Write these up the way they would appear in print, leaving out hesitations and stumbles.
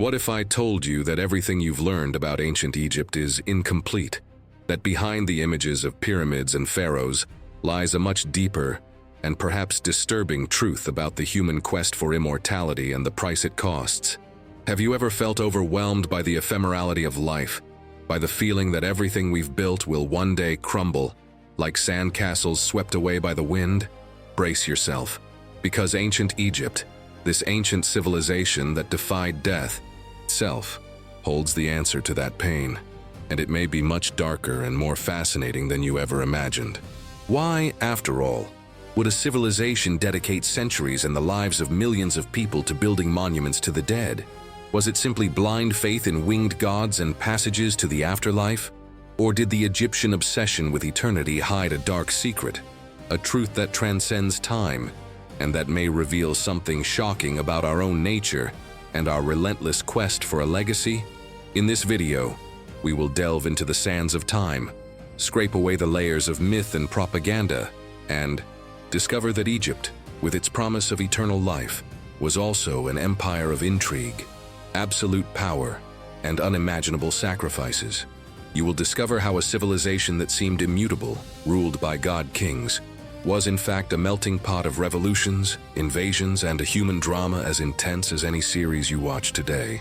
What if I told you that everything you've learned about ancient Egypt is incomplete? That behind the images of pyramids and pharaohs lies a much deeper and perhaps disturbing truth about the human quest for immortality and the price it costs? Have you ever felt overwhelmed by the ephemerality of life, by the feeling that everything we've built will one day crumble, like sandcastles swept away by the wind? Brace yourself, because ancient Egypt, this ancient civilization that defied death itself, holds the answer to that pain, and it may be much darker and more fascinating than you ever imagined. Why, after all, would a civilization dedicate centuries and the lives of millions of people to building monuments to the dead? Was it simply blind faith in winged gods and passages to the afterlife? Or did the Egyptian obsession with eternity hide a dark secret, a truth that transcends time, and that may reveal something shocking about our own nature and our relentless quest for a legacy? In this video, we will delve into the sands of time, scrape away the layers of myth and propaganda, and discover that Egypt, with its promise of eternal life, was also an empire of intrigue, absolute power, and unimaginable sacrifices. You will discover how a civilization that seemed immutable, ruled by god-kings, was in fact a melting pot of revolutions, invasions, and a human drama as intense as any series you watch today.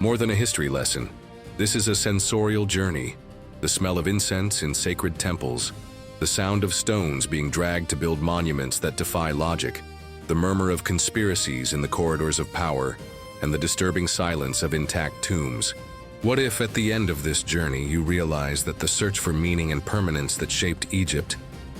More than a history lesson, this is a sensorial journey. The smell of incense in sacred temples, the sound of stones being dragged to build monuments that defy logic, the murmur of conspiracies in the corridors of power, and the disturbing silence of intact tombs. What if at the end of this journey you realize that the search for meaning and permanence that shaped Egypt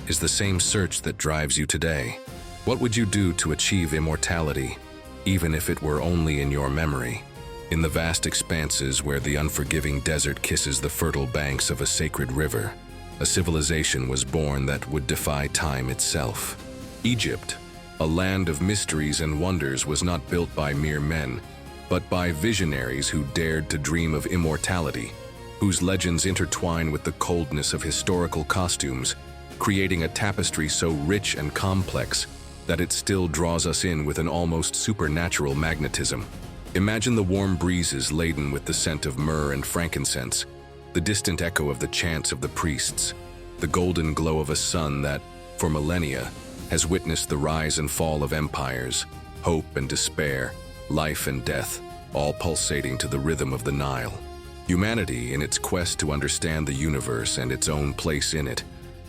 is the same search that drives you today? What would you do to achieve immortality, even if it were only in your memory? In the vast expanses where the unforgiving desert kisses the fertile banks of a sacred river, a civilization was born that would defy time itself. Egypt, a land of mysteries and wonders, was not built by mere men, but by visionaries who dared to dream of immortality, whose legends intertwine with the coldness of historical costumes, creating a tapestry so rich and complex that it still draws us in with an almost supernatural magnetism. Imagine the warm breezes laden with the scent of myrrh and frankincense, the distant echo of the chants of the priests, the golden glow of a sun that, for millennia, has witnessed the rise and fall of empires, hope and despair, life and death, all pulsating to the rhythm of the Nile. Humanity, in its quest to understand the universe and its own place in it,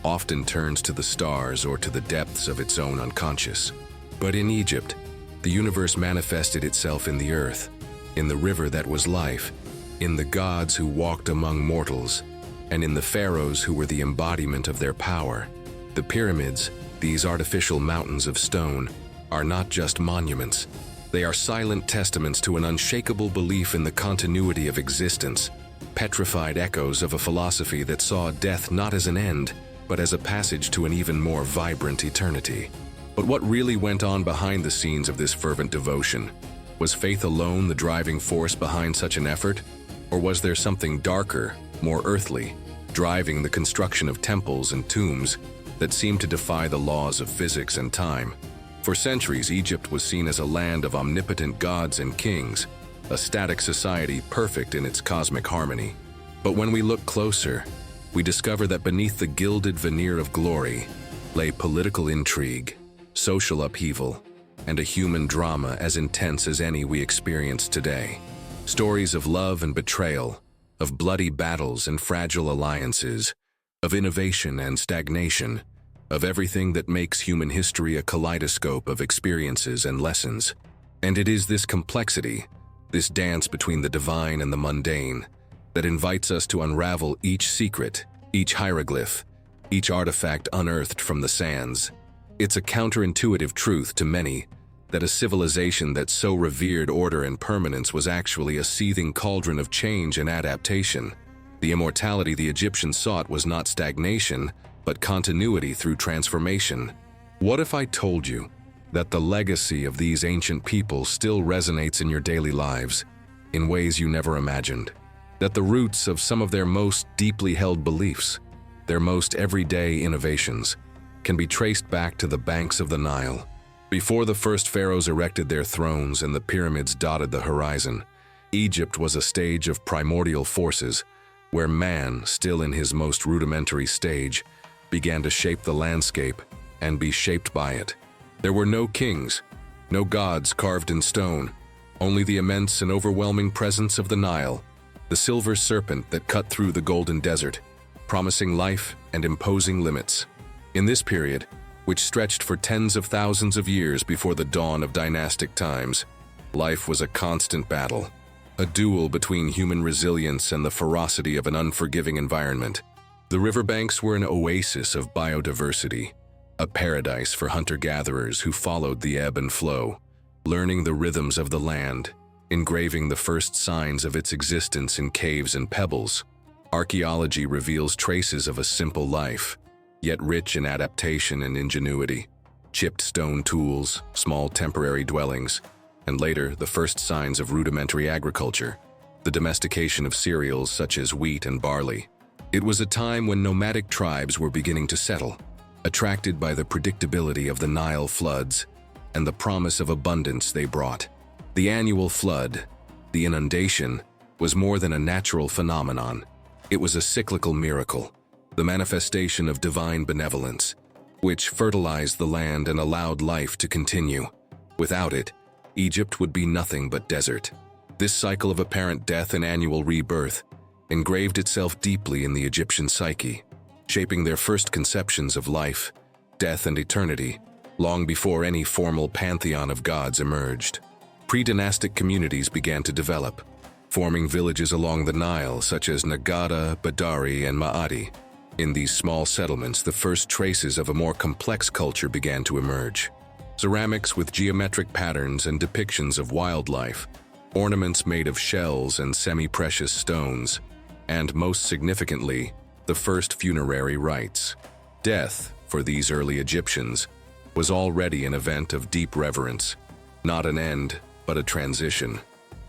often turns to the stars or to the depths of its own unconscious. But in Egypt, the universe manifested itself in the earth, in the river that was life, in the gods who walked among mortals, and in the pharaohs who were the embodiment of their power. The pyramids, these artificial mountains of stone, are not just monuments. They are silent testaments to an unshakable belief in the continuity of existence, petrified echoes of a philosophy that saw death not as an end, but as a passage to an even more vibrant eternity. But what really went on behind the scenes of this fervent devotion? Was faith alone the driving force behind such an effort? Or was there something darker, more earthly, driving the construction of temples and tombs that seemed to defy the laws of physics and time? For centuries, Egypt was seen as a land of omnipotent gods and kings, a static society perfect in its cosmic harmony. But when we look closer, we discover that beneath the gilded veneer of glory lay political intrigue, social upheaval, and a human drama as intense as any we experience today. Stories of love and betrayal, of bloody battles and fragile alliances, of innovation and stagnation, of everything that makes human history a kaleidoscope of experiences and lessons. And it is this complexity, this dance between the divine and the mundane, that invites us to unravel each secret, each hieroglyph, each artifact unearthed from the sands. It's a counterintuitive truth to many that a civilization that so revered order and permanence was actually a seething cauldron of change and adaptation. The immortality the Egyptians sought was not stagnation, but continuity through transformation. What if I told you that the legacy of these ancient people still resonates in your daily lives in ways you never imagined? That the roots of some of their most deeply held beliefs, their most everyday innovations, can be traced back to the banks of the Nile. Before the first pharaohs erected their thrones and the pyramids dotted the horizon, Egypt was a stage of primordial forces, where man, still in his most rudimentary stage, began to shape the landscape and be shaped by it. There were no kings, no gods carved in stone, only the immense and overwhelming presence of the Nile, the silver serpent that cut through the golden desert, promising life and imposing limits. In this period, which stretched for tens of thousands of years before the dawn of dynastic times, life was a constant battle, a duel between human resilience and the ferocity of an unforgiving environment. The riverbanks were an oasis of biodiversity, a paradise for hunter-gatherers who followed the ebb and flow, learning the rhythms of the land, engraving the first signs of its existence in caves and pebbles. Archaeology reveals traces of a simple life, yet rich in adaptation and ingenuity. Chipped stone tools, small temporary dwellings, and later the first signs of rudimentary agriculture, the domestication of cereals such as wheat and barley. It was a time when nomadic tribes were beginning to settle, attracted by the predictability of the Nile floods and the promise of abundance they brought. The annual flood, the inundation, was more than a natural phenomenon. It was a cyclical miracle, the manifestation of divine benevolence, which fertilized the land and allowed life to continue. Without it, Egypt would be nothing but desert. This cycle of apparent death and annual rebirth engraved itself deeply in the Egyptian psyche, shaping their first conceptions of life, death, and eternity, long before any formal pantheon of gods emerged. Pre-dynastic communities began to develop, forming villages along the Nile such as Nagada, Badari, and Ma'adi. In these small settlements, the first traces of a more complex culture began to emerge. Ceramics with geometric patterns and depictions of wildlife, ornaments made of shells and semi-precious stones, and most significantly, the first funerary rites. Death, for these early Egyptians, was already an event of deep reverence, not an end, but a transition.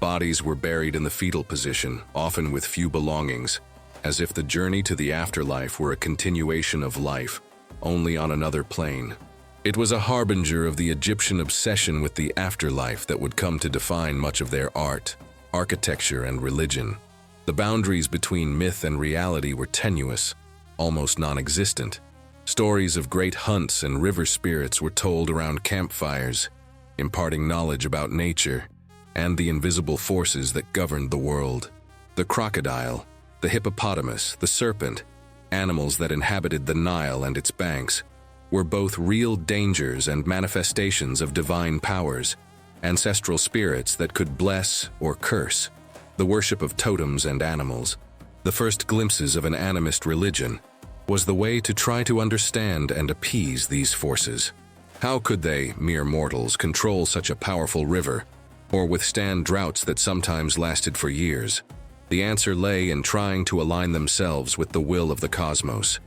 Bodies were buried in the fetal position, often with few belongings, as if the journey to the afterlife were a continuation of life, only on another plane. It was a harbinger of the Egyptian obsession with the afterlife that would come to define much of their art, architecture, and religion. The boundaries between myth and reality were tenuous, almost non-existent. Stories of great hunts and river spirits were told around campfires, imparting knowledge about nature and the invisible forces that governed the world. The crocodile, the hippopotamus, the serpent, animals that inhabited the Nile and its banks, were both real dangers and manifestations of divine powers, ancestral spirits that could bless or curse. The worship of totems and animals, the first glimpses of an animist religion, was the way to try to understand and appease these forces. How could they, mere mortals, control such a powerful river, or withstand droughts that sometimes lasted for years? The answer lay in trying to align themselves with the will of the cosmos.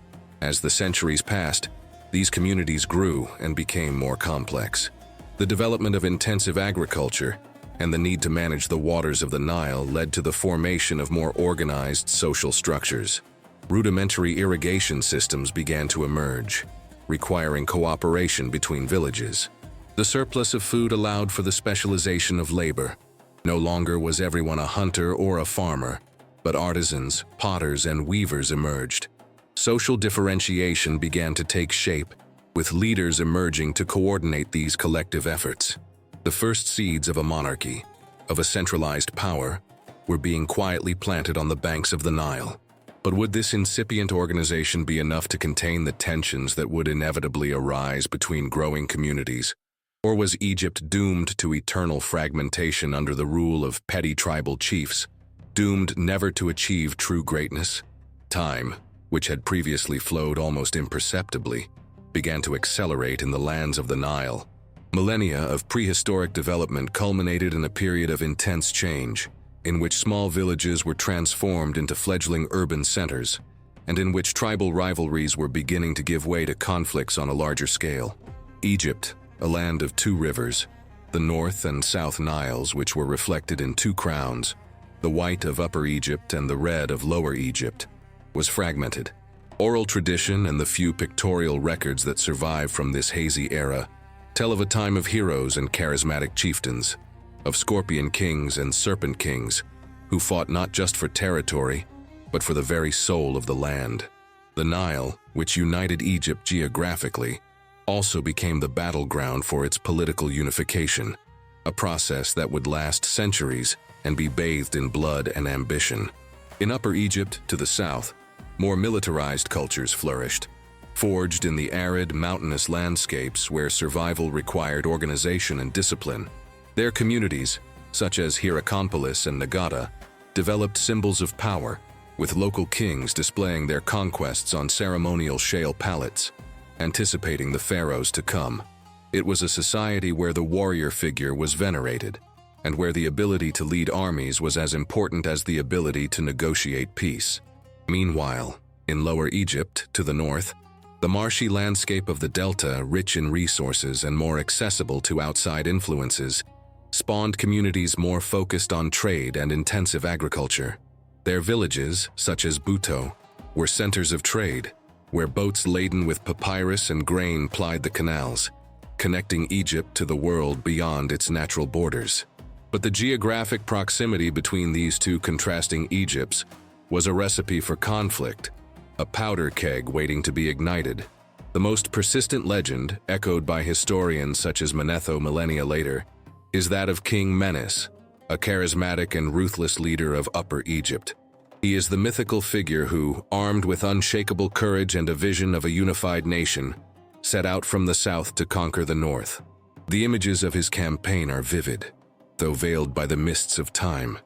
As the centuries passed, these communities grew and became more complex. The development of intensive agriculture and the need to manage the waters of the Nile led to the formation of more organized social structures. Rudimentary irrigation systems began to emerge, requiring cooperation between villages. The surplus of food allowed for the specialization of labor. No longer was everyone a hunter or a farmer, but artisans, potters, and weavers emerged. Social differentiation began to take shape, with leaders emerging to coordinate these collective efforts. The first seeds of a monarchy, of a centralized power, were being quietly planted on the banks of the Nile. But would this incipient organization be enough to contain the tensions that would inevitably arise between growing communities? Or was Egypt doomed to eternal fragmentation under the rule of petty tribal chiefs, doomed never to achieve true greatness? Time, which had previously flowed almost imperceptibly, began to accelerate in the lands of the Nile. Millennia of prehistoric development culminated in a period of intense change, in which small villages were transformed into fledgling urban centers, and in which tribal rivalries were beginning to give way to conflicts on a larger scale. Egypt, a land of two rivers, the North and South Niles, which were reflected in two crowns, the white of Upper Egypt and the red of Lower Egypt, was fragmented. Oral tradition and the few pictorial records that survive from this hazy era tell of a time of heroes and charismatic chieftains, of scorpion kings and serpent kings, who fought not just for territory, but for the very soul of the land. The Nile, which united Egypt geographically, also became the battleground for its political unification, a process that would last centuries and be bathed in blood and ambition. In Upper Egypt, to the south, more militarized cultures flourished, forged in the arid, mountainous landscapes where survival required organization and discipline. Their communities, such as Hierakonpolis and Nagata, developed symbols of power, with local kings displaying their conquests on ceremonial shale palettes, anticipating the pharaohs to come. It was a society where the warrior figure was venerated, and where the ability to lead armies was as important as the ability to negotiate peace. Meanwhile, in Lower Egypt, to the north, the marshy landscape of the delta, rich in resources and more accessible to outside influences, spawned communities more focused on trade and intensive agriculture. Their villages, such as Buto, were centers of trade, where boats laden with papyrus and grain plied the canals, connecting Egypt to the world beyond its natural borders. But the geographic proximity between these two contrasting Egypts was a recipe for conflict, a powder keg waiting to be ignited. The most persistent legend, echoed by historians such as Manetho millennia later, is that of King Menes, a charismatic and ruthless leader of Upper Egypt. He is the mythical figure who, armed with unshakable courage and a vision of a unified nation, set out from the south to conquer the north. The images of his campaign are vivid, though veiled by the mists of time.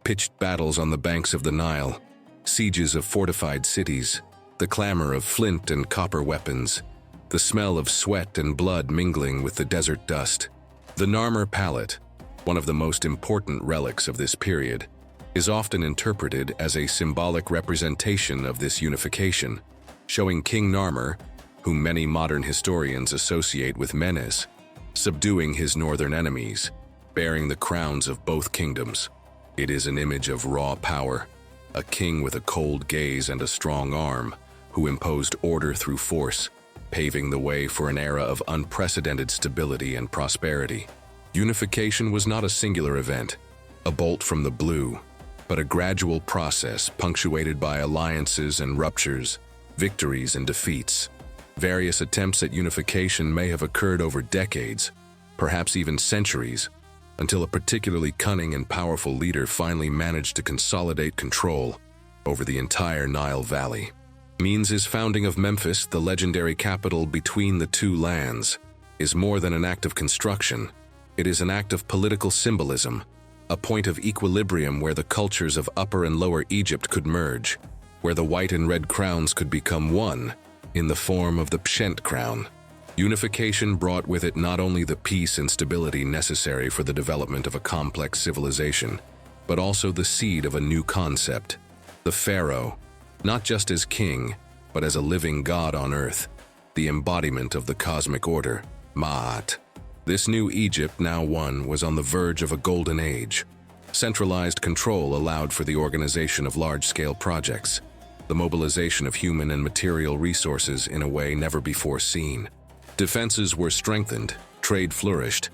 Pitched battles on the banks of the Nile, sieges of fortified cities, the clamor of flint and copper weapons, the smell of sweat and blood mingling with the desert dust. The Narmer palette, one of the most important relics of this period, is often interpreted as a symbolic representation of this unification, showing King Narmer, whom many modern historians associate with Menes, subduing his northern enemies, bearing the crowns of both kingdoms. It is an image of raw power, a king with a cold gaze and a strong arm, who imposed order through force, paving the way for an era of unprecedented stability and prosperity. Unification was not a singular event, a bolt from the blue, but a gradual process punctuated by alliances and ruptures, victories and defeats. Various attempts at unification may have occurred over decades, perhaps even centuries, until a particularly cunning and powerful leader finally managed to consolidate control over the entire Nile Valley. Menes' founding of Memphis, the legendary capital between the two lands, is more than an act of construction. It is an act of political symbolism, a point of equilibrium where the cultures of Upper and Lower Egypt could merge, where the white and red crowns could become one in the form of the Pshent crown. Unification brought with it not only the peace and stability necessary for the development of a complex civilization, but also the seed of a new concept, the pharaoh, not just as king, but as a living god on earth, the embodiment of the cosmic order, Ma'at. This new Egypt, now one, was on the verge of a golden age. Centralized control allowed for the organization of large-scale projects, the mobilization of human and material resources in a way never before seen. Defenses were strengthened, trade flourished,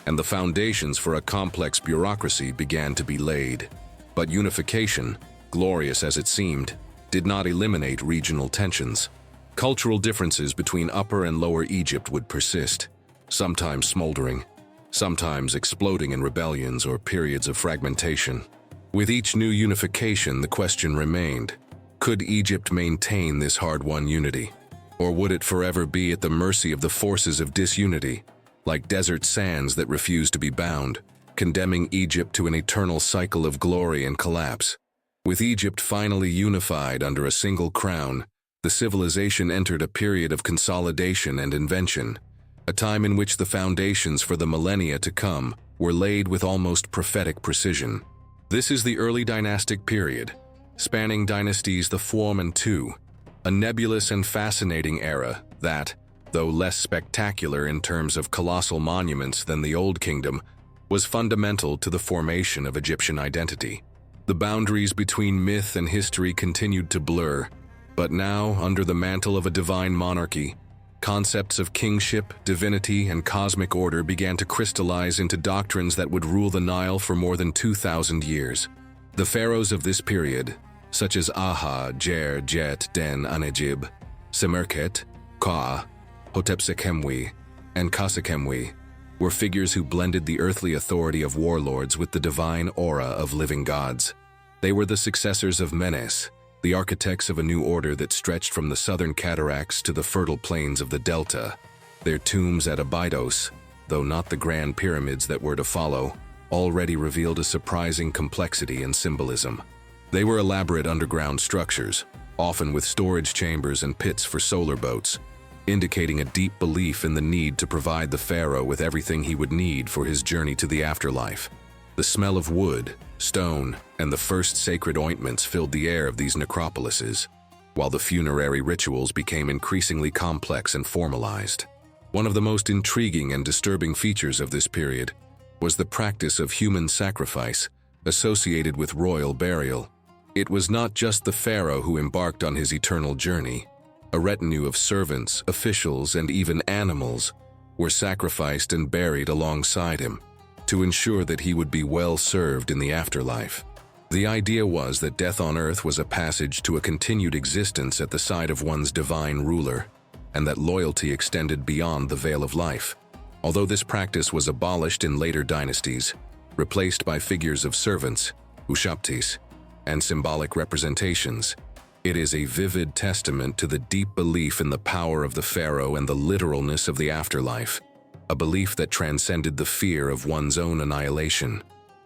and the foundations for a complex bureaucracy began to be laid. But unification, glorious as it seemed, did not eliminate regional tensions. Cultural differences between Upper and Lower Egypt would persist, sometimes smoldering, sometimes exploding in rebellions or periods of fragmentation. With each new unification, the question remained, could Egypt maintain this hard-won unity? Or would it forever be at the mercy of the forces of disunity, like desert sands that refuse to be bound, condemning Egypt to an eternal cycle of glory and collapse? With Egypt finally unified under a single crown, the civilization entered a period of consolidation and invention, a time in which the foundations for the millennia to come were laid with almost prophetic precision. This is the early dynastic period, spanning dynasties the Fuom and Tu, a nebulous and fascinating era that, though less spectacular in terms of colossal monuments than the Old Kingdom, was fundamental to the formation of Egyptian identity. The boundaries between myth and history continued to blur, but now, under the mantle of a divine monarchy, Concepts of kingship, divinity, and cosmic order began to crystallize into doctrines that would rule the Nile for more than 2,000 years. The pharaohs of this period, such as Aha, Jer, Jet, Den, Anejib, Semerkhet, Ka, Hotepsekhemwi, and Kasekhemwi, were figures who blended the earthly authority of warlords with the divine aura of living gods. They were the successors of Menes, the architects of a new order that stretched from the southern cataracts to the fertile plains of the delta. Their tombs at Abydos, though not the grand pyramids that were to follow, already revealed a surprising complexity and symbolism. They were elaborate underground structures, often with storage chambers and pits for solar boats, indicating a deep belief in the need to provide the pharaoh with everything he would need for his journey to the afterlife. The smell of wood, stone, and the first sacred ointments filled the air of these necropolises, while the funerary rituals became increasingly complex and formalized. One of the most intriguing and disturbing features of this period was the practice of human sacrifice associated with royal burial. It was not just the pharaoh who embarked on his eternal journey. A retinue of servants, officials, and even animals were sacrificed and buried alongside him to ensure that he would be well served in the afterlife. The idea was that death on earth was a passage to a continued existence at the side of one's divine ruler, and that loyalty extended beyond the veil of life. Although this practice was abolished in later dynasties, replaced by figures of servants, ushaptis, and symbolic representations, it is a vivid testament to the deep belief in the power of the pharaoh and the literalness of the afterlife, a belief that transcended the fear of one's own annihilation.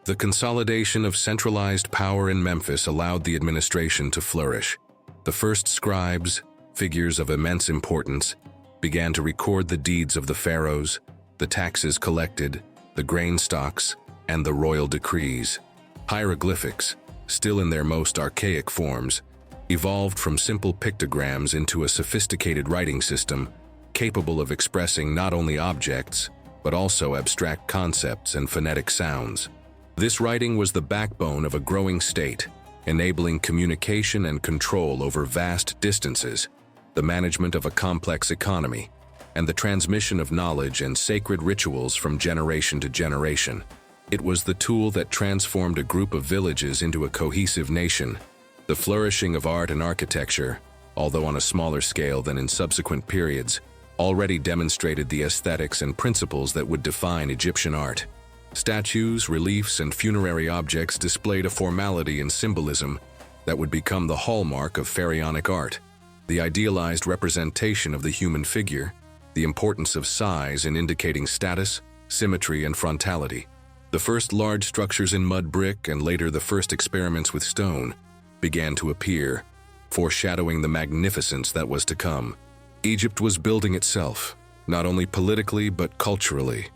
The consolidation of centralized power in Memphis allowed the administration to flourish. The first scribes, figures of immense importance, began to record the deeds of the pharaohs, the taxes collected, the grain stocks, and the royal decrees. Hieroglyphics, still in their most archaic forms, evolved from simple pictograms into a sophisticated writing system capable of expressing not only objects, but also abstract concepts and phonetic sounds. This writing was the backbone of a growing state, enabling communication and control over vast distances, the management of a complex economy, and the transmission of knowledge and sacred rituals from generation to generation. It was the tool that transformed a group of villages into a cohesive nation. The flourishing of art and architecture, although on a smaller scale than in subsequent periods, already demonstrated the aesthetics and principles that would define Egyptian art. Statues, reliefs, and funerary objects displayed a formality and symbolism that would become the hallmark of pharaonic art. The idealized representation of the human figure, the importance of size in indicating status, symmetry, and frontality. The first large structures in mud brick and later the first experiments with stone began to appear, foreshadowing the magnificence that was to come. Egypt was building itself, not only politically but culturally,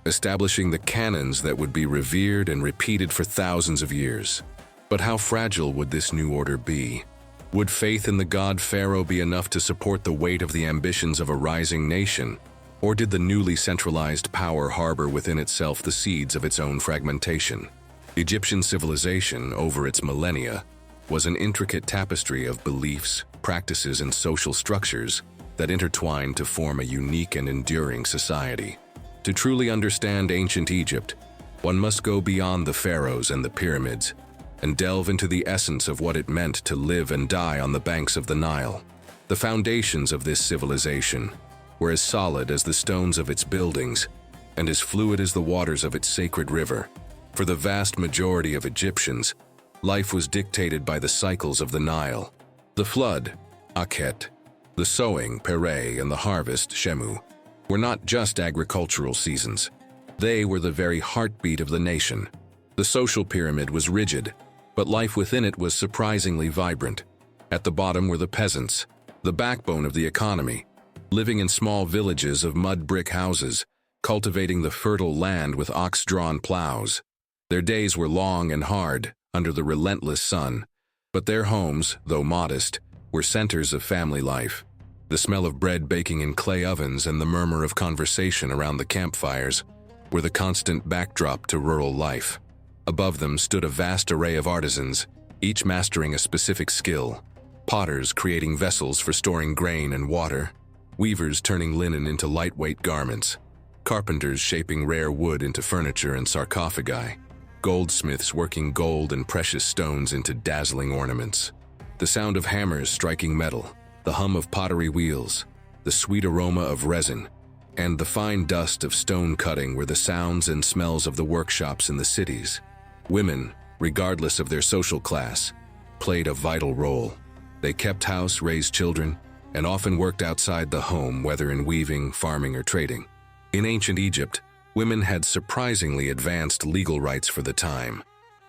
establishing the canons that would be revered and repeated for thousands of years. But how fragile would this new order be? Would faith in the god Pharaoh be enough to support the weight of the ambitions of a rising nation? Or did the newly centralized power harbor within itself the seeds of its own fragmentation? Egyptian civilization, over its millennia, was an intricate tapestry of beliefs, practices, and social structures that intertwined to form a unique and enduring society. To truly understand ancient Egypt, one must go beyond the pharaohs and the pyramids and delve into the essence of what it meant to live and die on the banks of the Nile. The foundations of this civilization were as solid as the stones of its buildings and as fluid as the waters of its sacred river. For the vast majority of Egyptians, life was dictated by the cycles of the Nile. The flood, Akhet, the sowing, Pere, and the harvest, Shemu, were not just agricultural seasons. They were the very heartbeat of the nation. The social pyramid was rigid, but life within it was surprisingly vibrant. At the bottom were the peasants, the backbone of the economy, living in small villages of mud brick houses, cultivating the fertile land with ox-drawn plows. Their days were long and hard, under the relentless sun, but their homes, though modest, were centers of family life. The smell of bread baking in clay ovens and the murmur of conversation around the campfires were the constant backdrop to rural life. Above them stood a vast array of artisans, each mastering a specific skill. Potters creating vessels for storing grain and water, weavers turning linen into lightweight garments, carpenters shaping rare wood into furniture and sarcophagi, goldsmiths working gold and precious stones into dazzling ornaments. The sound of hammers striking metal, the hum of pottery wheels, the sweet aroma of resin, and the fine dust of stone cutting were the sounds and smells of the workshops in the cities. Women, regardless of their social class, played a vital role. They kept house, raised children, and often worked outside the home, whether in weaving, farming, or trading. In ancient Egypt, women had surprisingly advanced legal rights for the time,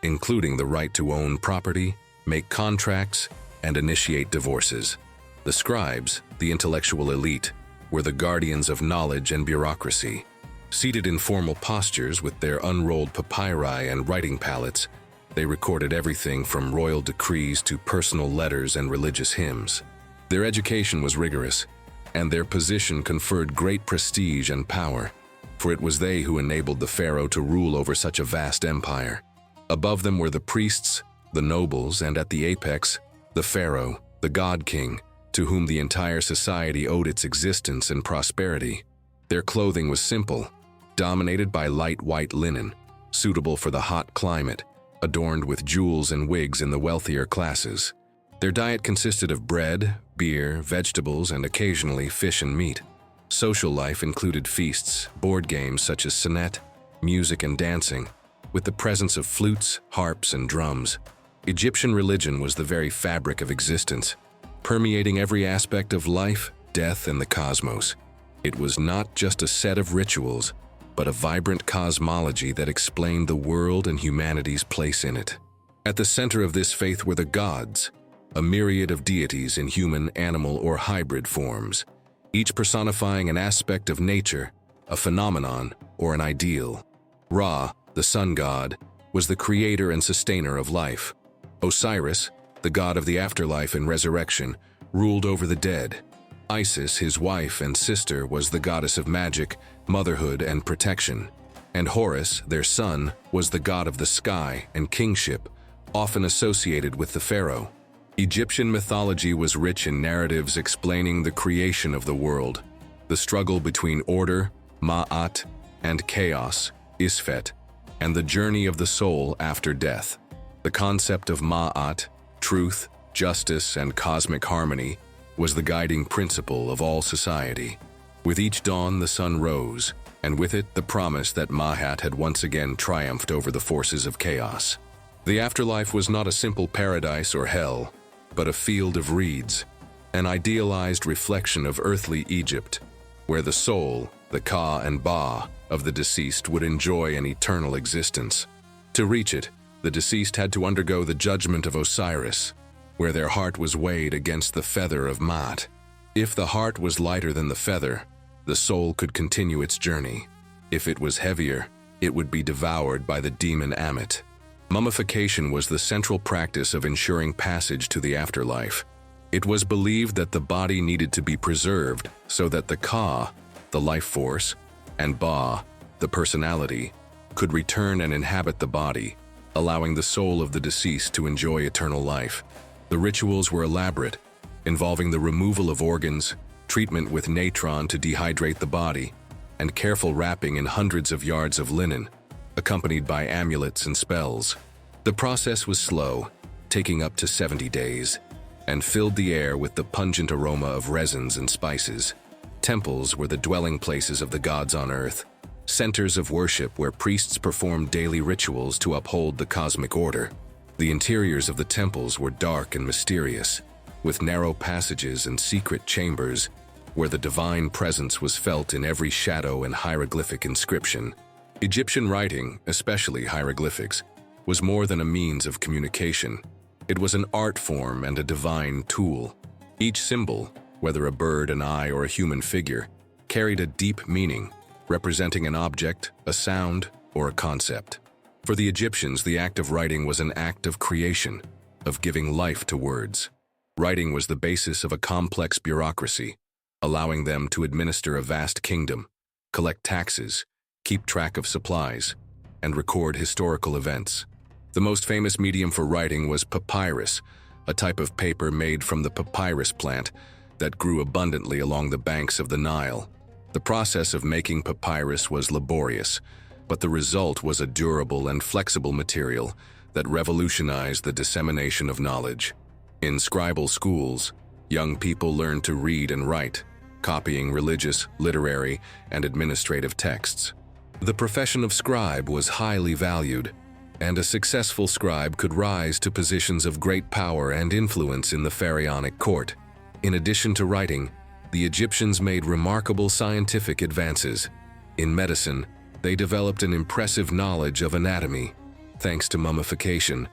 including the right to own property, make contracts, and initiate divorces. The scribes, the intellectual elite, were the guardians of knowledge and bureaucracy. Seated in formal postures with their unrolled papyri and writing palettes, they recorded everything from royal decrees to personal letters and religious hymns. Their education was rigorous, and their position conferred great prestige and power, for it was they who enabled the pharaoh to rule over such a vast empire. Above them were the priests, the nobles, and at the apex, the pharaoh, the god-king, to whom the entire society owed its existence and prosperity. Their clothing was simple, dominated by light white linen, suitable for the hot climate, adorned with jewels and wigs in the wealthier classes. Their diet consisted of bread, beer, vegetables, and occasionally fish and meat. Social life included feasts, board games such as sonnet, music and dancing, with the presence of flutes, harps, and drums. Egyptian religion was the very fabric of existence, permeating every aspect of life, death, and the cosmos. It was not just a set of rituals, but a vibrant cosmology that explained the world and humanity's place in it. At the center of this faith were the gods, a myriad of deities in human, animal, or hybrid forms, each personifying an aspect of nature, a phenomenon, or an ideal. Ra, the sun god, was the creator and sustainer of life. Osiris, the god of the afterlife and resurrection, ruled over the dead. Isis, his wife and sister, was the goddess of magic, motherhood, and protection. And Horus, their son, was the god of the sky and kingship, often associated with the pharaoh. Egyptian mythology was rich in narratives explaining the creation of the world, the struggle between order, Ma'at, and chaos, Isfet, and the journey of the soul after death. The concept of Ma'at, truth, justice, and cosmic harmony, was the guiding principle of all society. With each dawn, the sun rose, and with it the promise that Ma'at had once again triumphed over the forces of chaos. The afterlife was not a simple paradise or hell, but a field of reeds, an idealized reflection of earthly Egypt, where the soul, the Ka and Ba, of the deceased would enjoy an eternal existence. To reach it, the deceased had to undergo the judgment of Osiris, where their heart was weighed against the feather of Maat. If the heart was lighter than the feather, the soul could continue its journey. If it was heavier, it would be devoured by the demon Ammit. Mummification was the central practice of ensuring passage to the afterlife. It was believed that the body needed to be preserved so that the Ka, the life force, and Ba, the personality, could return and inhabit the body, allowing the soul of the deceased to enjoy eternal life. The rituals were elaborate, involving the removal of organs, treatment with natron to dehydrate the body, and careful wrapping in hundreds of yards of linen, accompanied by amulets and spells. The process was slow, taking up to 70 days, and filled the air with the pungent aroma of resins and spices. Temples were the dwelling places of the gods on earth, centers of worship where priests performed daily rituals to uphold the cosmic order. The interiors of the temples were dark and mysterious, with narrow passages and secret chambers where the divine presence was felt in every shadow and hieroglyphic inscription. Egyptian writing, especially hieroglyphics, was more than a means of communication. It was an art form and a divine tool. Each symbol, whether a bird, an eye, or a human figure, carried a deep meaning, representing an object, a sound, or a concept. For the Egyptians, the act of writing was an act of creation, of giving life to words. Writing was the basis of a complex bureaucracy, allowing them to administer a vast kingdom, collect taxes, keep track of supplies, and record historical events. The most famous medium for writing was papyrus, a type of paper made from the papyrus plant, that grew abundantly along the banks of the Nile. The process of making papyrus was laborious, but the result was a durable and flexible material that revolutionized the dissemination of knowledge. In scribal schools, young people learned to read and write, copying religious, literary, and administrative texts. The profession of scribe was highly valued, and a successful scribe could rise to positions of great power and influence in the pharaonic court. In addition to writing, the Egyptians made remarkable scientific advances. In medicine, they developed an impressive knowledge of anatomy, thanks to mummification,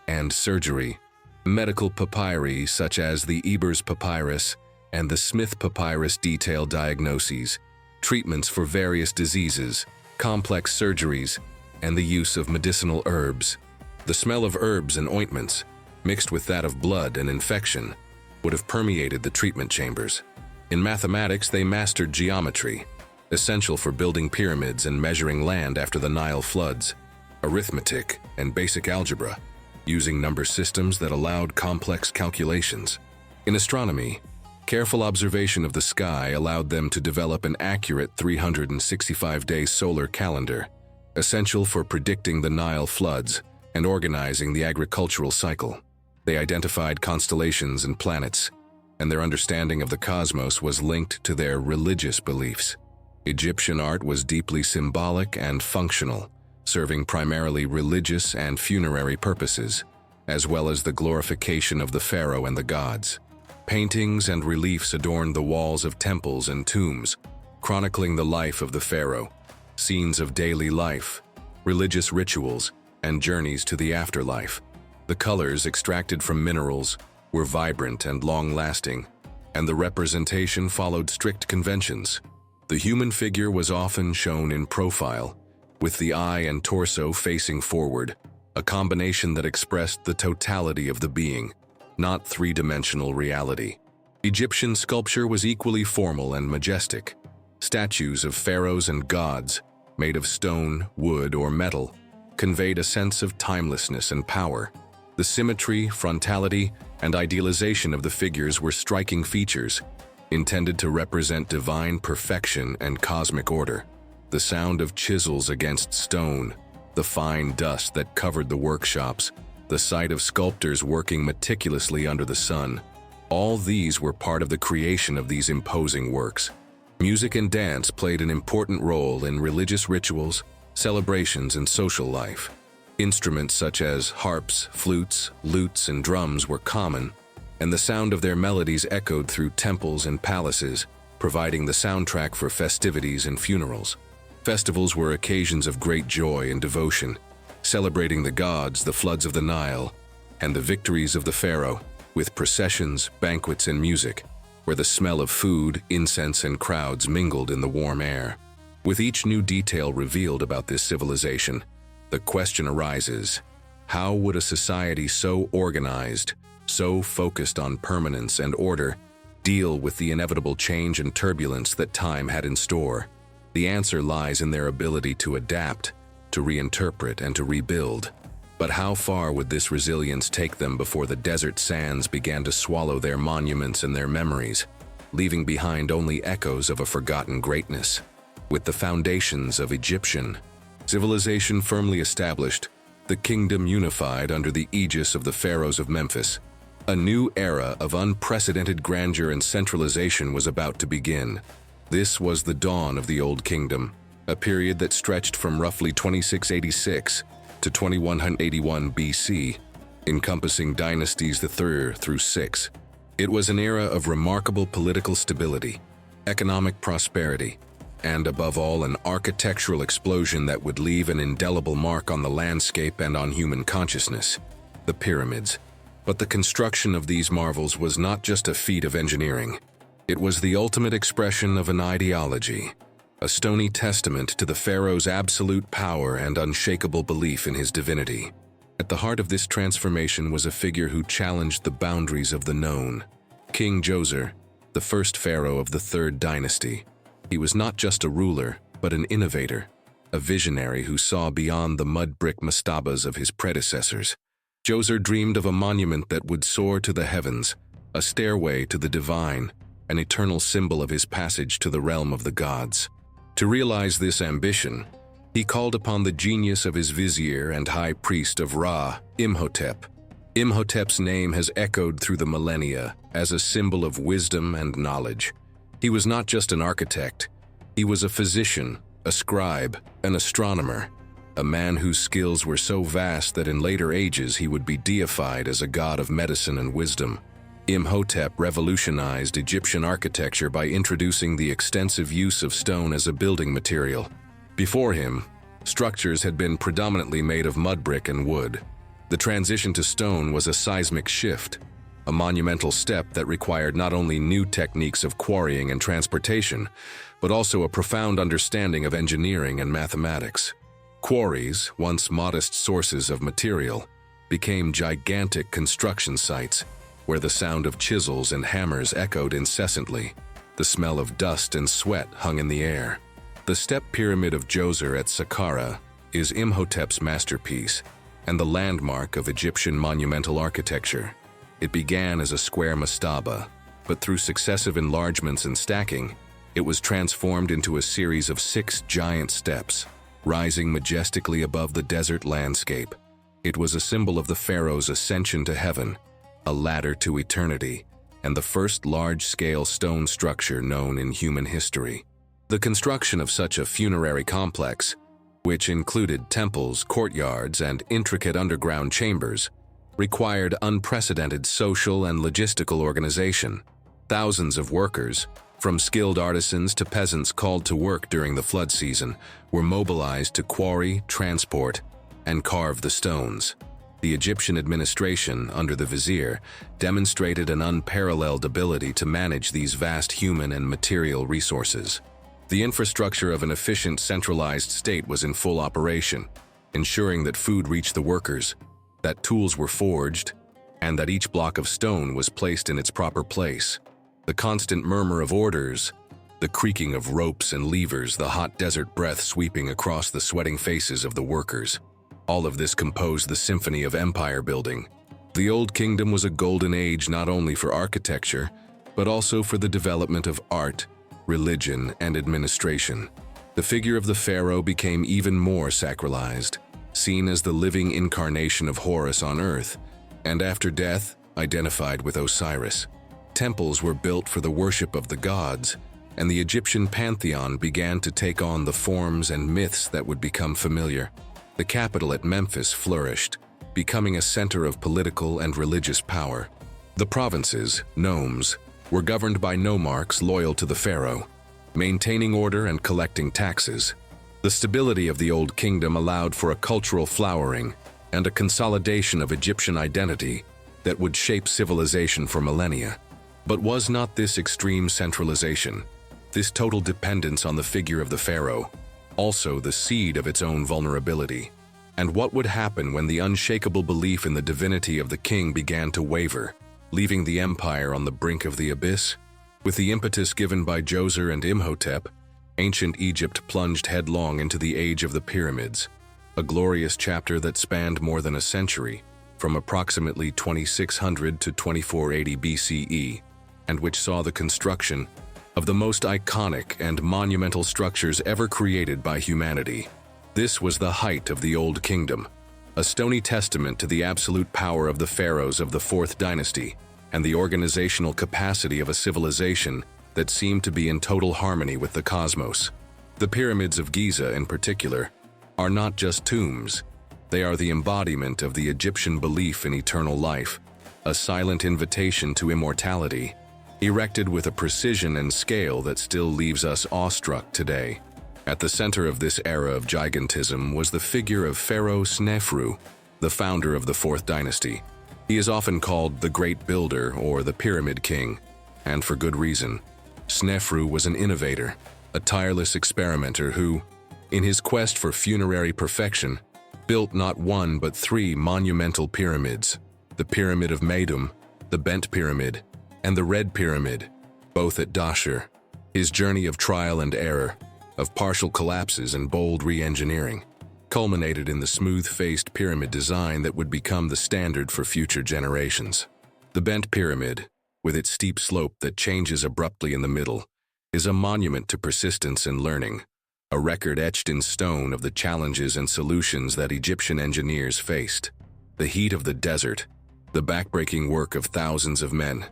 and surgery. Medical papyri, such as the Ebers papyrus and the Smith papyrus, detail diagnoses, treatments for various diseases, complex surgeries, and the use of medicinal herbs. The smell of herbs and ointments, mixed with that of blood and infection, would have permeated the treatment chambers. In mathematics, they mastered geometry, essential for building pyramids and measuring land after the Nile floods, arithmetic, and basic algebra, using number systems that allowed complex calculations. In astronomy, careful observation of the sky allowed them to develop an accurate 365-day solar calendar, essential for predicting the Nile floods and organizing the agricultural cycle. They identified constellations and planets, and their understanding of the cosmos was linked to their religious beliefs. Egyptian art was deeply symbolic and functional, serving primarily religious and funerary purposes, as well as the glorification of the pharaoh and the gods. Paintings and reliefs adorned the walls of temples and tombs, chronicling the life of the pharaoh, scenes of daily life, religious rituals, and journeys to the afterlife. The colors extracted from minerals were vibrant and long-lasting, and the representation followed strict conventions. The human figure was often shown in profile, with the eye and torso facing forward, a combination that expressed the totality of the being, not three-dimensional reality. Egyptian sculpture was equally formal and majestic. Statues of pharaohs and gods, made of stone, wood, or metal, conveyed a sense of timelessness and power. The symmetry, frontality, and idealization of the figures were striking features, intended to represent divine perfection and cosmic order. The sound of chisels against stone, the fine dust that covered the workshops, the sight of sculptors working meticulously under the sun, all these were part of the creation of these imposing works. Music and dance played an important role in religious rituals, celebrations, and social life. Instruments such as harps, flutes, lutes, and drums were common, and the sound of their melodies echoed through temples and palaces, providing the soundtrack for festivities and funerals. Festivals were occasions of great joy and devotion, celebrating the gods, the floods of the Nile, and the victories of the pharaoh, with processions, banquets, and music, where the smell of food, incense, and crowds mingled in the warm air. With each new detail revealed about this civilization, the question arises, how would a society so organized, so focused on permanence and order, deal with the inevitable change and turbulence that time had in store? The answer lies in their ability to adapt, to reinterpret, and to rebuild. But how far would this resilience take them before the desert sands began to swallow their monuments and their memories, leaving behind only echoes of a forgotten greatness? With the foundations of Egyptian civilization firmly established, the kingdom unified under the aegis of the pharaohs of Memphis, a new era of unprecedented grandeur and centralization was about to begin. This was the dawn of the Old Kingdom, a period that stretched from roughly 2686 to 2181 BC, encompassing dynasties III through VI. It was an era of remarkable political stability, economic prosperity, and above all, an architectural explosion that would leave an indelible mark on the landscape and on human consciousness: the pyramids. But the construction of these marvels was not just a feat of engineering. It was the ultimate expression of an ideology, a stony testament to the pharaoh's absolute power and unshakable belief in his divinity. At the heart of this transformation was a figure who challenged the boundaries of the known: King Djoser, the first pharaoh of the Third Dynasty. He was not just a ruler, but an innovator, a visionary who saw beyond the mud-brick mastabas of his predecessors. Djoser dreamed of a monument that would soar to the heavens, a stairway to the divine, an eternal symbol of his passage to the realm of the gods. To realize this ambition, he called upon the genius of his vizier and high priest of Ra, Imhotep. Imhotep's name has echoed through the millennia as a symbol of wisdom and knowledge. He was not just an architect, he was a physician, a scribe, an astronomer, a man whose skills were so vast that in later ages he would be deified as a god of medicine and wisdom. Imhotep revolutionized Egyptian architecture by introducing the extensive use of stone as a building material. Before him, structures had been predominantly made of mud brick and wood. The transition to stone was a seismic shift, a monumental step that required not only new techniques of quarrying and transportation, but also a profound understanding of engineering and mathematics. Quarries, once modest sources of material, became gigantic construction sites where the sound of chisels and hammers echoed incessantly. The smell of dust and sweat hung in the air. The step pyramid of Djoser at Saqqara is Imhotep's masterpiece and the landmark of Egyptian monumental architecture. It began as a square mastaba, but through successive enlargements and stacking, it was transformed into a series of 6 giant steps, rising majestically above the desert landscape. It was a symbol of the pharaoh's ascension to heaven, a ladder to eternity, and the first large-scale stone structure known in human history. The construction of such a funerary complex, which included temples, courtyards, and intricate underground chambers, required unprecedented social and logistical organization. Thousands of workers, from skilled artisans to peasants called to work during the flood season, were mobilized to quarry, transport, and carve the stones. The Egyptian administration, under the vizier, demonstrated an unparalleled ability to manage these vast human and material resources. The infrastructure of an efficient, centralized state was in full operation, ensuring that food reached the workers, that tools were forged, and that each block of stone was placed in its proper place. The constant murmur of orders, the creaking of ropes and levers, the hot desert breath sweeping across the sweating faces of the workers. All of this composed the symphony of empire building. The Old Kingdom was a golden age not only for architecture, but also for the development of art, religion, and administration. The figure of the pharaoh became even more sacralized, seen as the living incarnation of Horus on earth, and after death, identified with Osiris. Temples were built for the worship of the gods, and the Egyptian pantheon began to take on the forms and myths that would become familiar. The capital at Memphis flourished, becoming a center of political and religious power. The provinces, nomes, were governed by nomarchs loyal to the pharaoh, maintaining order and collecting taxes. The stability of the Old Kingdom allowed for a cultural flowering and a consolidation of Egyptian identity that would shape civilization for millennia. But was not this extreme centralization, this total dependence on the figure of the pharaoh, also the seed of its own vulnerability? And what would happen when the unshakable belief in the divinity of the king began to waver, leaving the empire on the brink of the abyss? With the impetus given by Djoser and Imhotep, ancient Egypt plunged headlong into the age of the pyramids, a glorious chapter that spanned more than a century, from approximately 2600 to 2480 BCE, and which saw the construction of the most iconic and monumental structures ever created by humanity. This was the height of the Old Kingdom, a stony testament to the absolute power of the pharaohs of the 4th dynasty and the organizational capacity of a civilization that seemed to be in total harmony with the cosmos. The pyramids of Giza, in particular, are not just tombs. They are the embodiment of the Egyptian belief in eternal life, a silent invitation to immortality, erected with a precision and scale that still leaves us awestruck today. At the center of this era of gigantism was the figure of Pharaoh Snefru, the founder of the 4th dynasty. He is often called the Great Builder or the Pyramid King, and for good reason. Snefru was an innovator, a tireless experimenter who, in his quest for funerary perfection, built not one but 3 monumental pyramids: the Pyramid of Meidum, the Bent Pyramid, and the Red Pyramid, both at Dahshur. His journey of trial and error, of partial collapses and bold re-engineering, culminated in the smooth-faced pyramid design that would become the standard for future generations. The Bent Pyramid, with its steep slope that changes abruptly in the middle, is a monument to persistence and learning, a record etched in stone of the challenges and solutions that Egyptian engineers faced. The heat of the desert, the backbreaking work of thousands of men,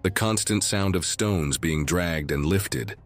the constant sound of stones being dragged and lifted.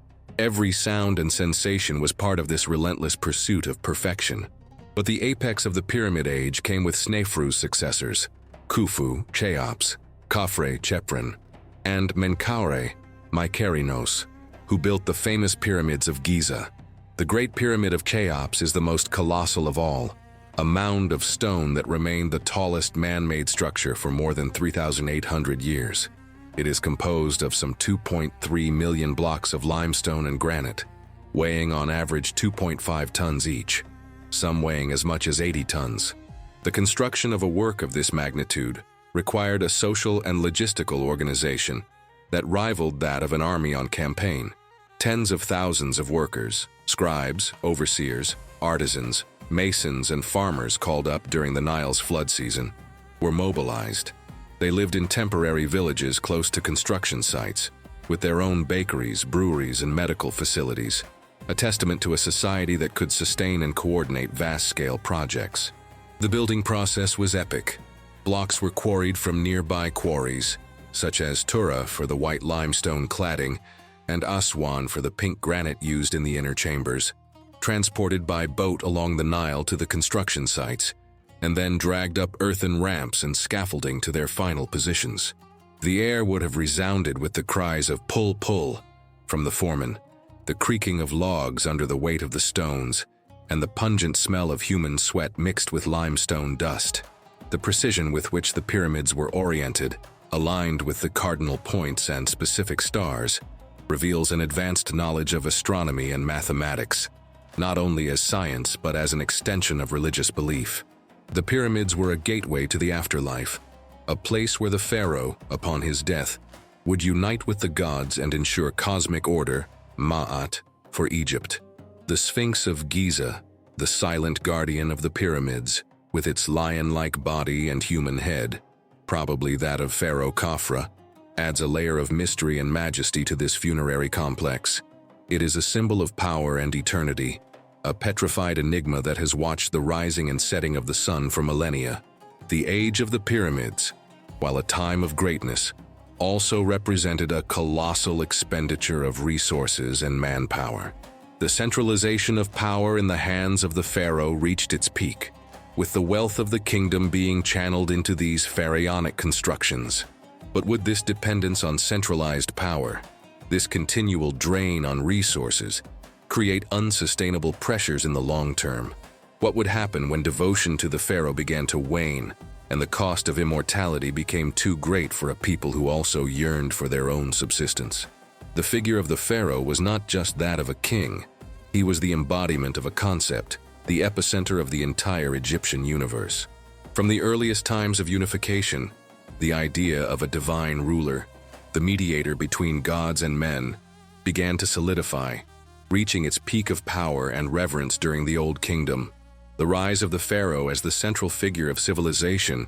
Every sound and sensation was part of this relentless pursuit of perfection. But the apex of the Pyramid Age came with Snefru's successors, Khufu, Cheops, Khafre, Chephren, and Menkaure, Mykerinos, who built the famous pyramids of Giza. The Great Pyramid of Cheops is the most colossal of all, a mound of stone that remained the tallest man-made structure for more than 3,800 years. It is composed of some 2.3 million blocks of limestone and granite, weighing on average 2.5 tons each, some weighing as much as 80 tons. The construction of a work of this magnitude required a social and logistical organization that rivaled that of an army on campaign. Tens of thousands of workers, scribes, overseers, artisans, masons, and farmers called up during the Nile's flood season were mobilized. They lived in temporary villages close to construction sites, with their own bakeries, breweries, and medical facilities, a testament to a society that could sustain and coordinate vast-scale projects. The building process was epic. Blocks were quarried from nearby quarries, such as Tura for the white limestone cladding and Aswan for the pink granite used in the inner chambers, transported by boat along the Nile to the construction sites, and then dragged up earthen ramps and scaffolding to their final positions. The air would have resounded with the cries of "pull, pull" from the foremen, the creaking of logs under the weight of the stones, and the pungent smell of human sweat mixed with limestone dust. The precision with which the pyramids were oriented, aligned with the cardinal points and specific stars, reveals an advanced knowledge of astronomy and mathematics, not only as science but as an extension of religious belief. The pyramids were a gateway to the afterlife, a place where the pharaoh, upon his death, would unite with the gods and ensure cosmic order, Ma'at, for Egypt. The Sphinx of Giza, the silent guardian of the pyramids, with its lion-like body and human head, probably that of Pharaoh Khafre, adds a layer of mystery and majesty to this funerary complex. It is a symbol of power and eternity, a petrified enigma that has watched the rising and setting of the sun for millennia. The age of the pyramids, while a time of greatness, also represented a colossal expenditure of resources and manpower. The centralization of power in the hands of the pharaoh reached its peak, with the wealth of the kingdom being channeled into these pharaonic constructions. But would this dependence on centralized power, this continual drain on resources, create unsustainable pressures in the long term? What would happen when devotion to the pharaoh began to wane and the cost of immortality became too great for a people who also yearned for their own subsistence? The figure of the pharaoh was not just that of a king. He was the embodiment of a concept, the epicenter of the entire Egyptian universe. From the earliest times of unification, the idea of a divine ruler, the mediator between gods and men, began to solidify, reaching its peak of power and reverence during the Old Kingdom. The rise of the pharaoh as the central figure of civilization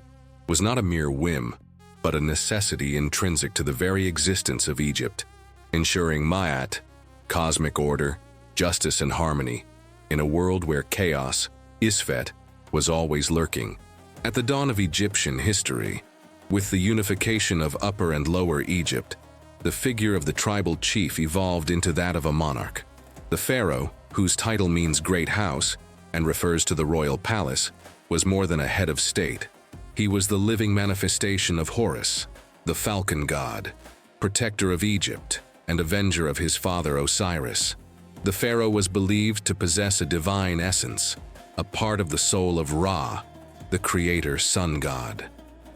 was not a mere whim, but a necessity intrinsic to the very existence of Egypt, ensuring Ma'at, cosmic order, justice and harmony, in a world where chaos, Isfet, was always lurking. At the dawn of Egyptian history, with the unification of Upper and Lower Egypt, the figure of the tribal chief evolved into that of a monarch. The pharaoh, whose title means great house and refers to the royal palace, was more than a head of state. He was the living manifestation of Horus, the falcon god, protector of Egypt and avenger of his father Osiris. The pharaoh was believed to possess a divine essence, a part of the soul of Ra, the creator sun god.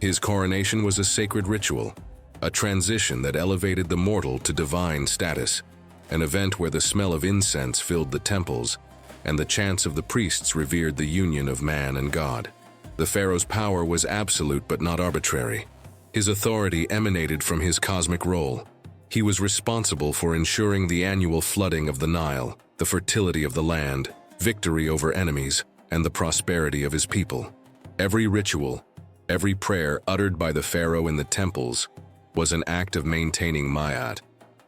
His coronation was a sacred ritual, a transition that elevated the mortal to divine status, an event where the smell of incense filled the temples and the chants of the priests revered the union of man and God. The pharaoh's power was absolute but not arbitrary. His authority emanated from his cosmic role. He was responsible for ensuring the annual flooding of the Nile, the fertility of the land, victory over enemies, and the prosperity of his people. Every ritual, every prayer uttered by the pharaoh in the temples was an act of maintaining Ma'at,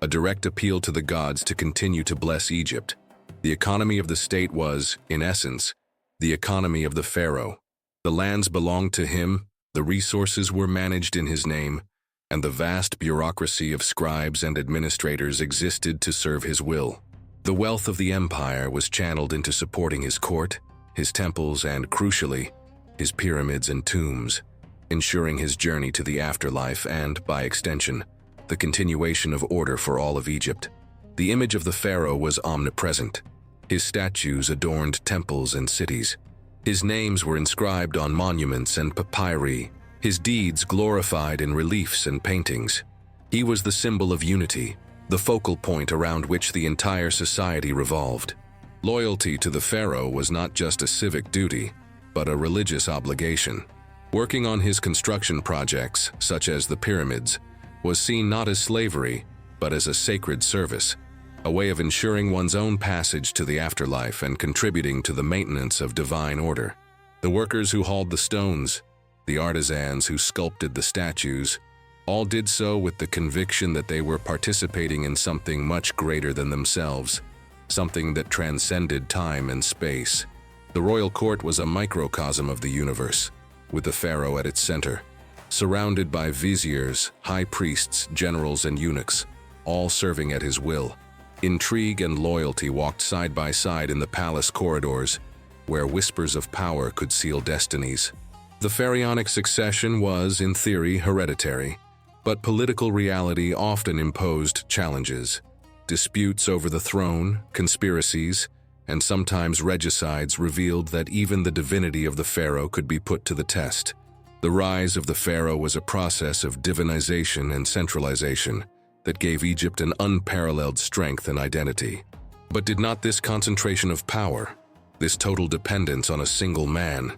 a direct appeal to the gods to continue to bless Egypt. The economy of the state was, in essence, the economy of the pharaoh. The lands belonged to him, the resources were managed in his name, and the vast bureaucracy of scribes and administrators existed to serve his will. The wealth of the empire was channeled into supporting his court, his temples, and, crucially, his pyramids and tombs, ensuring his journey to the afterlife and, by extension, the continuation of order for all of Egypt. The image of the pharaoh was omnipresent. His statues adorned temples and cities. His names were inscribed on monuments and papyri, his deeds glorified in reliefs and paintings. He was the symbol of unity, the focal point around which the entire society revolved. Loyalty to the pharaoh was not just a civic duty, but a religious obligation. Working on his construction projects, such as the pyramids, was seen not as slavery, but as a sacred service, a way of ensuring one's own passage to the afterlife and contributing to the maintenance of divine order. The workers who hauled the stones, the artisans who sculpted the statues, all did so with the conviction that they were participating in something much greater than themselves, something that transcended time and space. The royal court was a microcosm of the universe, with the pharaoh at its center, surrounded by viziers, high priests, generals, and eunuchs, all serving at his will. Intrigue and loyalty walked side by side in the palace corridors, where whispers of power could seal destinies. The pharaonic succession was, in theory, hereditary, but political reality often imposed challenges. Disputes over the throne, conspiracies, and sometimes regicides revealed that even the divinity of the pharaoh could be put to the test. The rise of the pharaoh was a process of divinization and centralization that gave Egypt an unparalleled strength and identity. But did not this concentration of power, this total dependence on a single man,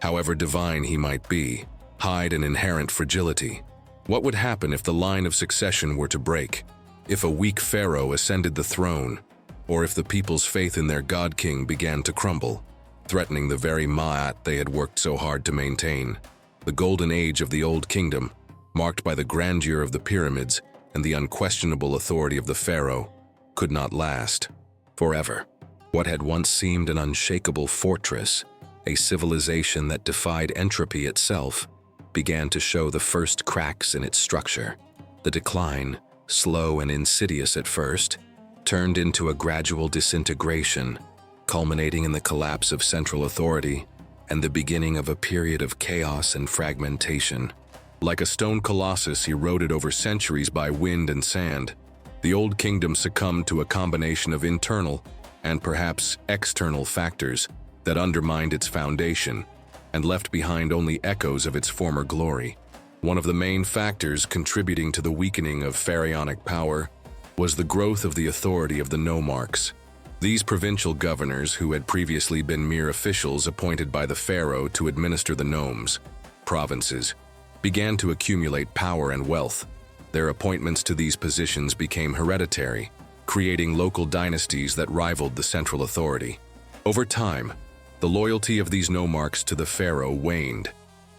however divine he might be, hide an inherent fragility? What would happen if the line of succession were to break? If a weak pharaoh ascended the throne, or if the people's faith in their god-king began to crumble, threatening the very Ma'at they had worked so hard to maintain? The golden age of the Old Kingdom, marked by the grandeur of the pyramids and the unquestionable authority of the pharaoh, could not last forever. What had once seemed an unshakable fortress, a civilization that defied entropy itself, began to show the first cracks in its structure. The decline, slow and insidious at first, turned into a gradual disintegration, culminating in the collapse of central authority and the beginning of a period of chaos and fragmentation. Like a stone colossus eroded over centuries by wind and sand, the Old Kingdom succumbed to a combination of internal and perhaps external factors that undermined its foundation and left behind only echoes of its former glory. One of the main factors contributing to the weakening of pharaonic power was the growth of the authority of the nomarchs. These provincial governors, who had previously been mere officials appointed by the pharaoh to administer the nomes, provinces, began to accumulate power and wealth. Their appointments to these positions became hereditary, creating local dynasties that rivaled the central authority. Over time, the loyalty of these nomarchs to the pharaoh waned,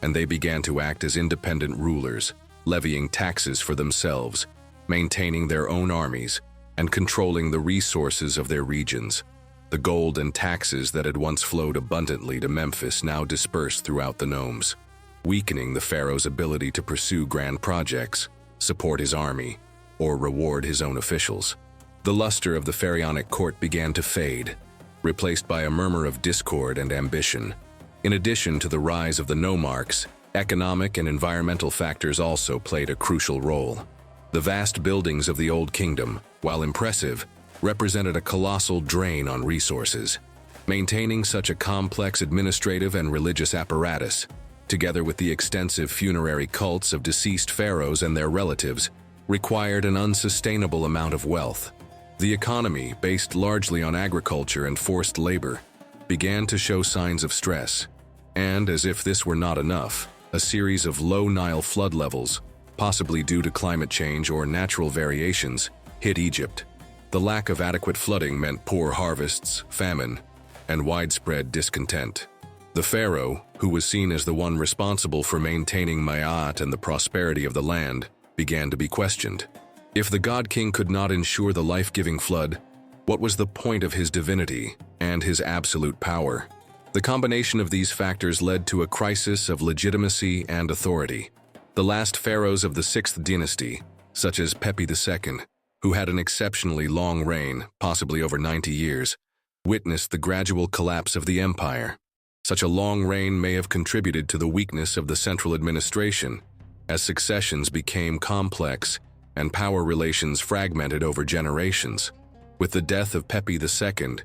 and they began to act as independent rulers, levying taxes for themselves, maintaining their own armies, and controlling the resources of their regions. The gold and taxes that had once flowed abundantly to Memphis now dispersed throughout the nomes, weakening the pharaoh's ability to pursue grand projects, support his army, or reward his own officials. The luster of the pharaonic court began to fade, replaced by a murmur of discord and ambition. In addition to the rise of the nomarchs, economic and environmental factors also played a crucial role. The vast buildings of the Old Kingdom, while impressive, represented a colossal drain on resources. Maintaining such a complex administrative and religious apparatus, together with the extensive funerary cults of deceased pharaohs and their relatives, required an unsustainable amount of wealth. The economy, based largely on agriculture and forced labor, began to show signs of stress. And, as if this were not enough, a series of low Nile flood levels, possibly due to climate change or natural variations, hit Egypt. The lack of adequate flooding meant poor harvests, famine, and widespread discontent. The pharaoh, who was seen as the one responsible for maintaining Ma'at and the prosperity of the land, began to be questioned. If the god-king could not ensure the life-giving flood, what was the point of his divinity and his absolute power? The combination of these factors led to a crisis of legitimacy and authority. The last pharaohs of the 6th dynasty, such as Pepi II, who had an exceptionally long reign, possibly over 90 years, witnessed the gradual collapse of the empire. Such a long reign may have contributed to the weakness of the central administration, as successions became complex and power relations fragmented over generations. With the death of Pepi II,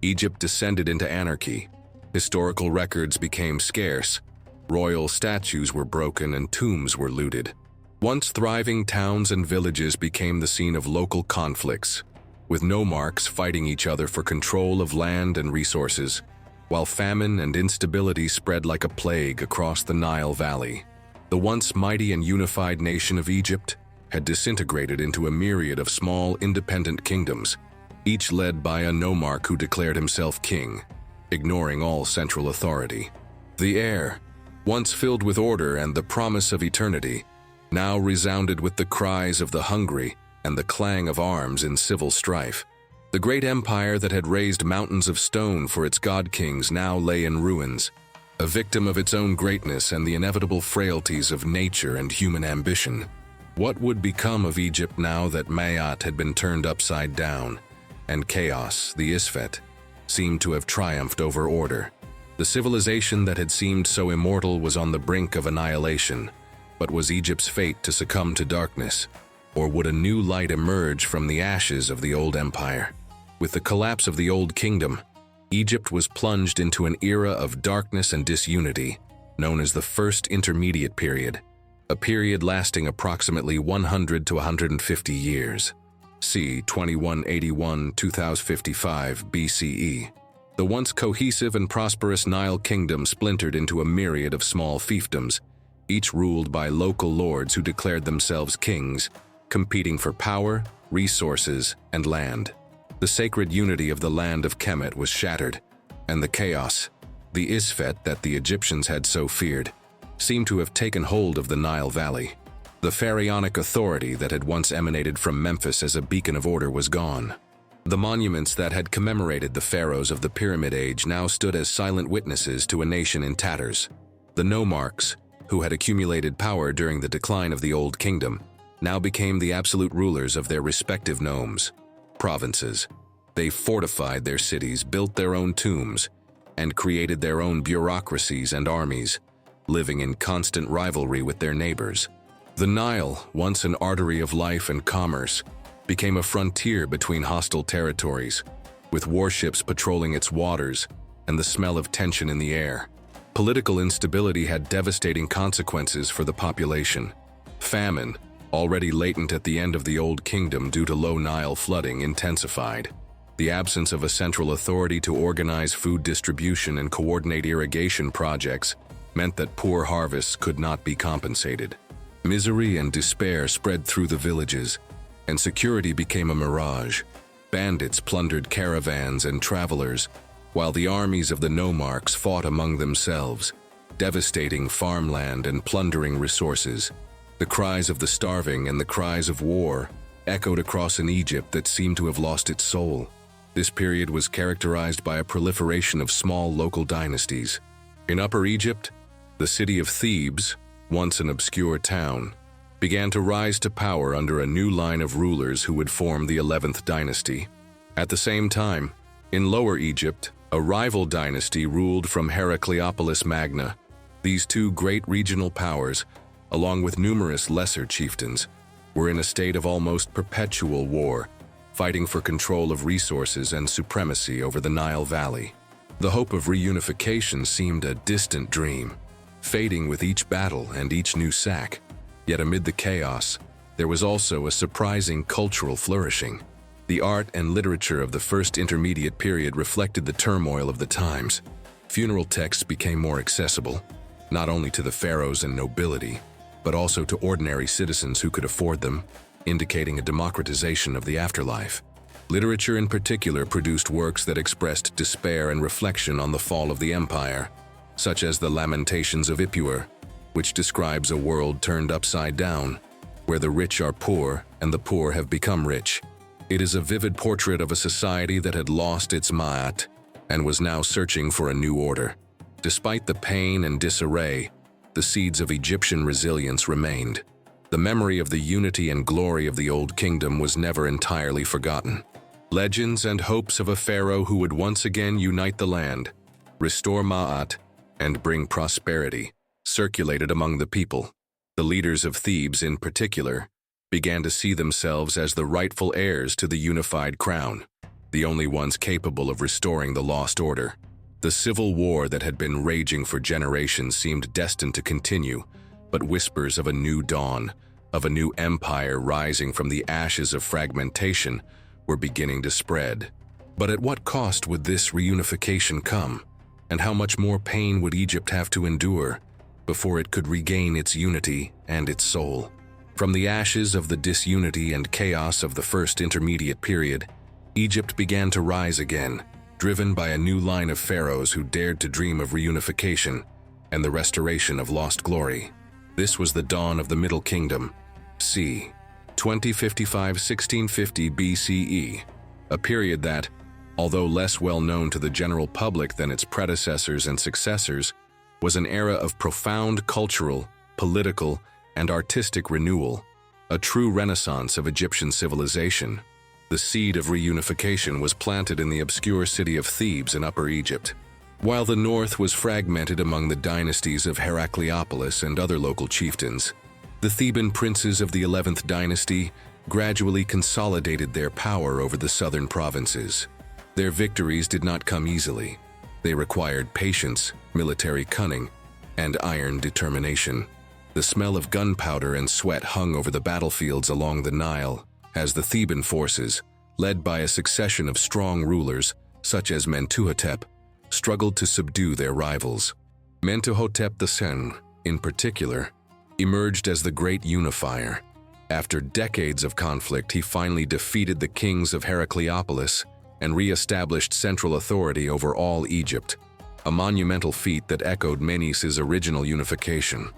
Egypt descended into anarchy. Historical records became scarce, royal statues were broken and tombs were looted. Once thriving towns and villages became the scene of local conflicts, with nomarchs fighting each other for control of land and resources, while famine and instability spread like a plague across the Nile Valley. The once mighty and unified nation of Egypt had disintegrated into a myriad of small, independent kingdoms, each led by a nomarch who declared himself king, ignoring all central authority. The air, once filled with order and the promise of eternity, now resounded with the cries of the hungry and the clang of arms in civil strife. The great empire that had raised mountains of stone for its god-kings now lay in ruins, a victim of its own greatness and the inevitable frailties of nature and human ambition. What would become of Egypt now that Maat had been turned upside down, and chaos, the Isfet, seemed to have triumphed over order? The civilization that had seemed so immortal was on the brink of annihilation, but was Egypt's fate to succumb to darkness? Or would a new light emerge from the ashes of the old empire? With the collapse of the Old Kingdom, Egypt was plunged into an era of darkness and disunity, known as the First Intermediate Period, a period lasting approximately 100 to 150 years. c. 2181–2055 BCE. The once cohesive and prosperous Nile kingdom splintered into a myriad of small fiefdoms, each ruled by local lords who declared themselves kings, competing for power, resources, and land. The sacred unity of the land of Kemet was shattered, and the chaos, the Isfet that the Egyptians had so feared, seemed to have taken hold of the Nile Valley. The pharaonic authority that had once emanated from Memphis as a beacon of order was gone. The monuments that had commemorated the pharaohs of the Pyramid Age now stood as silent witnesses to a nation in tatters. The nomarchs, who had accumulated power during the decline of the Old Kingdom, now became the absolute rulers of their respective nomes, provinces. They fortified their cities, built their own tombs, and created their own bureaucracies and armies, living in constant rivalry with their neighbors. The Nile, once an artery of life and commerce, became a frontier between hostile territories, with warships patrolling its waters and the smell of tension in the air. Political instability had devastating consequences for the population. Famine, already latent at the end of the Old Kingdom due to low Nile flooding, intensified. The absence of a central authority to organize food distribution and coordinate irrigation projects meant that poor harvests could not be compensated. Misery and despair spread through the villages, and security became a mirage. Bandits plundered caravans and travelers, while the armies of the nomarchs fought among themselves, devastating farmland and plundering resources. The cries of the starving and the cries of war echoed across an Egypt that seemed to have lost its soul. This period was characterized by a proliferation of small local dynasties. In Upper Egypt, the city of Thebes, once an obscure town, began to rise to power under a new line of rulers who would form the 11th dynasty. At the same time, in Lower Egypt, a rival dynasty ruled from Heracleopolis Magna. These two great regional powers, along with numerous lesser chieftains, were in a state of almost perpetual war, fighting for control of resources and supremacy over the Nile Valley. The hope of reunification seemed a distant dream, fading with each battle and each new sack. Yet amid the chaos, there was also a surprising cultural flourishing. The art and literature of the First Intermediate Period reflected the turmoil of the times. Funeral texts became more accessible, not only to the pharaohs and nobility, but also to ordinary citizens who could afford them, indicating a democratization of the afterlife. Literature in particular produced works that expressed despair and reflection on the fall of the empire, such as the Lamentations of Ipuwer, which describes a world turned upside down, where the rich are poor and the poor have become rich. It is a vivid portrait of a society that had lost its ma'at and was now searching for a new order. Despite the pain and disarray, the seeds of Egyptian resilience remained. The memory of the unity and glory of the Old Kingdom was never entirely forgotten. Legends and hopes of a pharaoh who would once again unite the land, restore Ma'at, and bring prosperity circulated among the people. The leaders of Thebes, in particular, began to see themselves as the rightful heirs to the unified crown, the only ones capable of restoring the lost order. The civil war that had been raging for generations seemed destined to continue, but whispers of a new dawn, of a new empire rising from the ashes of fragmentation, were beginning to spread. But at what cost would this reunification come? And how much more pain would Egypt have to endure before it could regain its unity and its soul? From the ashes of the disunity and chaos of the first intermediate period, Egypt began to rise again, driven by a new line of pharaohs who dared to dream of reunification and the restoration of lost glory. This was the dawn of the Middle Kingdom, c. 2055–1650 BCE, a period that, although less well known to the general public than its predecessors and successors, was an era of profound cultural, political, and artistic renewal, a true renaissance of Egyptian civilization. The seed of reunification was planted in the obscure city of Thebes in Upper Egypt. While the north was fragmented among the dynasties of Heracleopolis and other local chieftains, the Theban princes of the 11th dynasty gradually consolidated their power over the southern provinces. Their victories did not come easily. They required patience, military cunning, and iron determination. The smell of gunpowder and sweat hung over the battlefields along the Nile as the Theban forces, led by a succession of strong rulers, such as Mentuhotep, struggled to subdue their rivals. Mentuhotep II, in particular, emerged as the great unifier. After decades of conflict, he finally defeated the kings of Heracleopolis and re-established central authority over all Egypt, a monumental feat that echoed Menes's original unification.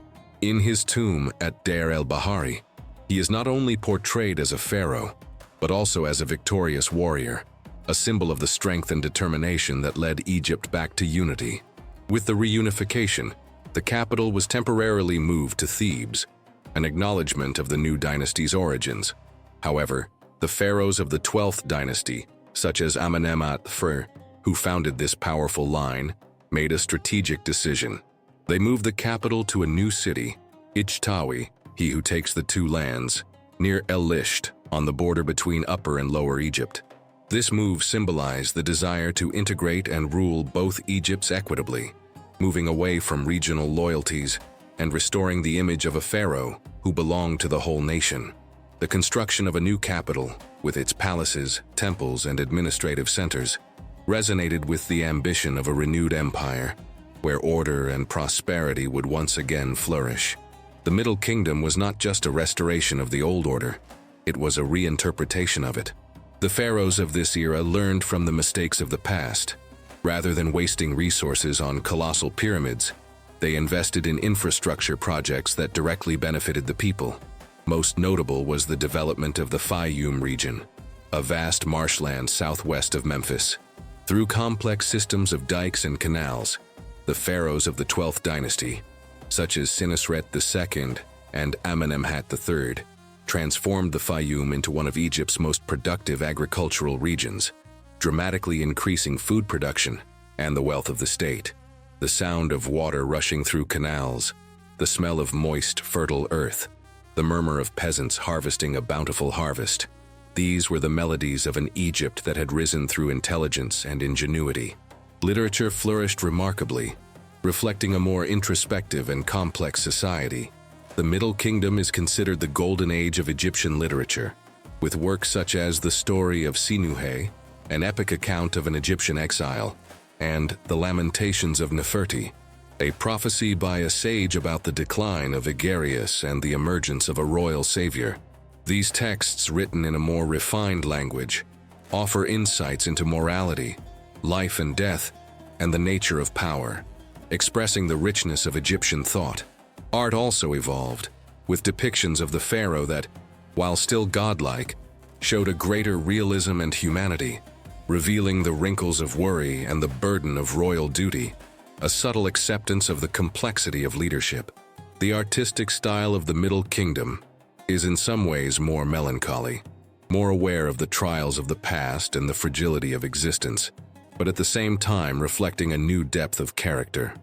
In his tomb at Deir el-Bahari, he is not only portrayed as a pharaoh, but also as a victorious warrior, a symbol of the strength and determination that led Egypt back to unity. With the reunification, the capital was temporarily moved to Thebes, an acknowledgement of the new dynasty's origins. However, the pharaohs of the 12th dynasty, such as Amenemhat I, who founded this powerful line, made a strategic decision. They moved the capital to a new city, Ichtawi, he who takes the two lands, near El-Lisht, on the border between Upper and Lower Egypt. This move symbolized the desire to integrate and rule both Egypts equitably, moving away from regional loyalties and restoring the image of a pharaoh who belonged to the whole nation. The construction of a new capital, with its palaces, temples, and administrative centers, resonated with the ambition of a renewed empire, where order and prosperity would once again flourish. The Middle Kingdom was not just a restoration of the old order, it was a reinterpretation of it. The pharaohs of this era learned from the mistakes of the past. Rather than wasting resources on colossal pyramids, they invested in infrastructure projects that directly benefited the people. Most notable was the development of the Fayum region, a vast marshland southwest of Memphis. Through complex systems of dikes and canals, the pharaohs of the 12th dynasty, such as Sinisret II and Amenemhat III, transformed the Fayum into one of Egypt's most productive agricultural regions, dramatically increasing food production and the wealth of the state. The sound of water rushing through canals, the smell of moist, fertile earth, the murmur of peasants harvesting a bountiful harvest. These were the melodies of an Egypt that had risen through intelligence and ingenuity. Literature flourished remarkably, reflecting a more introspective and complex society. The Middle Kingdom is considered the golden age of Egyptian literature, with works such as The Story of Sinuhe, an epic account of an Egyptian exile, and The Lamentations of Neferti, a prophecy by a sage about the decline of Igerius and the emergence of a royal savior. These texts, written in a more refined language, offer insights into morality, life and death, and the nature of power, expressing the richness of Egyptian thought. Art also evolved. with depictions of the pharaoh that, while still godlike, showed a greater realism and humanity, revealing the wrinkles of worry and the burden of royal duty, a subtle acceptance of the complexity of leadership. The artistic style of the Middle Kingdom is in some ways more melancholy, more aware of the trials of the past and the fragility of existence, but at the same time reflecting a new depth of character.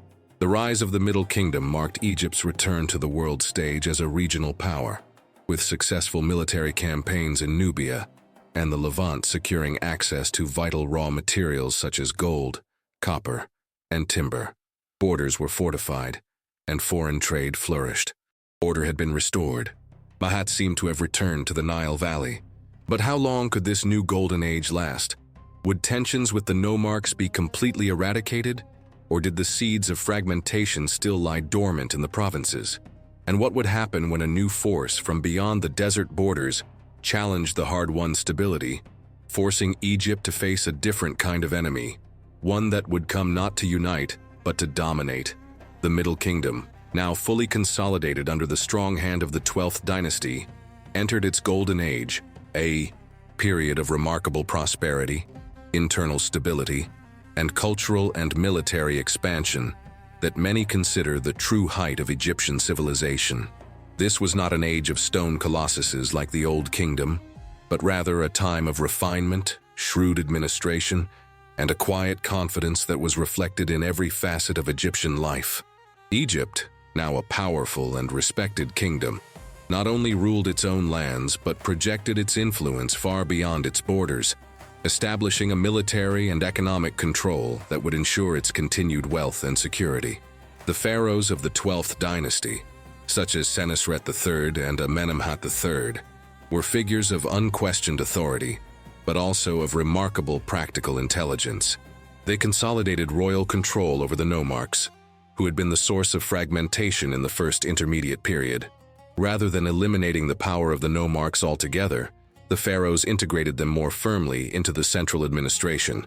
The rise of the Middle Kingdom marked Egypt's return to the world stage as a regional power, with successful military campaigns in Nubia and the Levant securing access to vital raw materials such as gold, copper, and timber. Borders were fortified, and foreign trade flourished. Order had been restored. Mahat seemed to have returned to the Nile Valley. But how long could this new golden age last? Would tensions with the nomarchs be completely eradicated, or did the seeds of fragmentation still lie dormant in the provinces? And what would happen when a new force from beyond the desert borders challenged the hard-won stability, forcing Egypt to face a different kind of enemy, one that would come not to unite, but to dominate? The Middle Kingdom, now fully consolidated under the strong hand of the 12th dynasty, entered its golden age, a period of remarkable prosperity, internal stability, and cultural and military expansion that many consider the true height of Egyptian civilization. This was not an age of stone colossuses like the Old Kingdom, but rather a time of refinement, shrewd administration, and a quiet confidence that was reflected in every facet of Egyptian life. Egypt, now a powerful and respected kingdom, not only ruled its own lands but projected its influence far beyond its borders, establishing a military and economic control that would ensure its continued wealth and security. The pharaohs of the 12th dynasty, such as Senusret III and Amenemhat III, were figures of unquestioned authority, but also of remarkable practical intelligence. They consolidated royal control over the nomarchs, who had been the source of fragmentation in the first intermediate period. Rather than eliminating the power of the nomarchs altogether, the pharaohs integrated them more firmly into the central administration,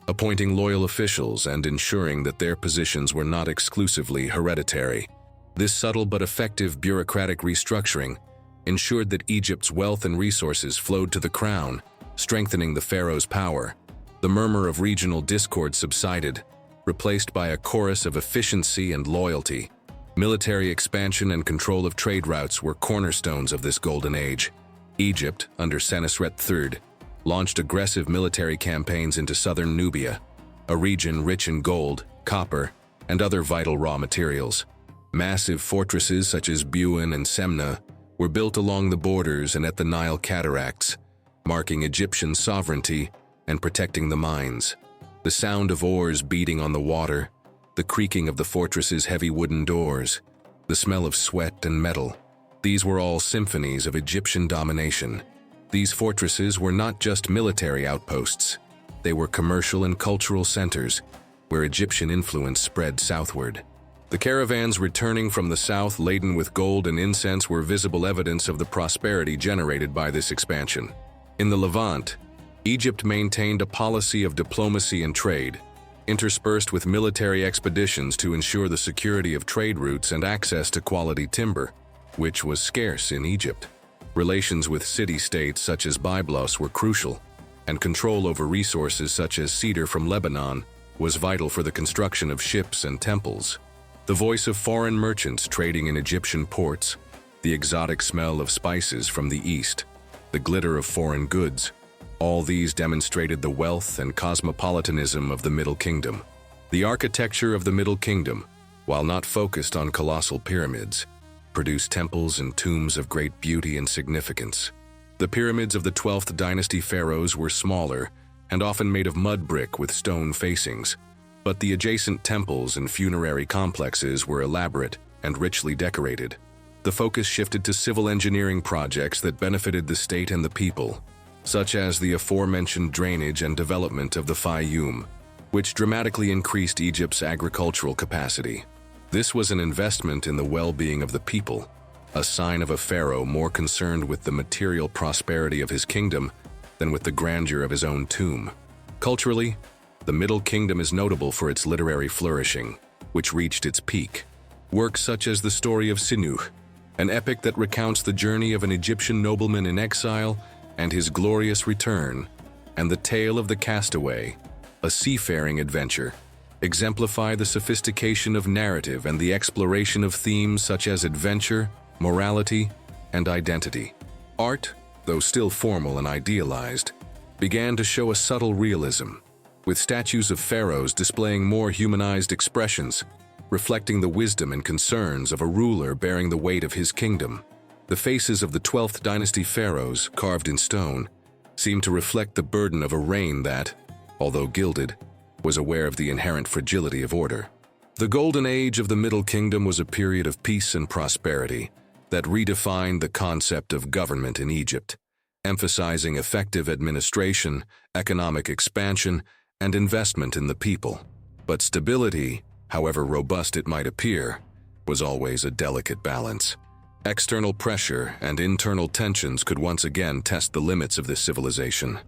appointing loyal officials and ensuring that their positions were not exclusively hereditary. This subtle but effective bureaucratic restructuring ensured that Egypt's wealth and resources flowed to the crown, strengthening the pharaoh's power. The murmur of regional discord subsided, replaced by a chorus of efficiency and loyalty. Military expansion and control of trade routes were cornerstones of this golden age. Egypt, under Senusret III, launched aggressive military campaigns into southern Nubia, a region rich in gold, copper, and other vital raw materials. Massive fortresses such as Buin and Semna were built along the borders and at the Nile cataracts, marking Egyptian sovereignty and protecting the mines. The sound of oars beating on the water, the creaking of the fortress's heavy wooden doors, the smell of sweat and metal, these were all symphonies of Egyptian domination. These fortresses were not just military outposts. They were commercial and cultural centers, where Egyptian influence spread southward. The caravans returning from the south laden with gold and incense were visible evidence of the prosperity generated by this expansion. In the Levant, Egypt maintained a policy of diplomacy and trade, interspersed with military expeditions to ensure the security of trade routes and access to quality timber, which was scarce in Egypt. Relations with city-states such as Byblos were crucial, and control over resources such as cedar from Lebanon was vital for the construction of ships and temples. The voice of foreign merchants trading in Egyptian ports, the exotic smell of spices from the east, the glitter of foreign goods, all these demonstrated the wealth and cosmopolitanism of the Middle Kingdom. The architecture of the Middle Kingdom, while not focused on colossal pyramids, produced temples and tombs of great beauty and significance. The pyramids of the 12th dynasty pharaohs were smaller and often made of mud brick with stone facings, but the adjacent temples and funerary complexes were elaborate and richly decorated. The focus shifted to civil engineering projects that benefited the state and the people, such as the aforementioned drainage and development of the Fayoum, which dramatically increased Egypt's agricultural capacity. This was an investment in the well-being of the people, a sign of a pharaoh more concerned with the material prosperity of his kingdom than with the grandeur of his own tomb. Culturally, the Middle Kingdom is notable for its literary flourishing, which reached its peak. Works such as the story of Sinuh, an epic that recounts the journey of an Egyptian nobleman in exile and his glorious return, and the tale of the castaway, a seafaring adventure, exemplify the sophistication of narrative and the exploration of themes such as adventure, morality, and identity. Art, though still formal and idealized, began to show a subtle realism, with statues of pharaohs displaying more humanized expressions, reflecting the wisdom and concerns of a ruler bearing the weight of his kingdom. The faces of the 12th dynasty pharaohs, carved in stone, seemed to reflect the burden of a reign that, although gilded, was aware of the inherent fragility of order. The Golden Age of the Middle Kingdom was a period of peace and prosperity that redefined the concept of government in Egypt, emphasizing effective administration, economic expansion, and investment in the people. But stability, however robust it might appear, was always a delicate balance. External pressure and internal tensions could once again test the limits of this civilization.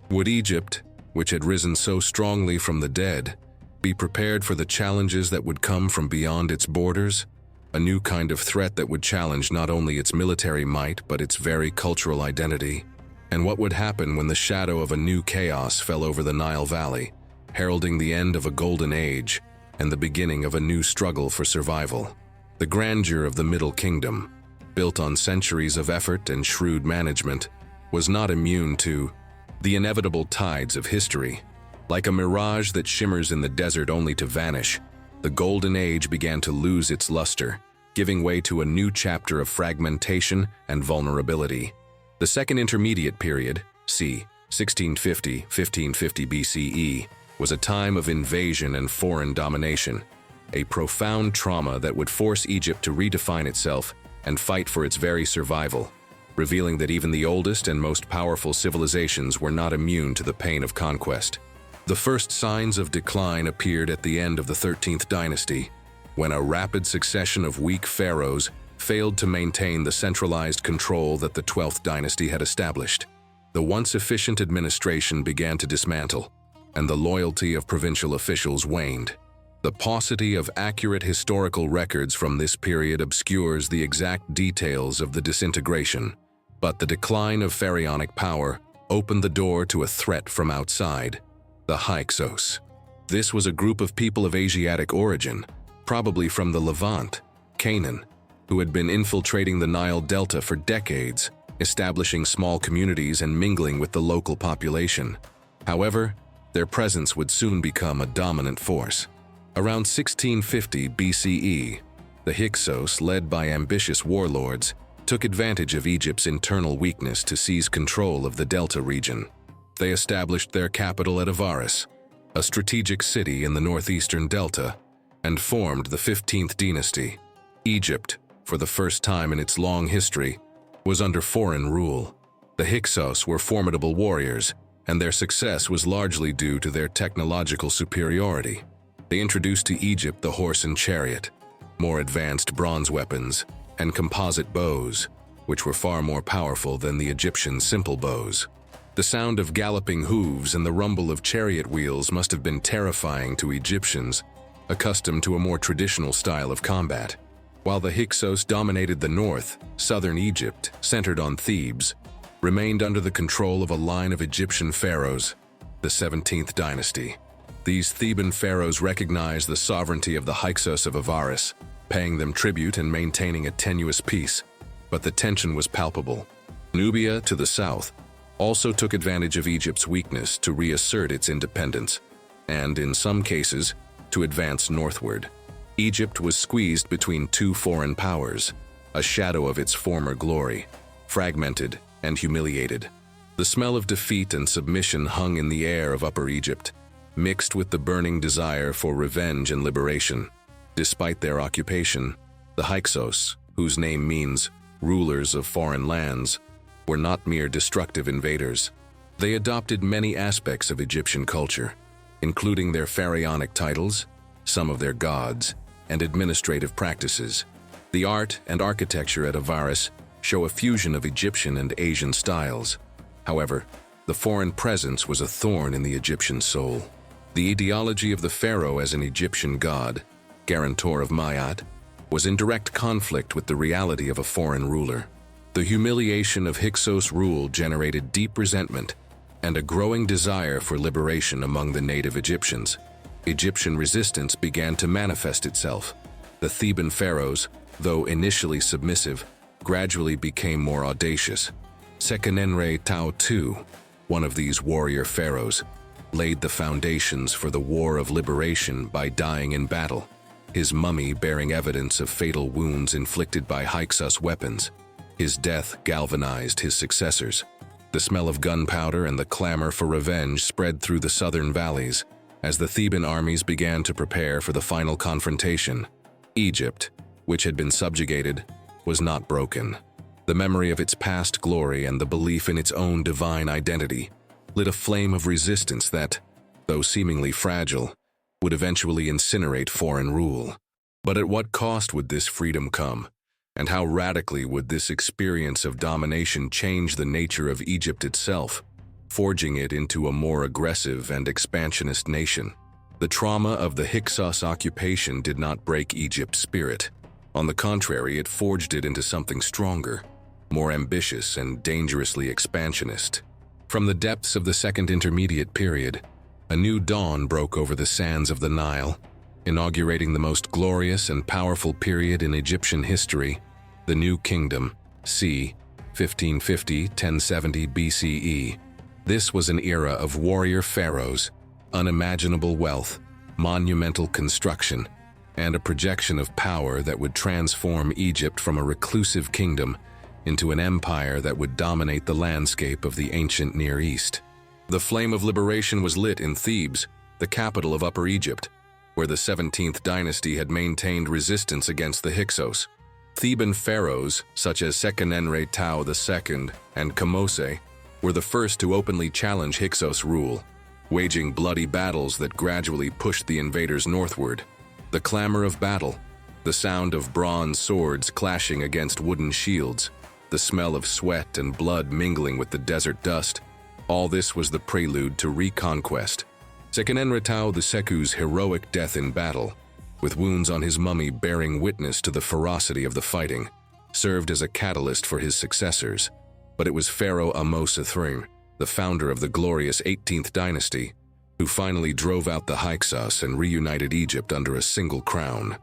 Would Egypt, which had risen so strongly from the dead, be prepared for the challenges that would come from beyond its borders? A new kind of threat that would challenge not only its military might but its very cultural identity. And what would happen when the shadow of a new chaos fell over the Nile Valley, heralding the end of a golden age and the beginning of a new struggle for survival? The grandeur of the Middle Kingdom, built on centuries of effort and shrewd management, was not immune to the inevitable tides of history. Like a mirage that shimmers in the desert only to vanish, the Golden Age began to lose its luster, giving way to a new chapter of fragmentation and vulnerability. The Second Intermediate Period, c. 1650–1550 BCE, was a time of invasion and foreign domination, a profound trauma that would force Egypt to redefine itself and fight for its very survival, revealing that even the oldest and most powerful civilizations were not immune to the pain of conquest. The first signs of decline appeared at the end of the 13th dynasty, when a rapid succession of weak pharaohs failed to maintain the centralized control that the 12th dynasty had established. The once efficient administration began to dismantle, and the loyalty of provincial officials waned. The paucity of accurate historical records from this period obscures the exact details of the disintegration, but the decline of pharaonic power opened the door to a threat from outside: the Hyksos. This was a group of people of Asiatic origin, probably from the Levant, Canaan, who had been infiltrating the Nile Delta for decades, establishing small communities and mingling with the local population. However, their presence would soon become a dominant force. Around 1650 BCE, the Hyksos, led by ambitious warlords, took advantage of Egypt's internal weakness to seize control of the Delta region. They established their capital at Avaris, a strategic city in the northeastern Delta, and formed the 15th dynasty. Egypt, for the first time in its long history, was under foreign rule. The Hyksos were formidable warriors, and their success was largely due to their technological superiority. They introduced to Egypt the horse and chariot, more advanced bronze weapons, and composite bows, which were far more powerful than the Egyptian simple bows. The sound of galloping hooves and the rumble of chariot wheels must have been terrifying to Egyptians, accustomed to a more traditional style of combat. While the Hyksos dominated the north, southern Egypt, centered on Thebes, remained under the control of a line of Egyptian pharaohs, the 17th dynasty. These Theban pharaohs recognized the sovereignty of the Hyksos of Avaris, paying them tribute and maintaining a tenuous peace, but the tension was palpable. Nubia, to the south, also took advantage of Egypt's weakness to reassert its independence, and, in some cases, to advance northward. Egypt was squeezed between two foreign powers, a shadow of its former glory, fragmented and humiliated. The smell of defeat and submission hung in the air of Upper Egypt, mixed with the burning desire for revenge and liberation. Despite their occupation, the Hyksos, whose name means rulers of foreign lands, were not mere destructive invaders. They adopted many aspects of Egyptian culture, including their pharaonic titles, some of their gods, and administrative practices. The art and architecture at Avaris show a fusion of Egyptian and Asian styles. However, the foreign presence was a thorn in the Egyptian soul. The ideology of the pharaoh as an Egyptian god, guarantor of Ma'at, was in direct conflict with the reality of a foreign ruler. The humiliation of Hyksos rule generated deep resentment and a growing desire for liberation among the native Egyptians. Egyptian resistance began to manifest itself. The Theban pharaohs, though initially submissive, gradually became more audacious. Sekenenre Tao II, one of these warrior pharaohs, laid the foundations for the war of liberation by dying in battle, his mummy bearing evidence of fatal wounds inflicted by Hyksos weapons. His death galvanized his successors. The smell of gunpowder and the clamor for revenge spread through the southern valleys as the Theban armies began to prepare for the final confrontation. Egypt, which had been subjugated, was not broken. The memory of its past glory and the belief in its own divine identity lit a flame of resistance that, though seemingly fragile, would eventually incinerate foreign rule. But at what cost would this freedom come? And how radically would this experience of domination change the nature of Egypt itself, forging it into a more aggressive and expansionist nation? The trauma of the Hyksos occupation did not break Egypt's spirit. On the contrary, it forged it into something stronger, more ambitious and dangerously expansionist. From the depths of the Second Intermediate Period, a new dawn broke over the sands of the Nile, inaugurating the most glorious and powerful period in Egyptian history, the New Kingdom, c. 1550–1070 BCE. This was an era of warrior pharaohs, unimaginable wealth, monumental construction, and a projection of power that would transform Egypt from a reclusive kingdom into an empire that would dominate the landscape of the ancient Near East. The flame of liberation was lit in Thebes, the capital of Upper Egypt, where the 17th dynasty had maintained resistance against the Hyksos. Theban pharaohs, such as Sekenenre Tao II and Kamose, were the first to openly challenge Hyksos rule, waging bloody battles that gradually pushed the invaders northward. The clamor of battle, the sound of bronze swords clashing against wooden shields, the smell of sweat and blood mingling with the desert dust, all this was the prelude to reconquest. Sekenenre Tao II's heroic death in battle, with wounds on his mummy bearing witness to the ferocity of the fighting, served as a catalyst for his successors. But it was Pharaoh Ahmose III, the founder of the glorious 18th dynasty, who finally drove out the Hyksos and reunited Egypt under a single crown.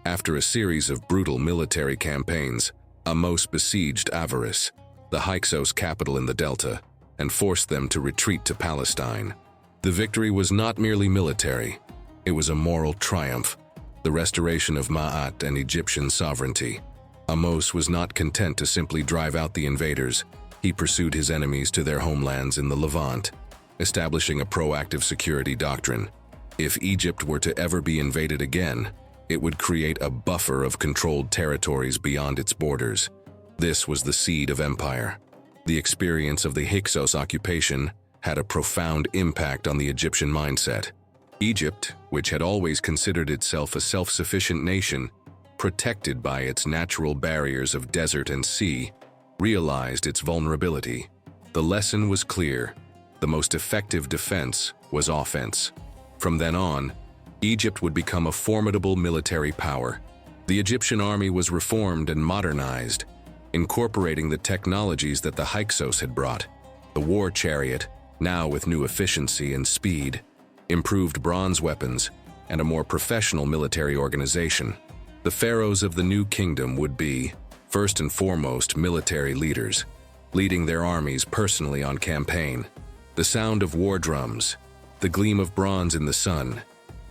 After a series of brutal military campaigns, Ahmose besieged Avaris, the Hyksos capital in the Delta, and forced them to retreat to Palestine. The victory was not merely military, it was a moral triumph, the restoration of Ma'at and Egyptian sovereignty. Ahmose was not content to simply drive out the invaders. He pursued his enemies to their homelands in the Levant, establishing a proactive security doctrine. If Egypt were to ever be invaded again, it would create a buffer of controlled territories beyond its borders. This was the seed of empire. The experience of the Hyksos occupation had a profound impact on the Egyptian mindset. Egypt, which had always considered itself a self-sufficient nation, protected by its natural barriers of desert and sea, realized its vulnerability. The lesson was clear: the most effective defense was offense. From then on, Egypt would become a formidable military power. The Egyptian army was reformed and modernized, incorporating the technologies that the Hyksos had brought. The war chariot, now with new efficiency and speed, improved bronze weapons, and a more professional military organization. The pharaohs of the New Kingdom would be, first and foremost, military leaders, leading their armies personally on campaign. The sound of war drums, the gleam of bronze in the sun,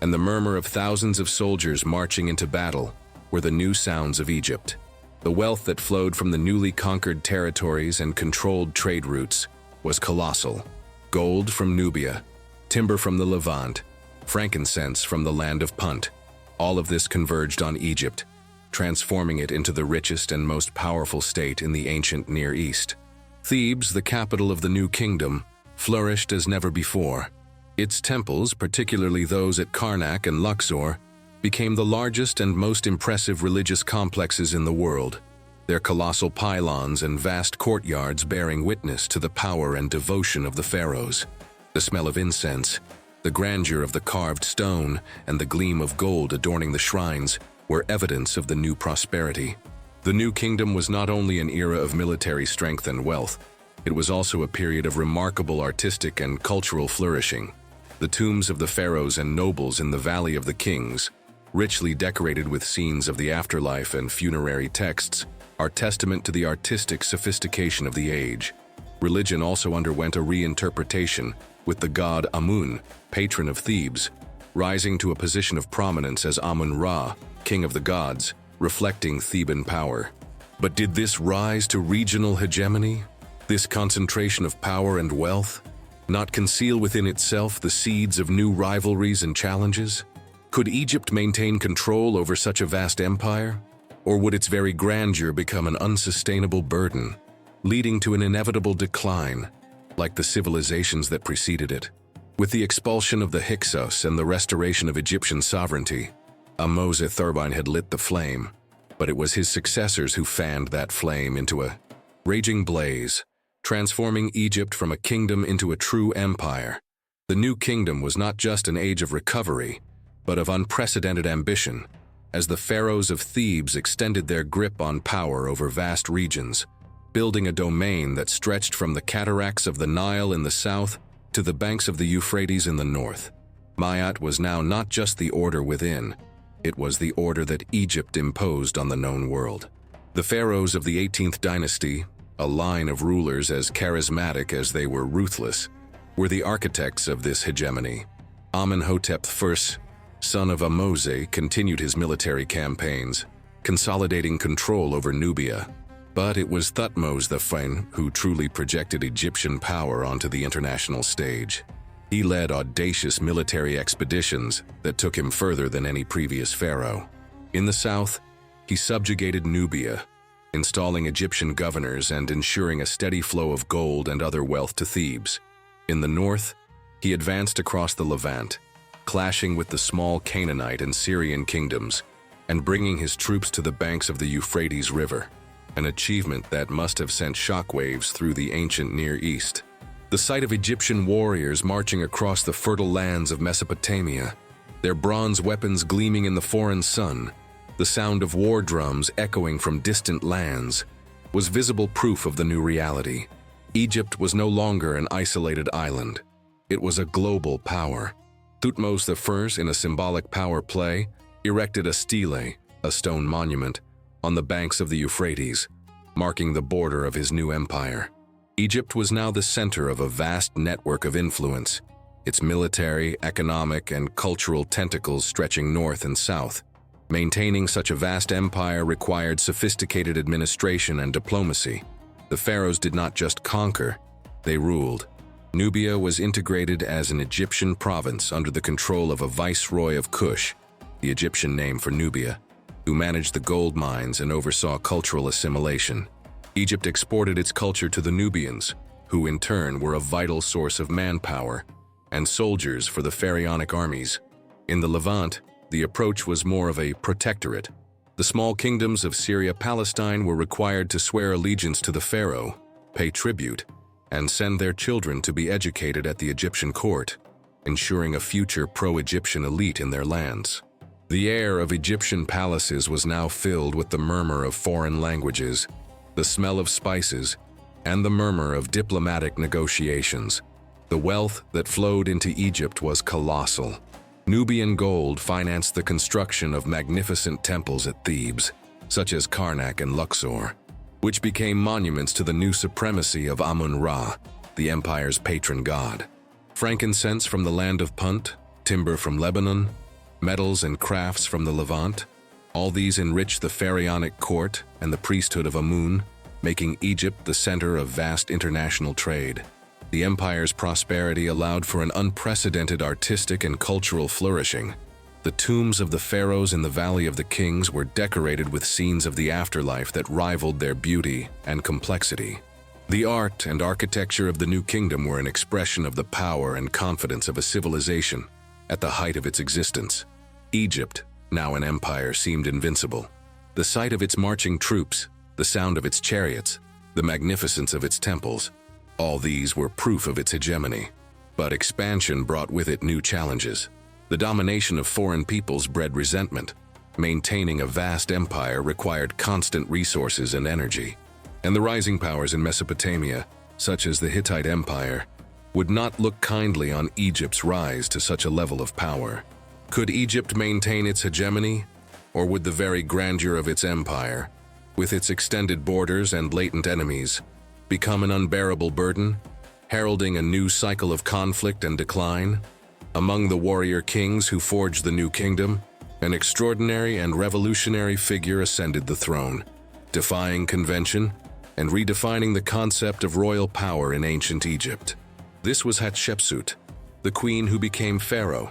and the murmur of thousands of soldiers marching into battle were the new sounds of Egypt. The wealth that flowed from the newly conquered territories and controlled trade routes was colossal. Gold from Nubia, timber from the Levant, frankincense from the land of Punt. All of this converged on Egypt, transforming it into the richest and most powerful state in the ancient Near East. Thebes, the capital of the New Kingdom, flourished as never before. Its temples, particularly those at Karnak and Luxor, became the largest and most impressive religious complexes in the world, their colossal pylons and vast courtyards bearing witness to the power and devotion of the pharaohs. The smell of incense, the grandeur of the carved stone, and the gleam of gold adorning the shrines were evidence of the new prosperity. The New Kingdom was not only an era of military strength and wealth, it was also a period of remarkable artistic and cultural flourishing. The tombs of the pharaohs and nobles in the Valley of the Kings, richly decorated with scenes of the afterlife and funerary texts, are testament to the artistic sophistication of the age. Religion also underwent a reinterpretation, with the god Amun, patron of Thebes, rising to a position of prominence as Amun-Ra, king of the gods, reflecting Theban power. But did this rise to regional hegemony? This concentration of power and wealth not conceal within itself the seeds of new rivalries and challenges? Could Egypt maintain control over such a vast empire? Or would its very grandeur become an unsustainable burden, leading to an inevitable decline, like the civilizations that preceded it? With the expulsion of the Hyksos and the restoration of Egyptian sovereignty, Ahmose Thurbine had lit the flame, but it was his successors who fanned that flame into a raging blaze, transforming Egypt from a kingdom into a true empire. The New Kingdom was not just an age of recovery, but of unprecedented ambition, as the pharaohs of Thebes extended their grip on power over vast regions, building a domain that stretched from the cataracts of the Nile in the south to the banks of the Euphrates in the north. Maat was now not just the order within, it was the order that Egypt imposed on the known world. The pharaohs of the 18th dynasty, a line of rulers as charismatic as they were ruthless, were the architects of this hegemony. Amenhotep I, son of Ahmose, continued his military campaigns, consolidating control over Nubia. But it was Thutmose I who truly projected Egyptian power onto the international stage. He led audacious military expeditions that took him further than any previous pharaoh. In the south, he subjugated Nubia, installing Egyptian governors and ensuring a steady flow of gold and other wealth to Thebes. In the north, he advanced across the Levant, clashing with the small Canaanite and Syrian kingdoms, and bringing his troops to the banks of the Euphrates River, an achievement that must have sent shockwaves through the ancient Near East. The sight of Egyptian warriors marching across the fertile lands of Mesopotamia, their bronze weapons gleaming in the foreign sun, the sound of war drums echoing from distant lands, was visible proof of the new reality. Egypt was no longer an isolated island. It was a global power. Thutmose I, in a symbolic power play, erected a stele, a stone monument, on the banks of the Euphrates, marking the border of his new empire. Egypt was now the center of a vast network of influence, its military, economic, and cultural tentacles stretching north and south. Maintaining such a vast empire required sophisticated administration and diplomacy. The pharaohs did not just conquer, they ruled. Nubia was integrated as an Egyptian province under the control of a viceroy of Kush, the Egyptian name for Nubia, who managed the gold mines and oversaw cultural assimilation. Egypt exported its culture to the Nubians, who in turn were a vital source of manpower and soldiers for the pharaonic armies. In the Levant, the approach was more of a protectorate. The small kingdoms of Syria-Palestine were required to swear allegiance to the pharaoh, pay tribute, and send their children to be educated at the Egyptian court, ensuring a future pro-Egyptian elite in their lands. The air of Egyptian palaces was now filled with the murmur of foreign languages, the smell of spices, and the murmur of diplomatic negotiations. The wealth that flowed into Egypt was colossal. Nubian gold financed the construction of magnificent temples at Thebes, such as Karnak and Luxor, which became monuments to the new supremacy of Amun-Ra, the empire's patron god. Frankincense from the land of Punt, timber from Lebanon, metals and crafts from the Levant, all these enriched the pharaonic court and the priesthood of Amun, making Egypt the center of vast international trade. The empire's prosperity allowed for an unprecedented artistic and cultural flourishing. The tombs of the pharaohs in the Valley of the Kings were decorated with scenes of the afterlife that rivaled their beauty and complexity. The art and architecture of the New Kingdom were an expression of the power and confidence of a civilization at the height of its existence. Egypt, now an empire, seemed invincible. The sight of its marching troops, the sound of its chariots, the magnificence of its temples, all these were proof of its hegemony. But expansion brought with it new challenges. The domination of foreign peoples bred resentment, Maintaining a vast empire required constant resources and energy, and the rising powers in Mesopotamia, such as the Hittite Empire, would not look kindly on Egypt's rise to such a level of power. Could Egypt maintain its hegemony, or would the very grandeur of its empire, with its extended borders and latent enemies, become an unbearable burden, heralding a new cycle of conflict and decline? Among the warrior kings who forged the new kingdom, an extraordinary and revolutionary figure ascended the throne, defying convention and redefining the concept of royal power in ancient Egypt. This was Hatshepsut, the queen who became pharaoh,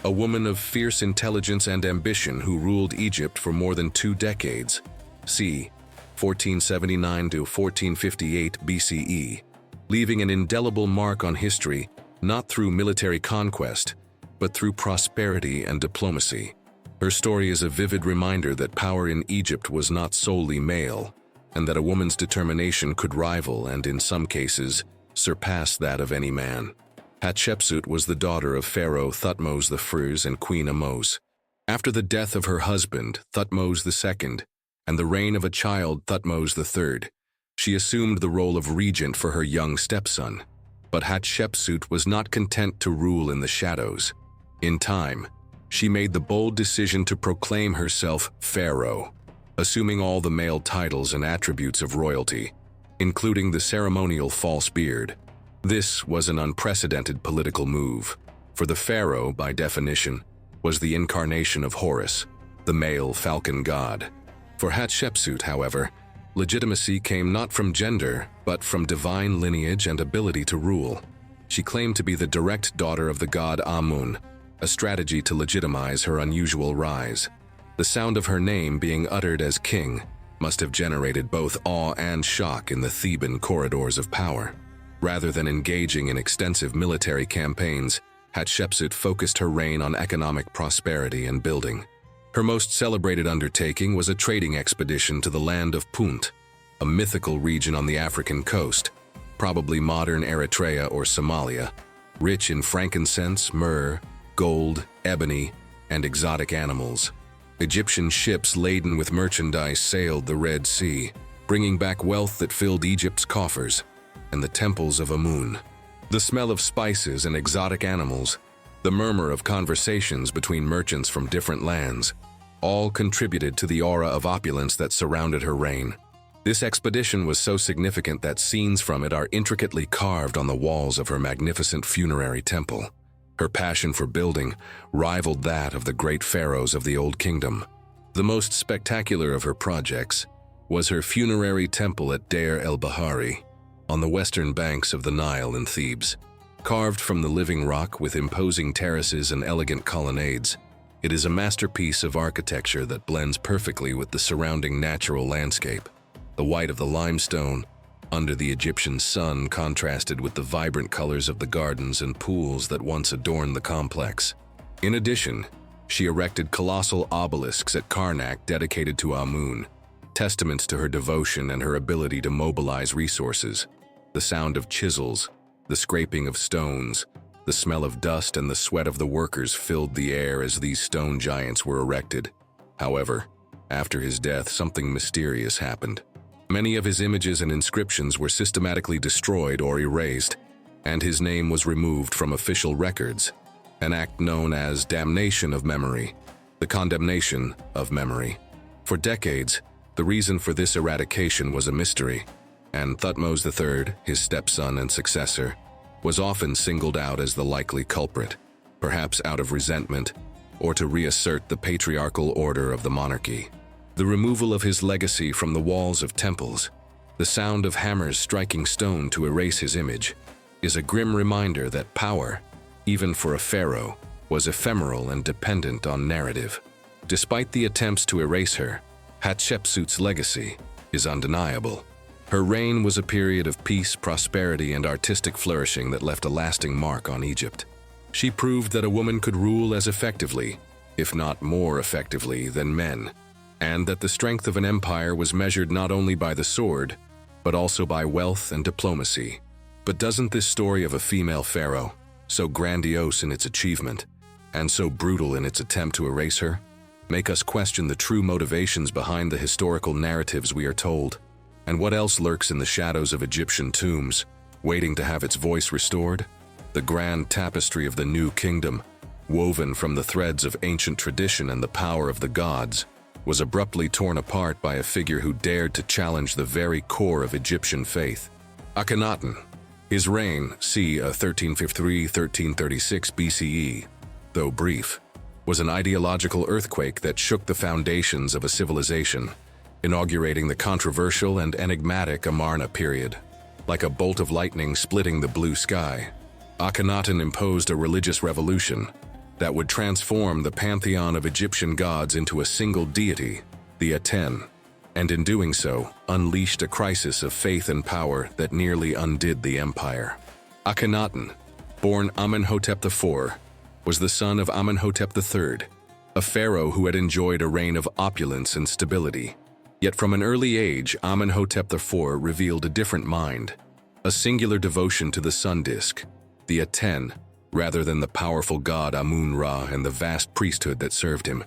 a woman of fierce intelligence and ambition who ruled Egypt for more than 2 decades, c. 1479 to 1458 BCE, leaving an indelible mark on history not through military conquest, but through prosperity and diplomacy. Her story is a vivid reminder that power in Egypt was not solely male, and that a woman's determination could rival and, in some cases, surpass that of any man. Hatshepsut was the daughter of Pharaoh Thutmose I and Queen Ahmose. After the death of her husband, Thutmose II, and the reign of a child, Thutmose III, she assumed the role of regent for her young stepson. But Hatshepsut was not content to rule in the shadows. In time, she made the bold decision to proclaim herself pharaoh, assuming all the male titles and attributes of royalty, including the ceremonial false beard. This was an unprecedented political move, for the pharaoh, by definition, was the incarnation of Horus, the male falcon god. For Hatshepsut, however, legitimacy came not from gender, but from divine lineage and ability to rule. She claimed to be the direct daughter of the god Amun, a strategy to legitimize her unusual rise. The sound of her name being uttered as king must have generated both awe and shock in the Theban corridors of power. Rather than engaging in extensive military campaigns, Hatshepsut focused her reign on economic prosperity and building. Her most celebrated undertaking was a trading expedition to the land of Punt, a mythical region on the African coast, probably modern Eritrea or Somalia, rich in frankincense, myrrh, gold, ebony, and exotic animals. Egyptian ships laden with merchandise sailed the Red Sea, bringing back wealth that filled Egypt's coffers and the temples of Amun. The smell of spices and exotic animals, the murmur of conversations between merchants from different lands, all contributed to the aura of opulence that surrounded her reign. This expedition was so significant that scenes from it are intricately carved on the walls of her magnificent funerary temple. Her passion for building rivaled that of the great pharaohs of the Old Kingdom. The most spectacular of her projects was her funerary temple at Deir el-Bahari, on the western banks of the Nile in Thebes. Carved from the living rock with imposing terraces and elegant colonnades, it is a masterpiece of architecture that blends perfectly with the surrounding natural landscape. The white of the limestone under the Egyptian sun contrasted with the vibrant colors of the gardens and pools that once adorned the complex. In addition, she erected colossal obelisks at Karnak dedicated to Amun, testaments to her devotion and her ability to mobilize resources. The sound of chisels, the scraping of stones, the smell of dust and the sweat of the workers filled the air as these stone giants were erected. However, after his death, something mysterious happened. Many of his images and inscriptions were systematically destroyed or erased, and his name was removed from official records, an act known as damnation of memory, the condemnation of memory. For decades, the reason for this eradication was a mystery, and Thutmose III, his stepson and successor, was often singled out as the likely culprit, perhaps out of resentment or to reassert the patriarchal order of the monarchy. The removal of his legacy from the walls of temples, the sound of hammers striking stone to erase his image, is a grim reminder that power, even for a pharaoh, was ephemeral and dependent on narrative. Despite the attempts to erase her, Hatshepsut's legacy is undeniable. Her reign was a period of peace, prosperity, and artistic flourishing that left a lasting mark on Egypt. She proved that a woman could rule as effectively, if not more effectively, than men, and that the strength of an empire was measured not only by the sword, but also by wealth and diplomacy. But doesn't this story of a female pharaoh, so grandiose in its achievement, and so brutal in its attempt to erase her, make us question the true motivations behind the historical narratives we are told. And what else lurks in the shadows of Egyptian tombs, waiting to have its voice restored? The grand tapestry of the new kingdom, woven from the threads of ancient tradition and the power of the gods, was abruptly torn apart by a figure who dared to challenge the very core of Egyptian faith. Akhenaten. His reign, c. 1353–1336 BCE, though brief, was an ideological earthquake that shook the foundations of a civilization, inaugurating the controversial and enigmatic Amarna period. Like a bolt of lightning splitting the blue sky, Akhenaten imposed a religious revolution that would transform the pantheon of Egyptian gods into a single deity, the Aten, and in doing so, unleashed a crisis of faith and power that nearly undid the empire. Akhenaten, born Amenhotep IV, was the son of Amenhotep III, a pharaoh who had enjoyed a reign of opulence and stability. Yet from an early age, Amenhotep IV revealed a different mind, a singular devotion to the sun disk, the Aten, rather than the powerful god Amun-Ra and the vast priesthood that served him.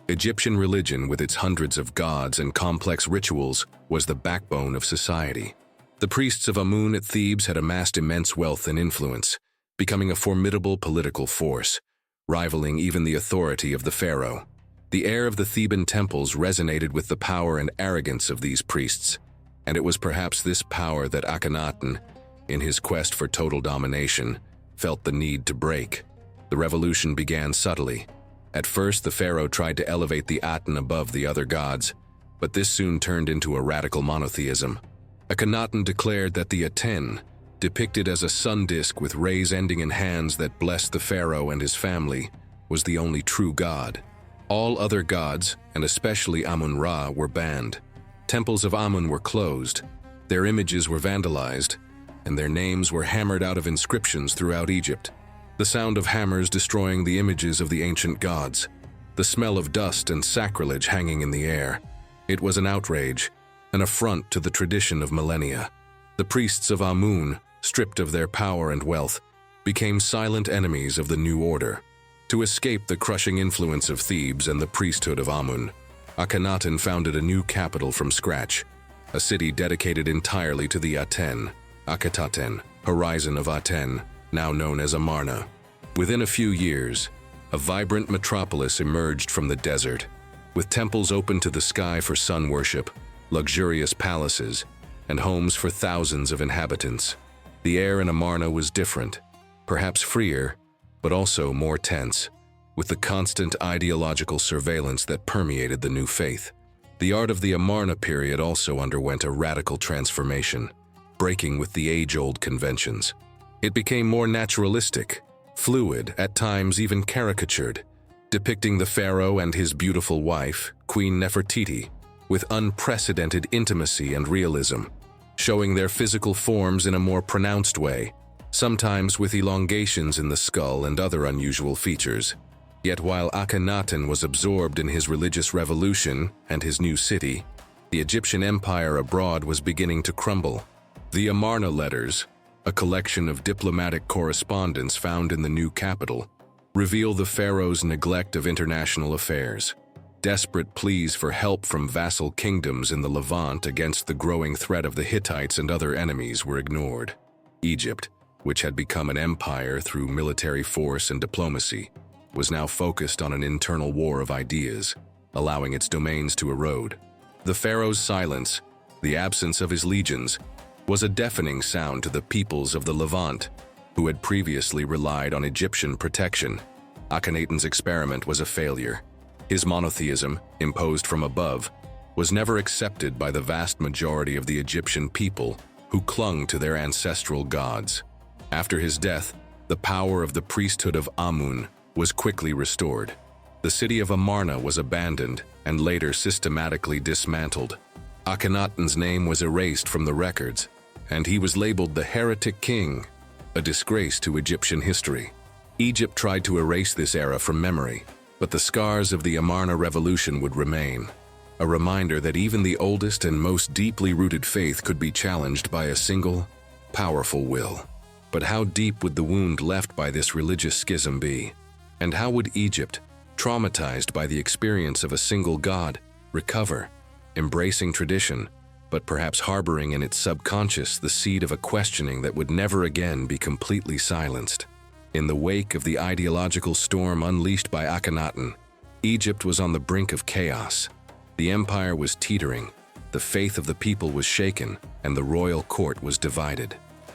Egyptian religion, with its hundreds of gods and complex rituals, was the backbone of society. The priests of Amun at Thebes had amassed immense wealth and influence, becoming a formidable political force, rivaling even the authority of the pharaoh. The air of the Theban temples resonated with the power and arrogance of these priests, and it was perhaps this power that Akhenaten, in his quest for total domination, felt the need to break. The revolution began subtly. At first, the pharaoh tried to elevate the Aten above the other gods, but this soon turned into a radical monotheism. Akhenaten declared that the Aten, depicted as a sun disk with rays ending in hands that blessed the pharaoh and his family, was the only true god. All other gods, and especially Amun-Ra, were banned. Temples of Amun were closed, their images were vandalized, and their names were hammered out of inscriptions throughout Egypt. The sound of hammers destroying the images of the ancient gods, the smell of dust and sacrilege hanging in the air. It was an outrage, an affront to the tradition of millennia. The priests of Amun, stripped of their power and wealth, became silent enemies of the new order. To escape the crushing influence of Thebes and the priesthood of Amun, Akhenaten founded a new capital from scratch, a city dedicated entirely to the Aten, Akhetaten, horizon of Aten, now known as Amarna. Within a few years, a vibrant metropolis emerged from the desert, with temples open to the sky for sun worship, luxurious palaces, and homes for thousands of inhabitants. The air in Amarna was different, perhaps freer, but also more tense, with the constant ideological surveillance that permeated the new faith. The art of the Amarna period also underwent a radical transformation, breaking with the age-old conventions. It became more naturalistic, fluid, at times even caricatured, depicting the pharaoh and his beautiful wife, Queen Nefertiti, with unprecedented intimacy and realism, showing their physical forms in a more pronounced way, sometimes with elongations in the skull and other unusual features. Yet while Akhenaten was absorbed in his religious revolution and his new city, the Egyptian empire abroad was beginning to crumble. The Amarna letters, a collection of diplomatic correspondence found in the new capital, reveal the pharaoh's neglect of international affairs. Desperate pleas for help from vassal kingdoms in the Levant against the growing threat of the Hittites and other enemies were ignored. Egypt, which had become an empire through military force and diplomacy, was now focused on an internal war of ideas, allowing its domains to erode. The pharaoh's silence, the absence of his legions, was a deafening sound to the peoples of the Levant, who had previously relied on Egyptian protection. Akhenaten's experiment was a failure. His monotheism, imposed from above, was never accepted by the vast majority of the Egyptian people who clung to their ancestral gods. After his death, the power of the priesthood of Amun was quickly restored. The city of Amarna was abandoned and later systematically dismantled. Akhenaten's name was erased from the records, and he was labeled the heretic king, a disgrace to Egyptian history. Egypt tried to erase this era from memory, but the scars of the Amarna revolution would remain, a reminder that even the oldest and most deeply rooted faith could be challenged by a single, powerful will. But how deep would the wound left by this religious schism be? And how would Egypt, traumatized by the experience of a single god, recover, embracing tradition, but perhaps harboring in its subconscious the seed of a questioning that would never again be completely silenced. In the wake of the ideological storm unleashed by Akhenaten, Egypt was on the brink of chaos. The empire was teetering, the faith of the people was shaken, and the royal court was divided.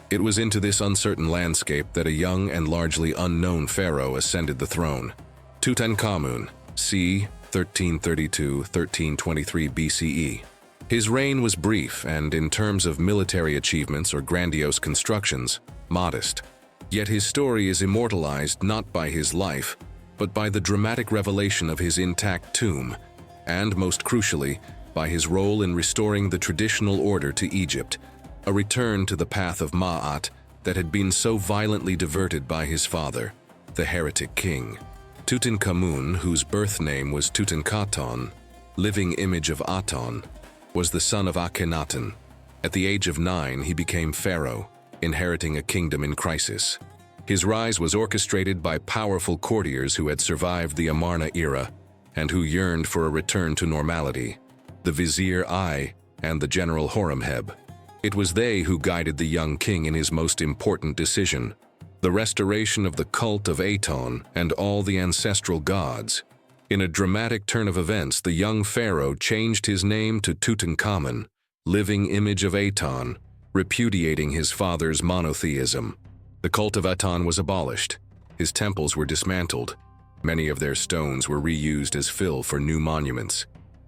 It was into this uncertain landscape that a young and largely unknown pharaoh ascended the throne. Tutankhamun, c. 1332–1323 BCE. His reign was brief and, in terms of military achievements or grandiose constructions, modest. Yet his story is immortalized not by his life, but by the dramatic revelation of his intact tomb, and, most crucially, by his role in restoring the traditional order to Egypt, a return to the path of Ma'at that had been so violently diverted by his father, the heretic king. Tutankhamun, whose birth name was Tutankhaton, living image of Aton, was the son of Akhenaten. At the age of 9, he became pharaoh, inheriting a kingdom in crisis. His rise was orchestrated by powerful courtiers who had survived the Amarna era and who yearned for a return to normality, the Vizier I and the General Horemheb. It was they who guided the young king in his most important decision, the restoration of the cult of Aton and all the ancestral gods. In a dramatic turn of events, the young pharaoh changed his name to Tutankhamun, living image of Aton, repudiating his father's monotheism. The cult of Aton was abolished. His temples were dismantled. Many of their stones were reused as fill for new monuments,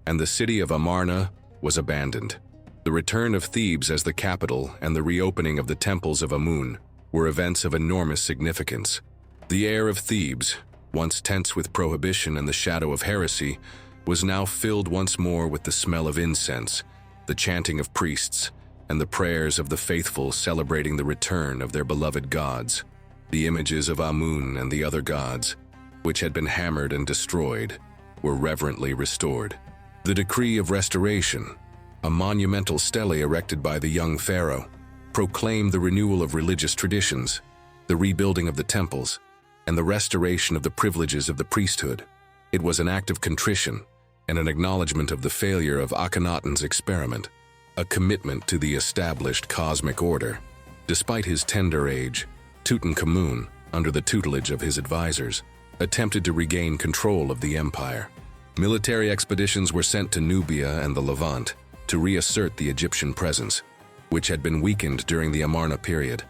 and the city of Amarna was abandoned. The return of Thebes as the capital and the reopening of the temples of Amun were events of enormous significance. The air of Thebes, once tense with prohibition and the shadow of heresy, was now filled once more with the smell of incense, the chanting of priests, and the prayers of the faithful celebrating the return of their beloved gods. The images of Amun and the other gods, which had been hammered and destroyed, were reverently restored. The decree of restoration, a monumental stele erected by the young pharaoh, proclaimed the renewal of religious traditions, the rebuilding of the temples, and the restoration of the privileges of the priesthood. It was an act of contrition and an acknowledgement of the failure of Akhenaten's experiment, a commitment to the established cosmic order. Despite his tender age, Tutankhamun, under the tutelage of his advisors, attempted to regain control of the empire. Military expeditions were sent to Nubia and the Levant to reassert the Egyptian presence, which had been weakened during the Amarna period.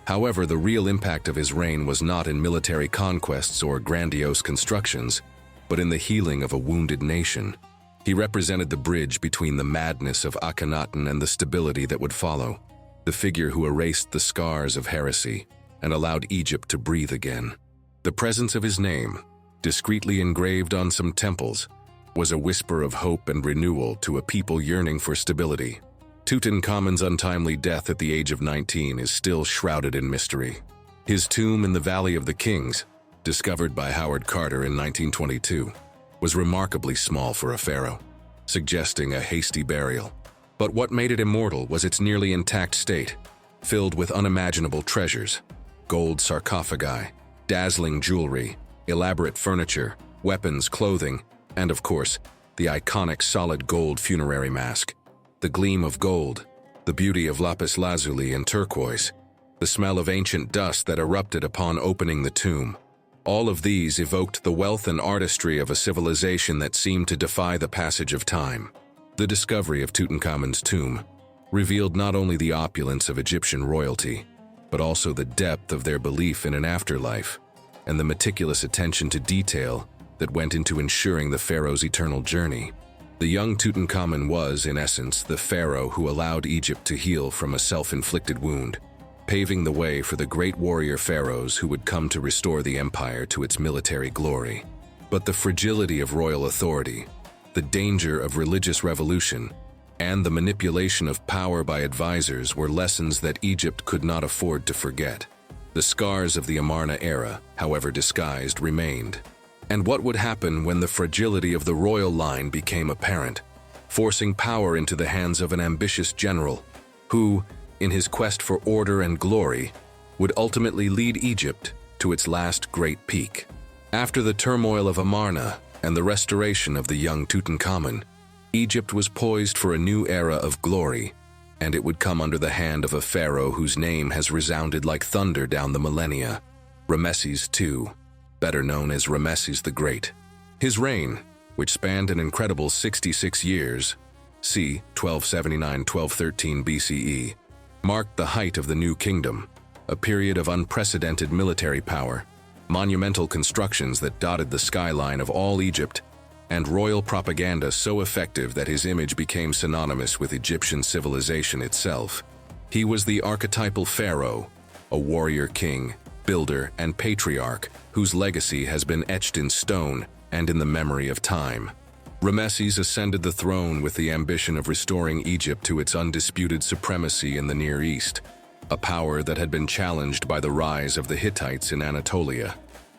However, the real impact of his reign was not in military conquests or grandiose constructions, but in the healing of a wounded nation. He represented the bridge between the madness of Akhenaten and the stability that would follow, the figure who erased the scars of heresy and allowed Egypt to breathe again. The presence of his name, discreetly engraved on some temples, was a whisper of hope and renewal to a people yearning for stability. Tutankhamun's untimely death at the age of 19 is still shrouded in mystery. His tomb in the Valley of the Kings, discovered by Howard Carter in 1922, was remarkably small for a pharaoh, suggesting a hasty burial. But what made it immortal was its nearly intact state, filled with unimaginable treasures: gold sarcophagi, dazzling jewelry, elaborate furniture, weapons, clothing, and of course, the iconic solid gold funerary mask. The gleam of gold, the beauty of lapis lazuli and turquoise, the smell of ancient dust that erupted upon opening the tomb. All of these evoked the wealth and artistry of a civilization that seemed to defy the passage of time. The discovery of Tutankhamun's tomb revealed not only the opulence of Egyptian royalty, but also the depth of their belief in an afterlife and the meticulous attention to detail that went into ensuring the pharaoh's eternal journey. The young Tutankhamun was, in essence, the pharaoh who allowed Egypt to heal from a self-inflicted wound, paving the way for the great warrior pharaohs who would come to restore the empire to its military glory. But the fragility of royal authority, the danger of religious revolution, and the manipulation of power by advisors were lessons that Egypt could not afford to forget. The scars of the Amarna era, however disguised, remained. And what would happen when the fragility of the royal line became apparent, forcing power into the hands of an ambitious general who, in his quest for order and glory, would ultimately lead Egypt to its last great peak? After the turmoil of Amarna and the restoration of the young Tutankhamun, Egypt was poised for a new era of glory, and it would come under the hand of a pharaoh whose name has resounded like thunder down the millennia, Ramesses II, better known as Ramesses the Great. His reign, which spanned an incredible 66 years, c. 1279–1213 BCE, marked the height of the New Kingdom, a period of unprecedented military power, monumental constructions that dotted the skyline of all Egypt, and royal propaganda so effective that his image became synonymous with Egyptian civilization itself. He was the archetypal pharaoh, a warrior king, builder, and patriarch whose legacy has been etched in stone and in the memory of time. Ramesses ascended the throne with the ambition of restoring Egypt to its undisputed supremacy in the Near East, a power that had been challenged by the rise of the Hittites in Anatolia.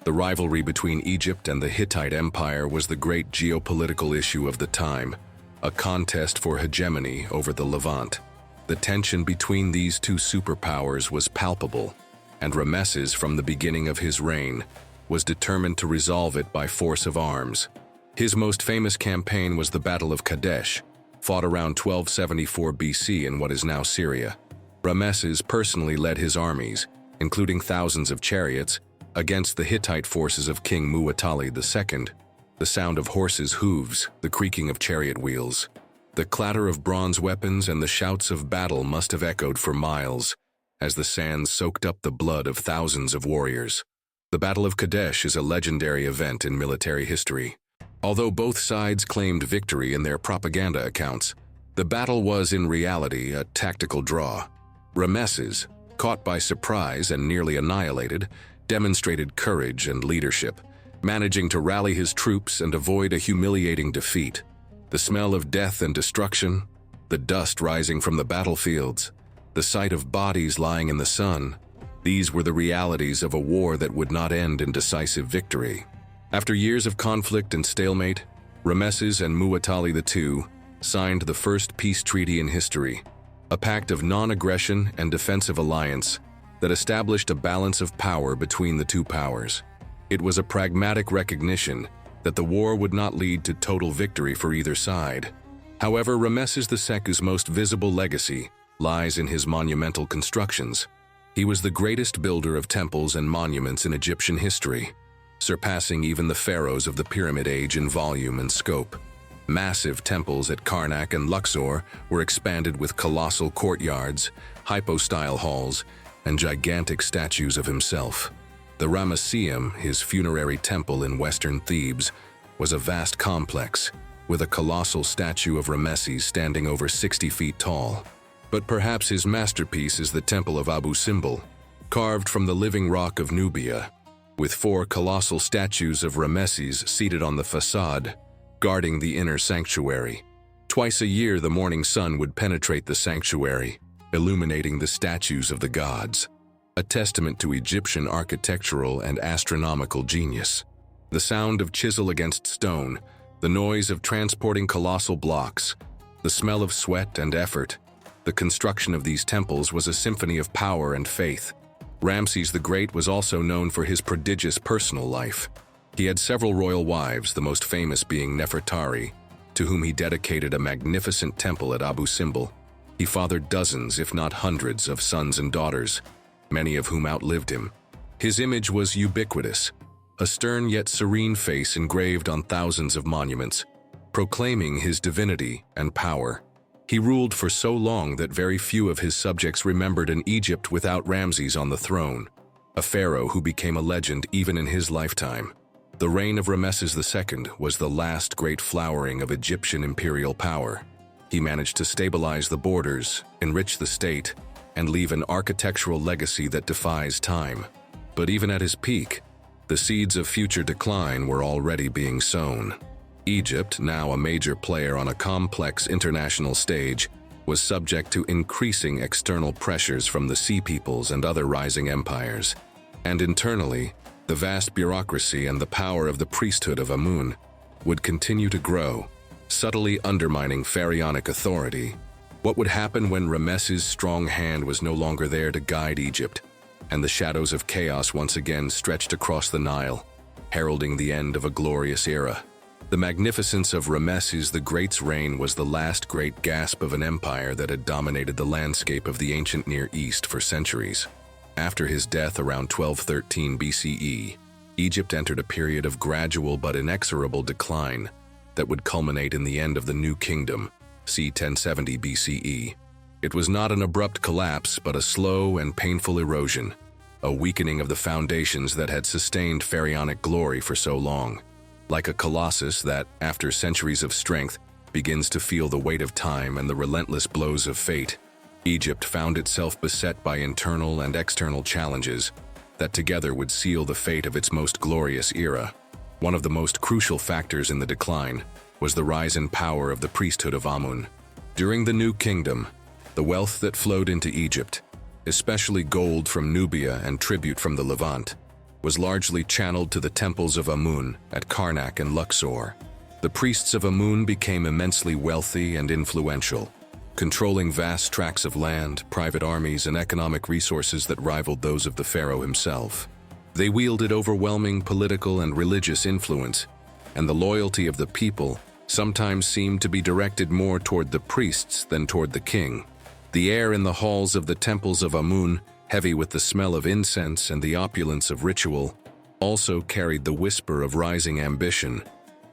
The rivalry between Egypt and the Hittite Empire was the great geopolitical issue of the time, a contest for hegemony over the Levant. The tension between these two superpowers was palpable, and Ramesses, from the beginning of his reign, was determined to resolve it by force of arms. His most famous campaign was the Battle of Kadesh, fought around 1274 BC in what is now Syria. Ramesses personally led his armies, including thousands of chariots, against the Hittite forces of King Muwatalli II. The sound of horses' hooves, the creaking of chariot wheels, the clatter of bronze weapons, and the shouts of battle must have echoed for miles, as the sands soaked up the blood of thousands of warriors. The Battle of Kadesh is a legendary event in military history. Although both sides claimed victory in their propaganda accounts, the battle was in reality a tactical draw. Ramesses, caught by surprise and nearly annihilated, demonstrated courage and leadership, managing to rally his troops and avoid a humiliating defeat. The smell of death and destruction, the dust rising from the battlefields, the sight of bodies lying in the sun, these were the realities of a war that would not end in decisive victory. After years of conflict and stalemate, Ramesses and Muwatalli II signed the first peace treaty in history, a pact of non-aggression and defensive alliance that established a balance of power between the two powers. It was a pragmatic recognition that the war would not lead to total victory for either side. However, Ramesses II's most visible legacy lies in his monumental constructions. He was the greatest builder of temples and monuments in Egyptian history, surpassing even the pharaohs of the Pyramid Age in volume and scope. Massive temples at Karnak and Luxor were expanded with colossal courtyards, hypostyle halls, and gigantic statues of himself. The Ramesseum, his funerary temple in western Thebes, was a vast complex, with a colossal statue of Ramesses standing over 60 feet tall. But perhaps his masterpiece is the Temple of Abu Simbel, carved from the living rock of Nubia, with 4 colossal statues of Ramesses seated on the facade, guarding the inner sanctuary. Twice a year, the morning sun would penetrate the sanctuary, illuminating the statues of the gods, a testament to Egyptian architectural and astronomical genius. The sound of chisel against stone, the noise of transporting colossal blocks, the smell of sweat and effort. The construction of these temples was a symphony of power and faith. Ramses the Great was also known for his prodigious personal life. He had several royal wives, the most famous being Nefertari, to whom he dedicated a magnificent temple at Abu Simbel. He fathered dozens, if not hundreds, of sons and daughters, many of whom outlived him. His image was ubiquitous, a stern yet serene face engraved on thousands of monuments, proclaiming his divinity and power. He ruled for so long that very few of his subjects remembered an Egypt without Ramses on the throne, a pharaoh who became a legend even in his lifetime. The reign of Ramesses II was the last great flowering of Egyptian imperial power. He managed to stabilize the borders, enrich the state, and leave an architectural legacy that defies time. But even at his peak, the seeds of future decline were already being sown. Egypt, now a major player on a complex international stage, was subject to increasing external pressures from the Sea Peoples and other rising empires. And internally, the vast bureaucracy and the power of the priesthood of Amun would continue to grow, subtly undermining pharaonic authority. What would happen when Ramesses' strong hand was no longer there to guide Egypt, and the shadows of chaos once again stretched across the Nile? heralding the end of a glorious era. The magnificence of Ramesses the Great's reign was the last great gasp of an empire that had dominated the landscape of the ancient Near East for centuries. After his death around 1213 BCE, Egypt entered a period of gradual but inexorable decline that would culminate in the end of the New Kingdom, c. 1070 BCE. It was not an abrupt collapse, but a slow and painful erosion, a weakening of the foundations that had sustained pharaonic glory for so long. Like a colossus that, after centuries of strength, begins to feel the weight of time and the relentless blows of fate, Egypt found itself beset by internal and external challenges that together would seal the fate of its most glorious era. One of the most crucial factors in the decline was the rise in power of the priesthood of Amun. During the New Kingdom, the wealth that flowed into Egypt, especially gold from Nubia and tribute from the Levant, was largely channeled to the temples of Amun at Karnak and Luxor. The priests of Amun became immensely wealthy and influential, controlling vast tracts of land, private armies, and economic resources that rivaled those of the pharaoh himself. They wielded overwhelming political and religious influence, and the loyalty of the people sometimes seemed to be directed more toward the priests than toward the king. The air in the halls of the temples of Amun, heavy with the smell of incense and the opulence of ritual, also carried the whisper of rising ambition,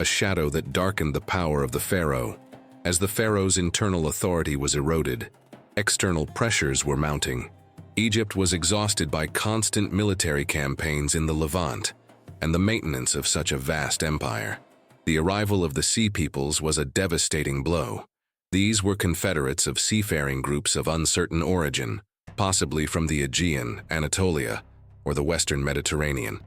a shadow that darkened the power of the pharaoh. As the pharaoh's internal authority was eroded, external pressures were mounting. Egypt was exhausted by constant military campaigns in the Levant and the maintenance of such a vast empire. The arrival of the Sea Peoples was a devastating blow. These were confederates of seafaring groups of uncertain origin, possibly from the Aegean, Anatolia, or the Western Mediterranean,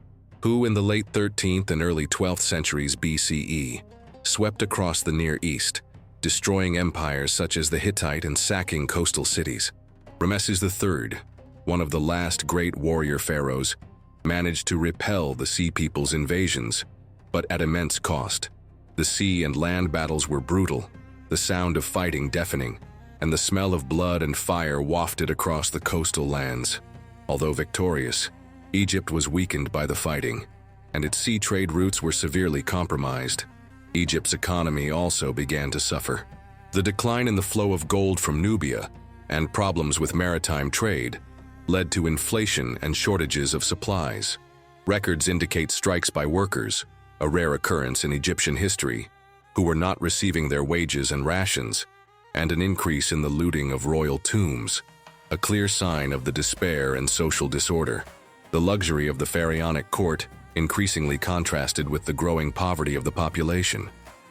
who in the late 13th and early 12th centuries BCE swept across the Near East, destroying empires such as the Hittite and sacking coastal cities. Ramesses III, one of the last great warrior pharaohs, managed to repel the Sea People's invasions, but at immense cost. The sea and land battles were brutal, the sound of fighting deafening, and the smell of blood and fire wafted across the coastal lands. Although victorious, Egypt was weakened by the fighting, and its sea trade routes were severely compromised. Egypt's economy also began to suffer. The decline in the flow of gold from Nubia and problems with maritime trade led to inflation and shortages of supplies. Records indicate strikes by workers, a rare occurrence in Egyptian history, who were not receiving their wages and rations, and an increase in the looting of royal tombs, a clear sign of the despair and social disorder. The luxury of the pharaonic court increasingly contrasted with the growing poverty of the population.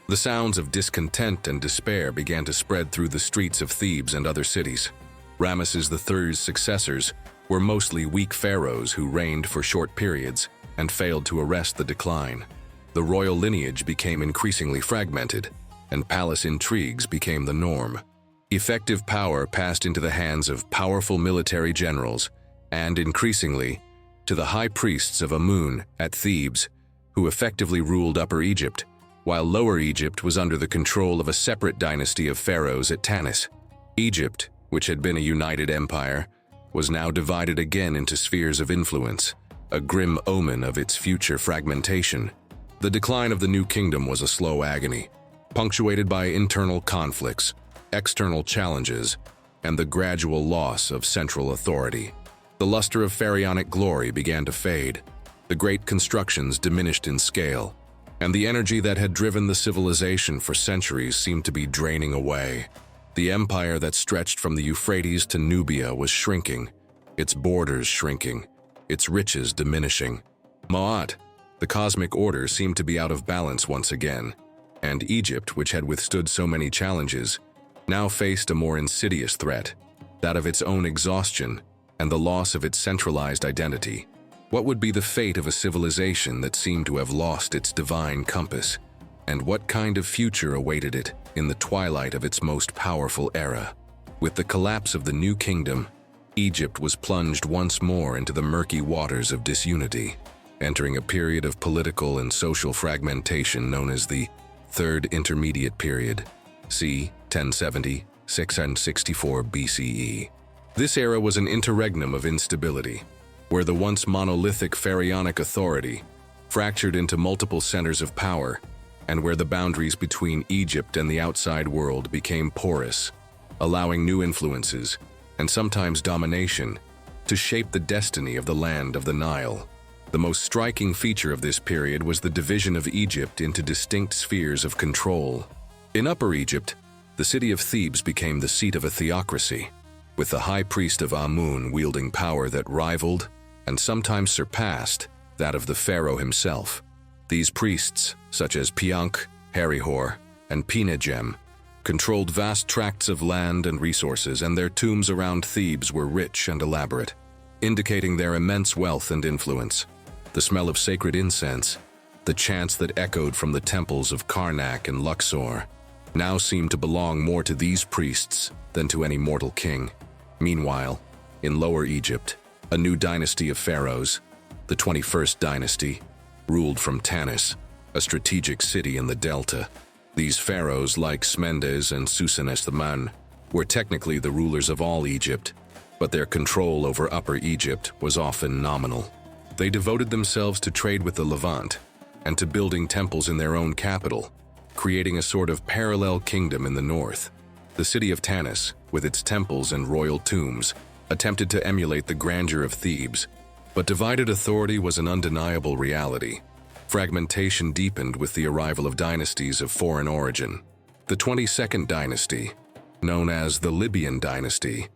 The sounds of discontent and despair began to spread through the streets of Thebes and other cities. Ramesses III's successors were mostly weak pharaohs who reigned for short periods and failed to arrest the decline. The royal lineage became increasingly fragmented, and palace intrigues became the norm. Effective power passed into the hands of powerful military generals and, increasingly, to the high priests of Amun at Thebes, who effectively ruled Upper Egypt, while Lower Egypt was under the control of a separate dynasty of pharaohs at Tanis. Egypt, which had been a united empire, was now divided again into spheres of influence, a grim omen of its future fragmentation. The decline of the New Kingdom was a slow agony, punctuated by internal conflicts, external challenges, and the gradual loss of central authority. The luster of pharaonic glory began to fade, the great constructions diminished in scale, and the energy that had driven the civilization for centuries seemed to be draining away. The empire that stretched from the Euphrates to Nubia was shrinking, its borders shrinking, its riches diminishing. Ma'at, the cosmic order, seemed to be out of balance once again, and Egypt, which had withstood so many challenges, now faced a more insidious threat, that of its own exhaustion and the loss of its centralized identity. What would be the fate of a civilization that seemed to have lost its divine compass? And what kind of future awaited it in the twilight of its most powerful era? With the collapse of the New Kingdom, Egypt was plunged once more into the murky waters of disunity, entering a period of political and social fragmentation known as the Third Intermediate Period, c. 1070, 664 BCE. This era was an interregnum of instability, where the once monolithic pharaonic authority fractured into multiple centers of power, and where the boundaries between Egypt and the outside world became porous, allowing new influences, and sometimes domination, to shape the destiny of the land of the Nile. The most striking feature of this period was the division of Egypt into distinct spheres of control. In Upper Egypt, the city of Thebes became the seat of a theocracy, with the high priest of Amun wielding power that rivaled, and sometimes surpassed, that of the pharaoh himself. These priests, such as Piankh, Herihor, and Pinegem, controlled vast tracts of land and resources, and their tombs around Thebes were rich and elaborate, indicating their immense wealth and influence. The smell of sacred incense, the chants that echoed from the temples of Karnak and Luxor, now seemed to belong more to these priests than to any mortal king. Meanwhile, in Lower Egypt, a new dynasty of pharaohs, the 21st dynasty, ruled from Tanis, a strategic city in the delta. These pharaohs, like Smendes and Susenes-the-Man, were technically the rulers of all Egypt, but their control over Upper Egypt was often nominal. They devoted themselves to trade with the Levant and to building temples in their own capital, creating a sort of parallel kingdom in the north. The city of Tanis, with its temples and royal tombs, attempted to emulate the grandeur of Thebes, but divided authority was an undeniable reality. Fragmentation deepened with the arrival of dynasties of foreign origin. The 22nd dynasty, known as the Libyan dynasty,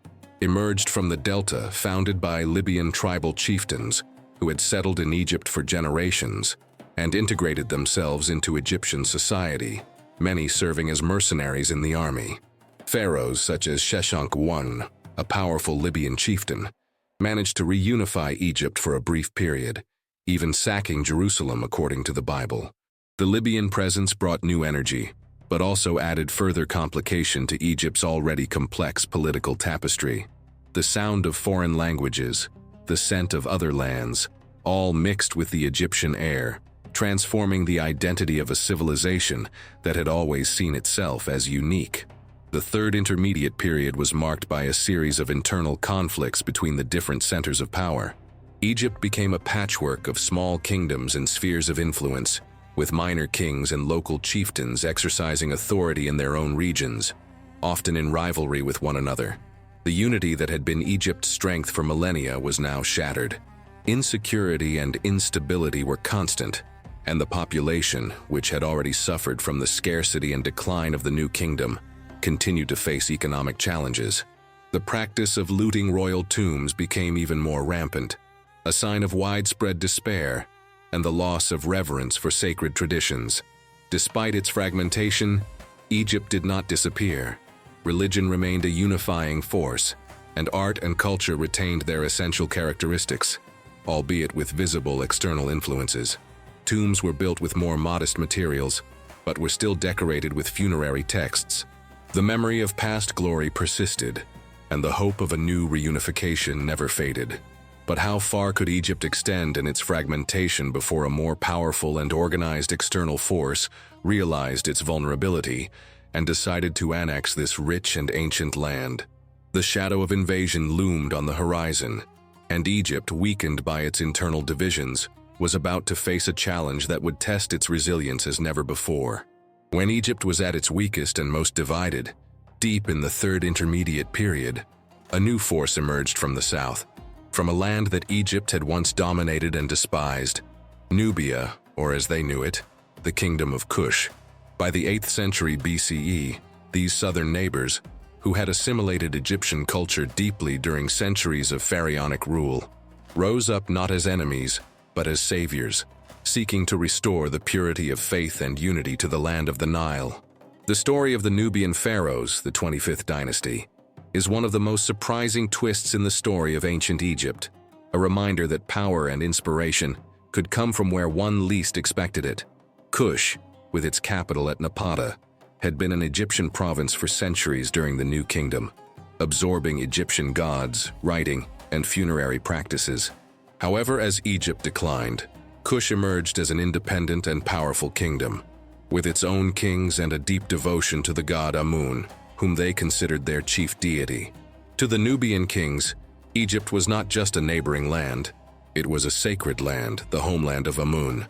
emerged from the delta, founded by Libyan tribal chieftains who had settled in Egypt for generations and integrated themselves into Egyptian society, many serving as mercenaries in the army. Pharaohs such as Sheshonq I, a powerful Libyan chieftain, managed to reunify Egypt for a brief period, even sacking Jerusalem according to the Bible. The Libyan presence brought new energy, but also added further complication to Egypt's already complex political tapestry. The sound of foreign languages, the scent of other lands, all mixed with the Egyptian air, transforming the identity of a civilization that had always seen itself as unique. The Third Intermediate Period was marked by a series of internal conflicts between the different centers of power. Egypt became a patchwork of small kingdoms and spheres of influence, with minor kings and local chieftains exercising authority in their own regions, often in rivalry with one another. The unity that had been Egypt's strength for millennia was now shattered. Insecurity and instability were constant, and the population, which had already suffered from the scarcity and decline of the new kingdom, continued to face economic challenges. The practice of looting royal tombs became even more rampant, a sign of widespread despair and the loss of reverence for sacred traditions. Despite its fragmentation, Egypt did not disappear. Religion remained a unifying force, and art and culture retained their essential characteristics, albeit with visible external influences. Tombs were built with more modest materials, but were still decorated with funerary texts. The memory of past glory persisted, and the hope of a new reunification never faded. But how far could Egypt extend in its fragmentation before a more powerful and organized external force realized its vulnerability and decided to annex this rich and ancient land? The shadow of invasion loomed on the horizon, and Egypt, weakened by its internal divisions, was about to face a challenge that would test its resilience as never before. When Egypt was at its weakest and most divided, deep in the Third Intermediate Period, a new force emerged from the south. From a land that Egypt had once dominated and despised, Nubia, or as they knew it, the Kingdom of Kush. By the 8th century BCE, these southern neighbors, who had assimilated Egyptian culture deeply during centuries of pharaonic rule, rose up not as enemies, but as saviors, seeking to restore the purity of faith and unity to the land of the Nile. The story of the Nubian pharaohs, the 25th dynasty, is one of the most surprising twists in the story of ancient Egypt, a reminder that power and inspiration could come from where one least expected it. Kush, with its capital at Napata, had been an Egyptian province for centuries during the New Kingdom, absorbing Egyptian gods, writing, and funerary practices. However, as Egypt declined, Kush emerged as an independent and powerful kingdom, with its own kings and a deep devotion to the god Amun, whom they considered their chief deity. To the Nubian kings, Egypt was not just a neighboring land, it was a sacred land, the homeland of Amun.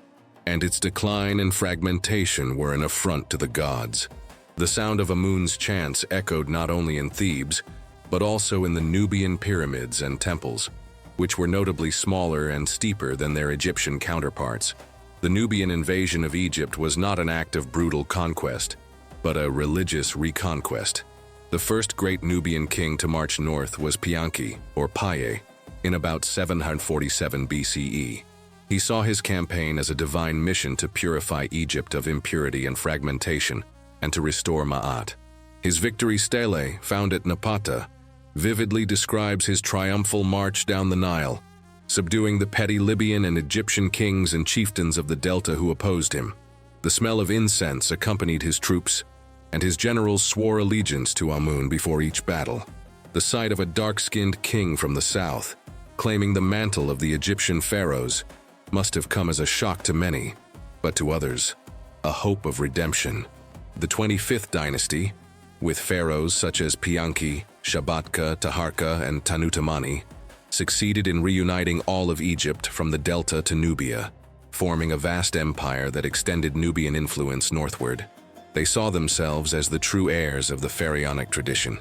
and its decline and fragmentation were an affront to the gods. The sound of Amun's chants echoed not only in Thebes, but also in the Nubian pyramids and temples, which were notably smaller and steeper than their Egyptian counterparts. The Nubian invasion of Egypt was not an act of brutal conquest, but a religious reconquest. The first great Nubian king to march north was Pianki, or Paye, in about 747 BCE. He saw his campaign as a divine mission to purify Egypt of impurity and fragmentation, and to restore Ma'at. His victory stele, found at Napata, vividly describes his triumphal march down the Nile, subduing the petty Libyan and Egyptian kings and chieftains of the delta who opposed him. The smell of incense accompanied his troops, and his generals swore allegiance to Amun before each battle. The sight of a dark-skinned king from the south, claiming the mantle of the Egyptian pharaohs, must have come as a shock to many, but to others, a hope of redemption. The 25th dynasty, with pharaohs such as Pianki, Shabatka, Taharka, and Tanutamani, succeeded in reuniting all of Egypt from the delta to Nubia, forming a vast empire that extended Nubian influence northward. They saw themselves as the true heirs of the pharaonic tradition,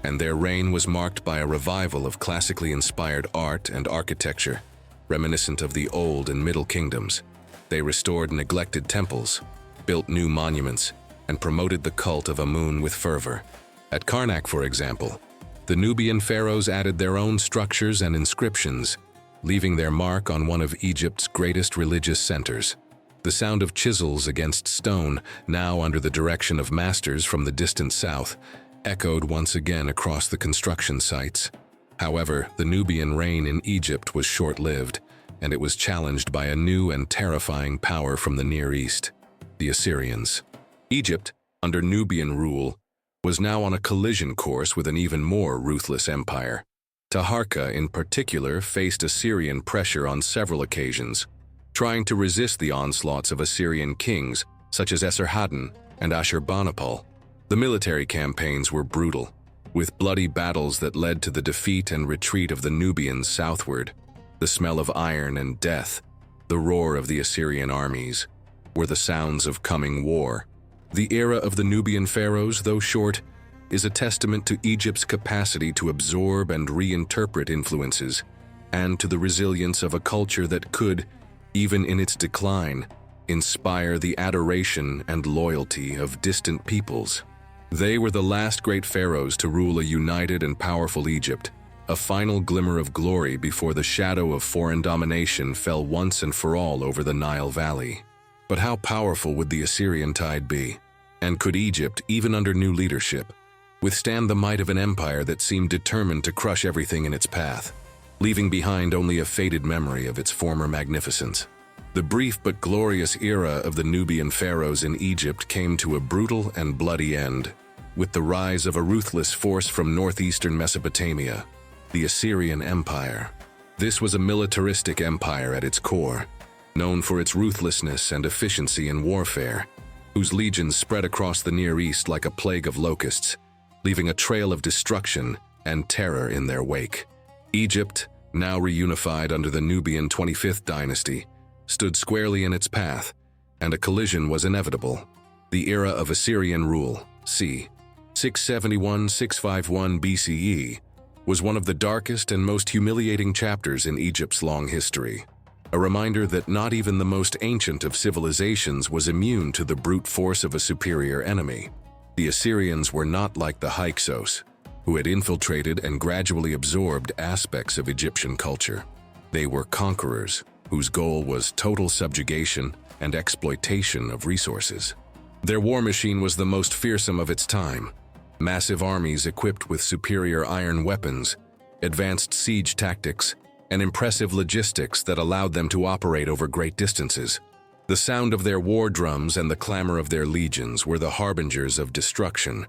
and their reign was marked by a revival of classically inspired art and architecture, reminiscent of the Old and Middle Kingdoms. They restored neglected temples, built new monuments, and promoted the cult of Amun with fervor. At Karnak, for example, the Nubian pharaohs added their own structures and inscriptions, leaving their mark on one of Egypt's greatest religious centers. The sound of chisels against stone, now under the direction of masters from the distant south, echoed once again across the construction sites. However, the Nubian reign in Egypt was short-lived, and it was challenged by a new and terrifying power from the Near East, the Assyrians. Egypt, under Nubian rule, was now on a collision course with an even more ruthless empire. Taharka, in particular, faced Assyrian pressure on several occasions, trying to resist the onslaughts of Assyrian kings such as Esarhaddon and Ashurbanipal. The military campaigns were brutal, with bloody battles that led to the defeat and retreat of the Nubians southward. The smell of iron and death, the roar of the Assyrian armies, were the sounds of coming war. The era of the Nubian pharaohs, though short, is a testament to Egypt's capacity to absorb and reinterpret influences, and to the resilience of a culture that could, even in its decline, inspire the adoration and loyalty of distant peoples. They were the last great pharaohs to rule a united and powerful Egypt, a final glimmer of glory before the shadow of foreign domination fell once and for all over the Nile Valley. But how powerful would the Assyrian tide be? And could Egypt, even under new leadership, withstand the might of an empire that seemed determined to crush everything in its path, leaving behind only a faded memory of its former magnificence? The brief but glorious era of the Nubian pharaohs in Egypt came to a brutal and bloody end, with the rise of a ruthless force from northeastern Mesopotamia, the Assyrian Empire. This was a militaristic empire at its core, known for its ruthlessness and efficiency in warfare, whose legions spread across the Near East like a plague of locusts, leaving a trail of destruction and terror in their wake. Egypt, now reunified under the Nubian 25th dynasty, stood squarely in its path, and a collision was inevitable. The era of Assyrian rule, c. 671–651 BCE, was one of the darkest and most humiliating chapters in Egypt's long history. A reminder that not even the most ancient of civilizations was immune to the brute force of a superior enemy. The Assyrians were not like the Hyksos, who had infiltrated and gradually absorbed aspects of Egyptian culture. They were conquerors, whose goal was total subjugation and exploitation of resources. Their war machine was the most fearsome of its time. Massive armies equipped with superior iron weapons, advanced siege tactics, and impressive logistics that allowed them to operate over great distances. The sound of their war drums and the clamor of their legions were the harbingers of destruction,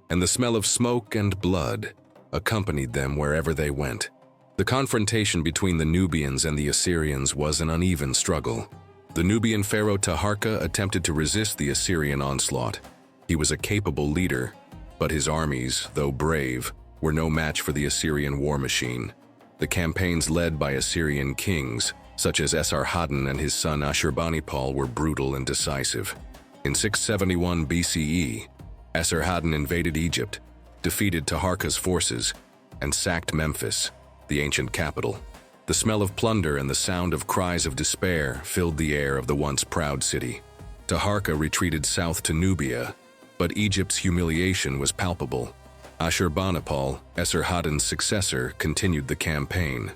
and the smell of smoke and blood accompanied them wherever they went. The confrontation between the Nubians and the Assyrians was an uneven struggle. The Nubian pharaoh Taharka attempted to resist the Assyrian onslaught. He was a capable leader, but his armies, though brave, were no match for the Assyrian war machine. The campaigns led by Assyrian kings, such as Esarhaddon and his son Ashurbanipal, were brutal and decisive. In 671 BCE, Esarhaddon invaded Egypt, defeated Taharka's forces, and sacked Memphis, the ancient capital. The smell of plunder and the sound of cries of despair filled the air of the once proud city. Taharka retreated south to Nubia, but Egypt's humiliation was palpable. Ashurbanipal, Esarhaddon's successor, continued the campaign.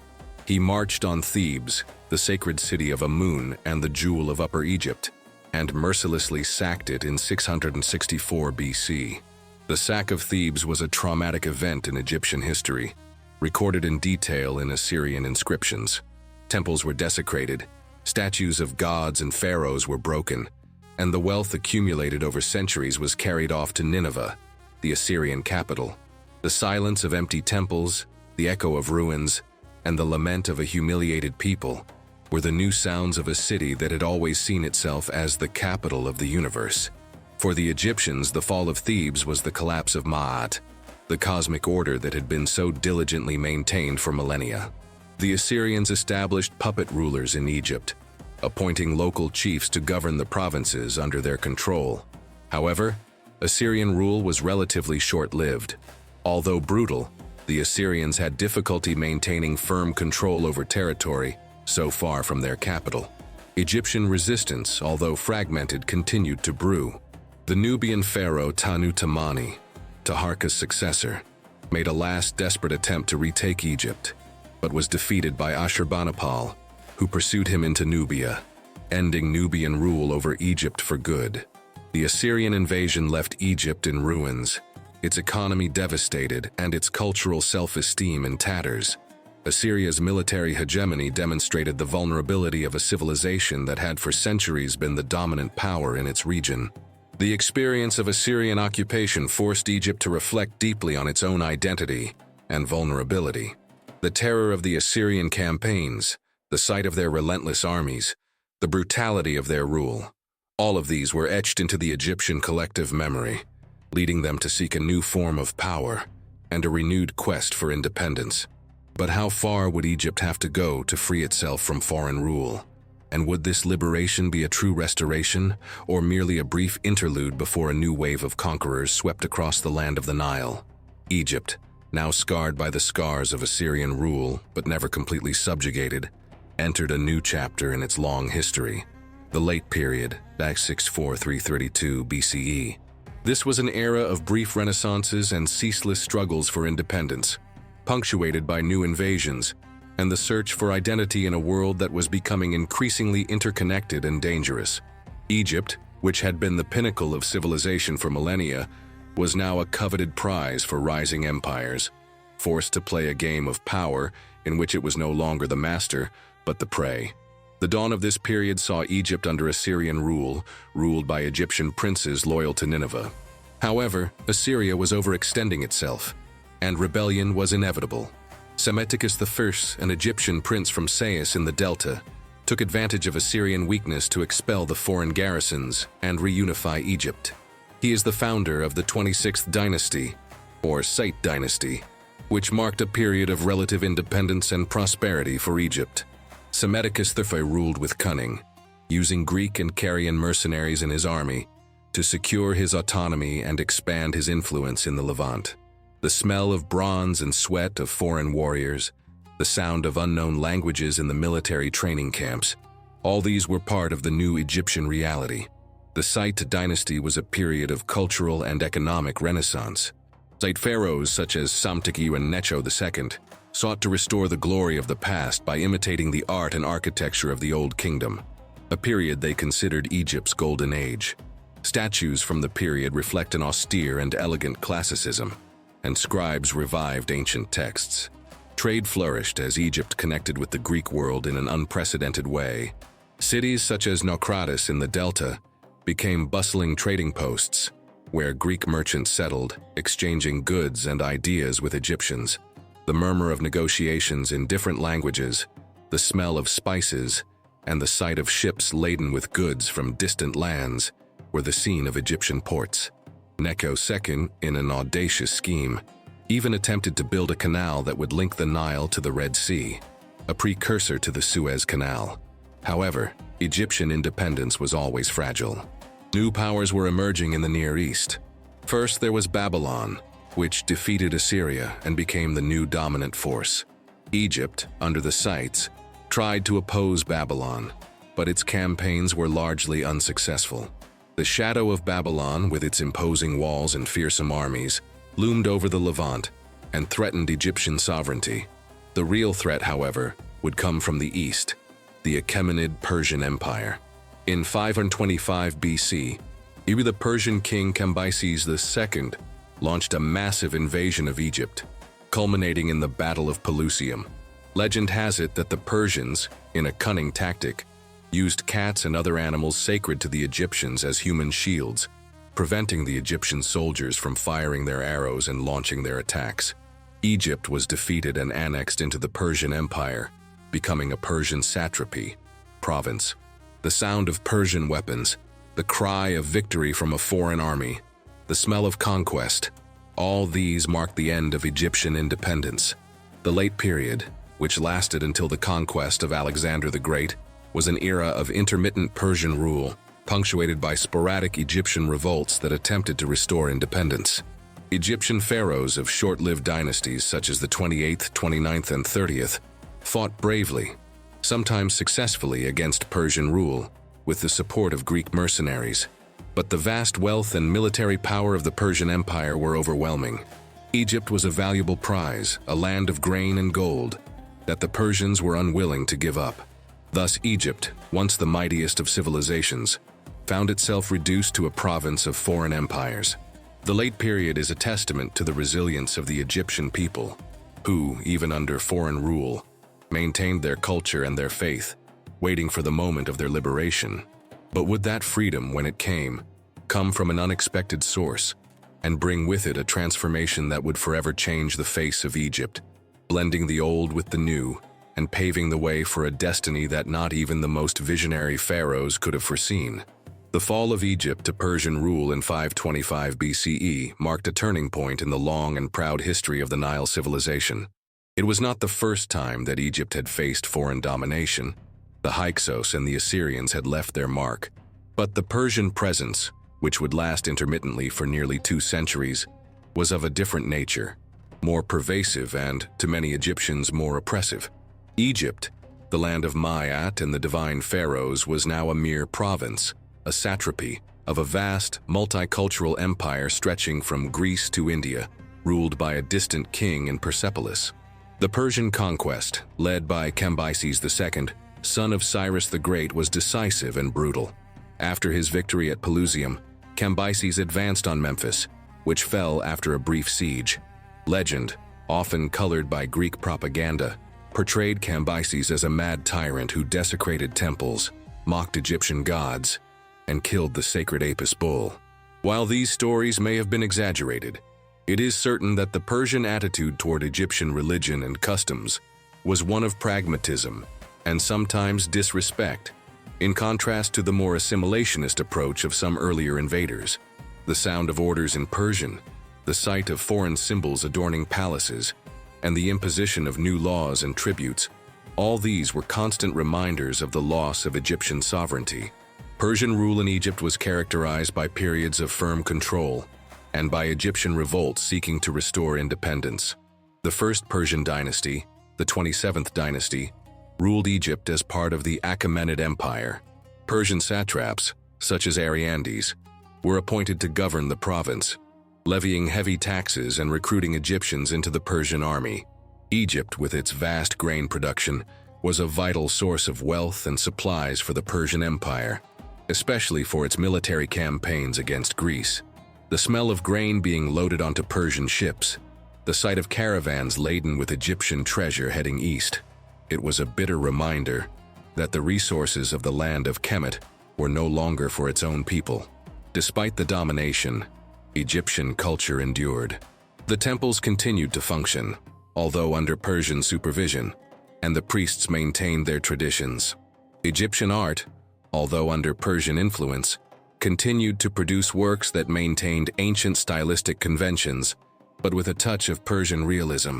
He marched on Thebes, the sacred city of Amun and the jewel of Upper Egypt, and mercilessly sacked it in 664 BC. The sack of Thebes was a traumatic event in Egyptian history, recorded in detail in Assyrian inscriptions. Temples were desecrated, statues of gods and pharaohs were broken, and the wealth accumulated over centuries was carried off to Nineveh, the Assyrian capital. The silence of empty temples, the echo of ruins, and the lament of a humiliated people were the new sounds of a city that had always seen itself as the capital of the universe. For the Egyptians, the fall of Thebes was the collapse of Ma'at, the cosmic order that had been so diligently maintained for millennia. The Assyrians established puppet rulers in Egypt, appointing local chiefs to govern the provinces under their control. However, Assyrian rule was relatively short-lived. Although brutal, the Assyrians had difficulty maintaining firm control over territory so far from their capital. Egyptian resistance, although fragmented, continued to brew. The Nubian pharaoh Tanu Tamani, Taharka's successor, made a last desperate attempt to retake Egypt, but was defeated by Ashurbanipal, who pursued him into Nubia, ending Nubian rule over Egypt for good. The Assyrian invasion left Egypt in ruins, its economy devastated and its cultural self-esteem in tatters. Assyria's military hegemony demonstrated the vulnerability of a civilization that had for centuries been the dominant power in its region. The experience of Assyrian occupation forced Egypt to reflect deeply on its own identity and vulnerability. The terror of the Assyrian campaigns, the sight of their relentless armies, the brutality of their rule, all of these were etched into the Egyptian collective memory, leading them to seek a new form of power and a renewed quest for independence. But how far would Egypt have to go to free itself from foreign rule? And would this liberation be a true restoration, or merely a brief interlude before a new wave of conquerors swept across the land of the Nile? Egypt, now scarred by the scars of Assyrian rule but never completely subjugated, entered a new chapter in its long history, the late period, back 643-332 BCE. This was an era of brief renaissances and ceaseless struggles for independence, punctuated by new invasions and the search for identity in a world that was becoming increasingly interconnected and dangerous. Egypt, which had been the pinnacle of civilization for millennia, was now a coveted prize for rising empires, forced to play a game of power in which it was no longer the master, but the prey. The dawn of this period saw Egypt under Assyrian rule, ruled by Egyptian princes loyal to Nineveh. However, Assyria was overextending itself, and rebellion was inevitable. Psammetichus I, an Egyptian prince from Sais in the Delta, took advantage of Assyrian weakness to expel the foreign garrisons and reunify Egypt. He is the founder of the 26th dynasty, or Site dynasty, which marked a period of relative independence and prosperity for Egypt. Psammetichus I ruled with cunning, using Greek and Carian mercenaries in his army to secure his autonomy and expand his influence in the Levant. The smell of bronze and sweat of foreign warriors, the sound of unknown languages in the military training camps, all these were part of the new Egyptian reality. The Site dynasty was a period of cultural and economic renaissance. Site pharaohs such as Psamtik and Necho II sought to restore the glory of the past by imitating the art and architecture of the Old Kingdom, a period they considered Egypt's golden age. Statues from the period reflect an austere and elegant classicism, and scribes revived ancient texts. Trade flourished as Egypt connected with the Greek world in an unprecedented way. Cities such as Naucratis in the Delta became bustling trading posts, where Greek merchants settled, exchanging goods and ideas with Egyptians. The murmur of negotiations in different languages, the smell of spices, and the sight of ships laden with goods from distant lands were the scene of Egyptian ports. Necho II, in an audacious scheme, even attempted to build a canal that would link the Nile to the Red Sea. a precursor to the Suez Canal. However, Egyptian independence was always fragile. New powers were emerging in the Near East. First, there was Babylon, which defeated Assyria and became the new dominant force. Egypt, under the Scythes, tried to oppose Babylon, but its campaigns were largely unsuccessful. The shadow of Babylon, with its imposing walls and fearsome armies, loomed over the Levant and threatened Egyptian sovereignty. The real threat, however, would come from the east, the Achaemenid Persian Empire. In 525 BC, the Persian king Cambyses II launched a massive invasion of Egypt, culminating in the Battle of Pelusium. Legend has it that the Persians, in a cunning tactic, used cats and other animals sacred to the Egyptians as human shields, preventing the Egyptian soldiers from firing their arrows and launching their attacks. Egypt was defeated and annexed into the Persian Empire, becoming a Persian satrapy, province. The sound of Persian weapons, the cry of victory from a foreign army, the smell of conquest, all these marked the end of Egyptian independence. The late period, which lasted until the conquest of Alexander the Great, was an era of intermittent Persian rule, punctuated by sporadic Egyptian revolts that attempted to restore independence. Egyptian pharaohs of short-lived dynasties such as the 28th, 29th, and 30th fought bravely, sometimes successfully, against Persian rule, with the support of Greek mercenaries. But the vast wealth and military power of the Persian Empire were overwhelming. Egypt was a valuable prize, a land of grain and gold, that the Persians were unwilling to give up. Thus Egypt, once the mightiest of civilizations, found itself reduced to a province of foreign empires. The late period is a testament to the resilience of the Egyptian people, who, even under foreign rule, maintained their culture and their faith, waiting for the moment of their liberation. But would that freedom, when it came, come from an unexpected source, and bring with it a transformation that would forever change the face of Egypt, blending the old with the new, and paving the way for a destiny that not even the most visionary pharaohs could have foreseen? The fall of Egypt to Persian rule in 525 BCE marked a turning point in the long and proud history of the Nile civilization. It was not the first time that Egypt had faced foreign domination. The Hyksos and the Assyrians had left their mark. But the Persian presence, which would last intermittently for nearly 2 centuries, was of a different nature, more pervasive and, to many Egyptians, more oppressive. Egypt, the land of Maat and the divine pharaohs, was now a mere province, a satrapy of a vast, multicultural empire stretching from Greece to India, ruled by a distant king in Persepolis. The Persian conquest, led by Cambyses II, son of Cyrus the Great, was decisive and brutal. After his victory at Pelusium, Cambyses advanced on Memphis, which fell after a brief siege. Legend, often colored by Greek propaganda, portrayed Cambyses as a mad tyrant who desecrated temples, mocked Egyptian gods, and killed the sacred Apis bull. While these stories may have been exaggerated, it is certain that the Persian attitude toward Egyptian religion and customs was one of pragmatism and sometimes disrespect, in contrast to the more assimilationist approach of some earlier invaders. The sound of orders in Persian, the sight of foreign symbols adorning palaces, and the imposition of new laws and tributes, all these were constant reminders of the loss of Egyptian sovereignty. Persian rule in Egypt was characterized by periods of firm control and by Egyptian revolts seeking to restore independence. The first Persian dynasty, the 27th dynasty, ruled Egypt as part of the Achaemenid Empire. Persian satraps, such as Ariandes, were appointed to govern the province, levying heavy taxes and recruiting Egyptians into the Persian army. Egypt, with its vast grain production, was a vital source of wealth and supplies for the Persian Empire, especially for its military campaigns against Greece. The smell of grain being loaded onto Persian ships, the sight of caravans laden with Egyptian treasure heading east, it was a bitter reminder that the resources of the land of Kemet were no longer for its own people. Despite the domination, Egyptian culture endured. The temples continued to function, although under Persian supervision, and the priests maintained their traditions. Egyptian art, although under Persian influence, continued to produce works that maintained ancient stylistic conventions, but with a touch of Persian realism.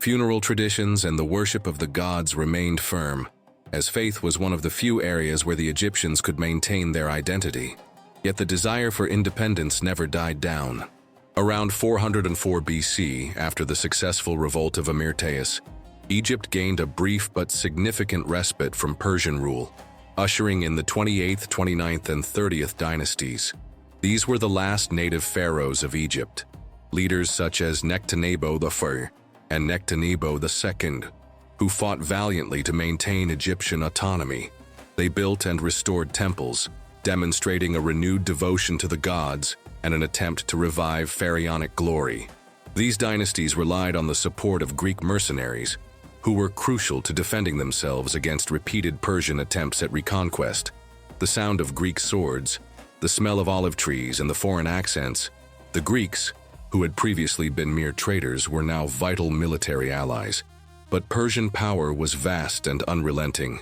Funeral traditions and the worship of the gods remained firm, as faith was one of the few areas where the Egyptians could maintain their identity. Yet the desire for independence never died down. Around 404 BC, after the successful revolt of Amyrtaeus, Egypt gained a brief but significant respite from Persian rule, ushering in the 28th, 29th, and 30th dynasties. These were the last native pharaohs of Egypt. Leaders such as Nectanebo I and Nectanebo II, who fought valiantly to maintain Egyptian autonomy. They built and restored temples, demonstrating a renewed devotion to the gods and an attempt to revive pharaonic glory. These dynasties relied on the support of Greek mercenaries, who were crucial to defending themselves against repeated Persian attempts at reconquest. The sound of Greek swords, the smell of olive trees, and the foreign accents, the Greeks, who had previously been mere traders, were now vital military allies. But Persian power was vast and unrelenting.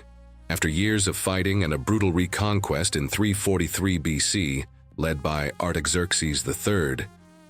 After years of fighting and a brutal reconquest in 343 BC, led by Artaxerxes III,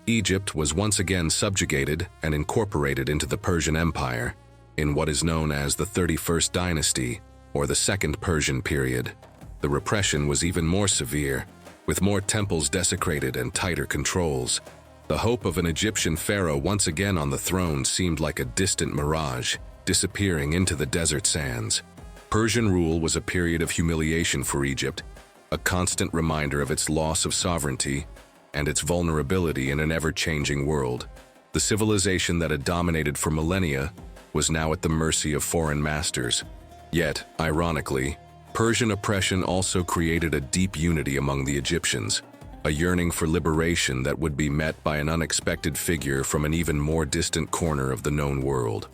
Egypt was once again subjugated and incorporated into the Persian Empire in what is known as the 31st dynasty, or the Second Persian period. The repression was even more severe, with more temples desecrated and tighter controls. The hope of an Egyptian pharaoh once again on the throne seemed like a distant mirage, disappearing into the desert sands. Persian rule was a period of humiliation for Egypt, a constant reminder of its loss of sovereignty and its vulnerability in an ever-changing world. The civilization that had dominated for millennia was now at the mercy of foreign masters. Yet, ironically, Persian oppression also created a deep unity among the Egyptians, a yearning for liberation that would be met by an unexpected figure from an even more distant corner of the known world.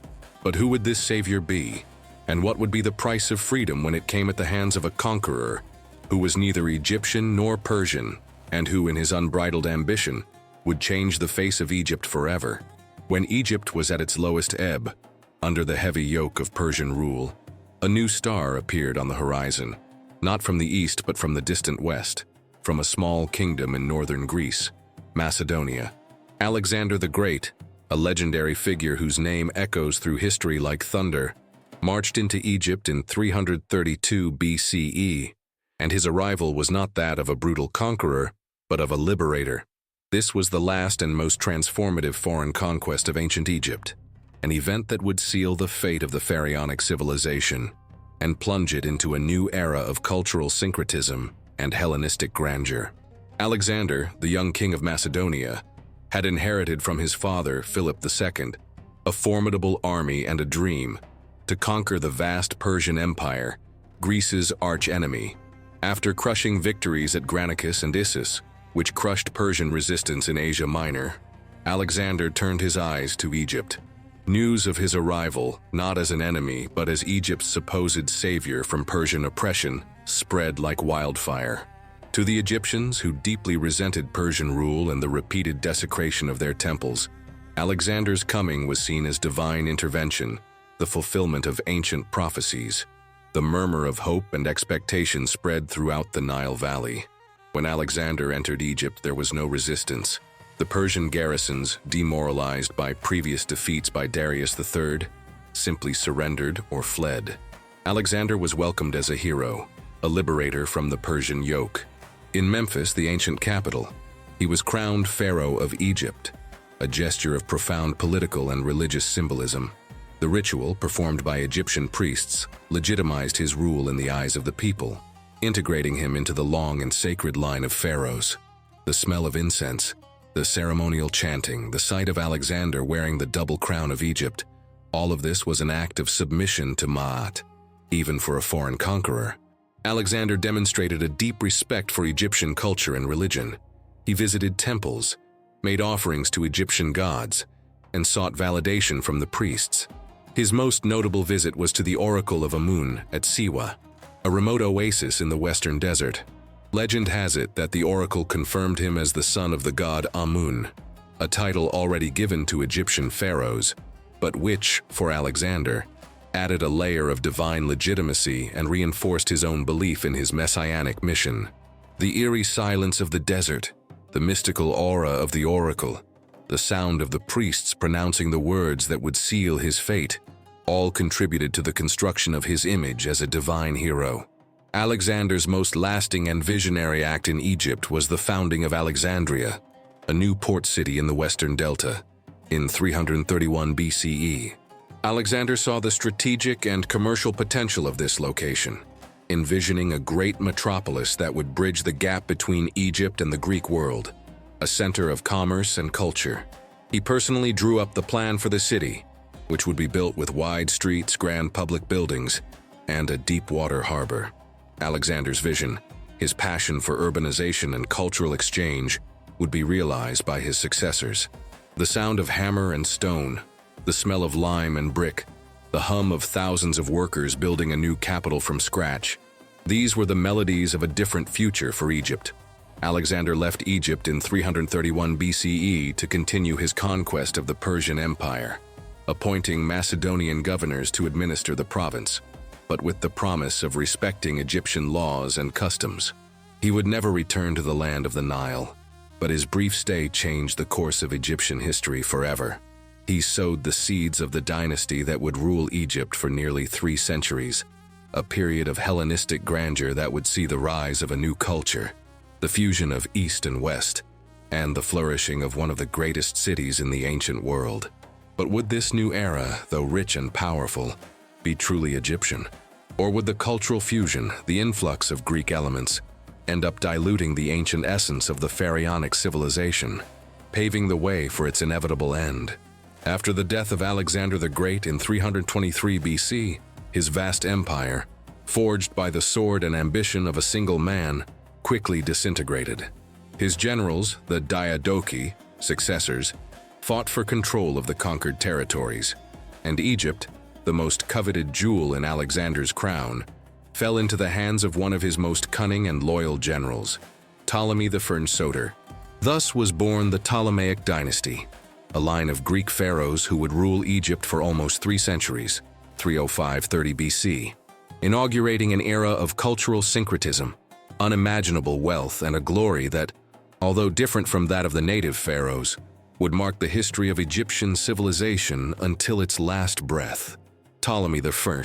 But who would this savior be? And what would be the price of freedom when it came at the hands of a conqueror who was neither Egyptian nor Persian, and who, in his unbridled ambition, would change the face of Egypt forever? When Egypt was at its lowest ebb, under the heavy yoke of Persian rule, a new star appeared on the horizon, not from the east but from the distant west, from a small kingdom in northern Greece, Macedonia. Alexander the Great, a legendary figure whose name echoes through history like thunder, marched into Egypt in 332 BCE, and his arrival was not that of a brutal conqueror, but of a liberator. This was the last and most transformative foreign conquest of ancient Egypt, an event that would seal the fate of the pharaonic civilization and plunge it into a new era of cultural syncretism and Hellenistic grandeur. Alexander, the young king of Macedonia, had inherited from his father, Philip II, a formidable army and a dream to conquer the vast Persian Empire, Greece's arch-enemy. After crushing victories at Granicus and Issus, which crushed Persian resistance in Asia Minor, Alexander turned his eyes to Egypt. News of his arrival, not as an enemy but as Egypt's supposed savior from Persian oppression, spread like wildfire. To the Egyptians, who deeply resented Persian rule and the repeated desecration of their temples, Alexander's coming was seen as divine intervention, the fulfillment of ancient prophecies. The murmur of hope and expectation spread throughout the Nile Valley. When Alexander entered Egypt, there was no resistance. The Persian garrisons, demoralized by previous defeats by Darius III, simply surrendered or fled. Alexander was welcomed as a hero, a liberator from the Persian yoke. In Memphis, the ancient capital, he was crowned Pharaoh of Egypt, a gesture of profound political and religious symbolism. The ritual, performed by Egyptian priests, legitimized his rule in the eyes of the people, integrating him into the long and sacred line of pharaohs. The smell of incense, the ceremonial chanting, the sight of Alexander wearing the double crown of Egypt, all of this was an act of submission to Ma'at, even for a foreign conqueror. Alexander demonstrated a deep respect for Egyptian culture and religion. He visited temples, made offerings to Egyptian gods, and sought validation from the priests. His most notable visit was to the Oracle of Amun at Siwa, a remote oasis in the western desert. Legend has it that the oracle confirmed him as the son of the god Amun, a title already given to Egyptian pharaohs, but which, for Alexander, added a layer of divine legitimacy and reinforced his own belief in his messianic mission. The eerie silence of the desert, the mystical aura of the oracle, the sound of the priests pronouncing the words that would seal his fate, all contributed to the construction of his image as a divine hero. Alexander's most lasting and visionary act in Egypt was the founding of Alexandria, a new port city in the western delta, in 331 BCE. Alexander saw the strategic and commercial potential of this location, envisioning a great metropolis that would bridge the gap between Egypt and the Greek world, a center of commerce and culture. He personally drew up the plan for the city, which would be built with wide streets, grand public buildings, and a deep-water harbor. Alexander's vision, his passion for urbanization and cultural exchange, would be realized by his successors. The sound of hammer and stone, the smell of lime and brick, the hum of thousands of workers building a new capital from scratch. These were the melodies of a different future for Egypt. Alexander left Egypt in 331 BCE to continue his conquest of the Persian Empire, appointing Macedonian governors to administer the province, but with the promise of respecting Egyptian laws and customs. He would never return to the land of the Nile, but his brief stay changed the course of Egyptian history forever. He sowed the seeds of the dynasty that would rule Egypt for nearly 3 centuries, a period of Hellenistic grandeur that would see the rise of a new culture, the fusion of East and West, and the flourishing of one of the greatest cities in the ancient world. But would this new era, though rich and powerful, be truly Egyptian? Or would the cultural fusion, the influx of Greek elements, end up diluting the ancient essence of the pharaonic civilization, paving the way for its inevitable end? After the death of Alexander the Great in 323 BC, his vast empire, forged by the sword and ambition of a single man, quickly disintegrated. His generals, the Diadochi, successors, fought for control of the conquered territories, and Egypt, the most coveted jewel in Alexander's crown, fell into the hands of one of his most cunning and loyal generals, Ptolemy the First. Thus was born the Ptolemaic dynasty, a line of Greek pharaohs who would rule Egypt for almost 3 centuries, 305–30 BC, inaugurating an era of cultural syncretism, unimaginable wealth, and a glory that, although different from that of the native pharaohs, would mark the history of Egyptian civilization until its last breath. Ptolemy I,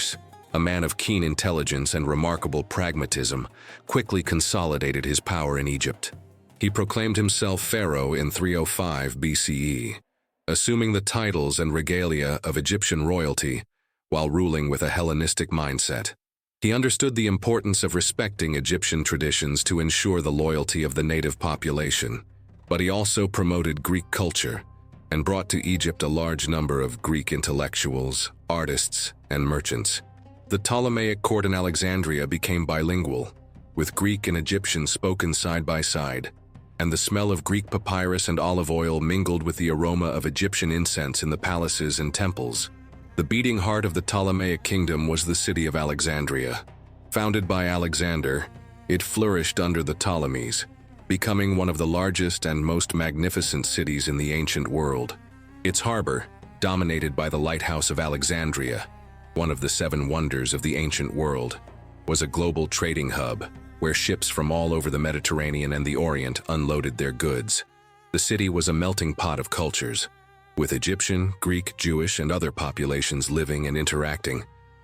a man of keen intelligence and remarkable pragmatism, quickly consolidated his power in Egypt. He proclaimed himself pharaoh in 305 BCE, assuming the titles and regalia of Egyptian royalty while ruling with a Hellenistic mindset. He understood the importance of respecting Egyptian traditions to ensure the loyalty of the native population, but he also promoted Greek culture and brought to Egypt a large number of Greek intellectuals, artists, and merchants. The Ptolemaic court in Alexandria became bilingual, with Greek and Egyptian spoken side by side, and the smell of Greek papyrus and olive oil mingled with the aroma of Egyptian incense in the palaces and temples. The beating heart of the Ptolemaic kingdom was the city of Alexandria. Founded by Alexander, it flourished under the Ptolemies, becoming one of the largest and most magnificent cities in the ancient world. Its harbor, dominated by the Lighthouse of Alexandria, one of the 7 wonders of the ancient world, was a global trading hub where ships from all over the Mediterranean and the Orient unloaded their goods. The city was a melting pot of cultures, with Egyptian, Greek, Jewish, and other populations living and interacting.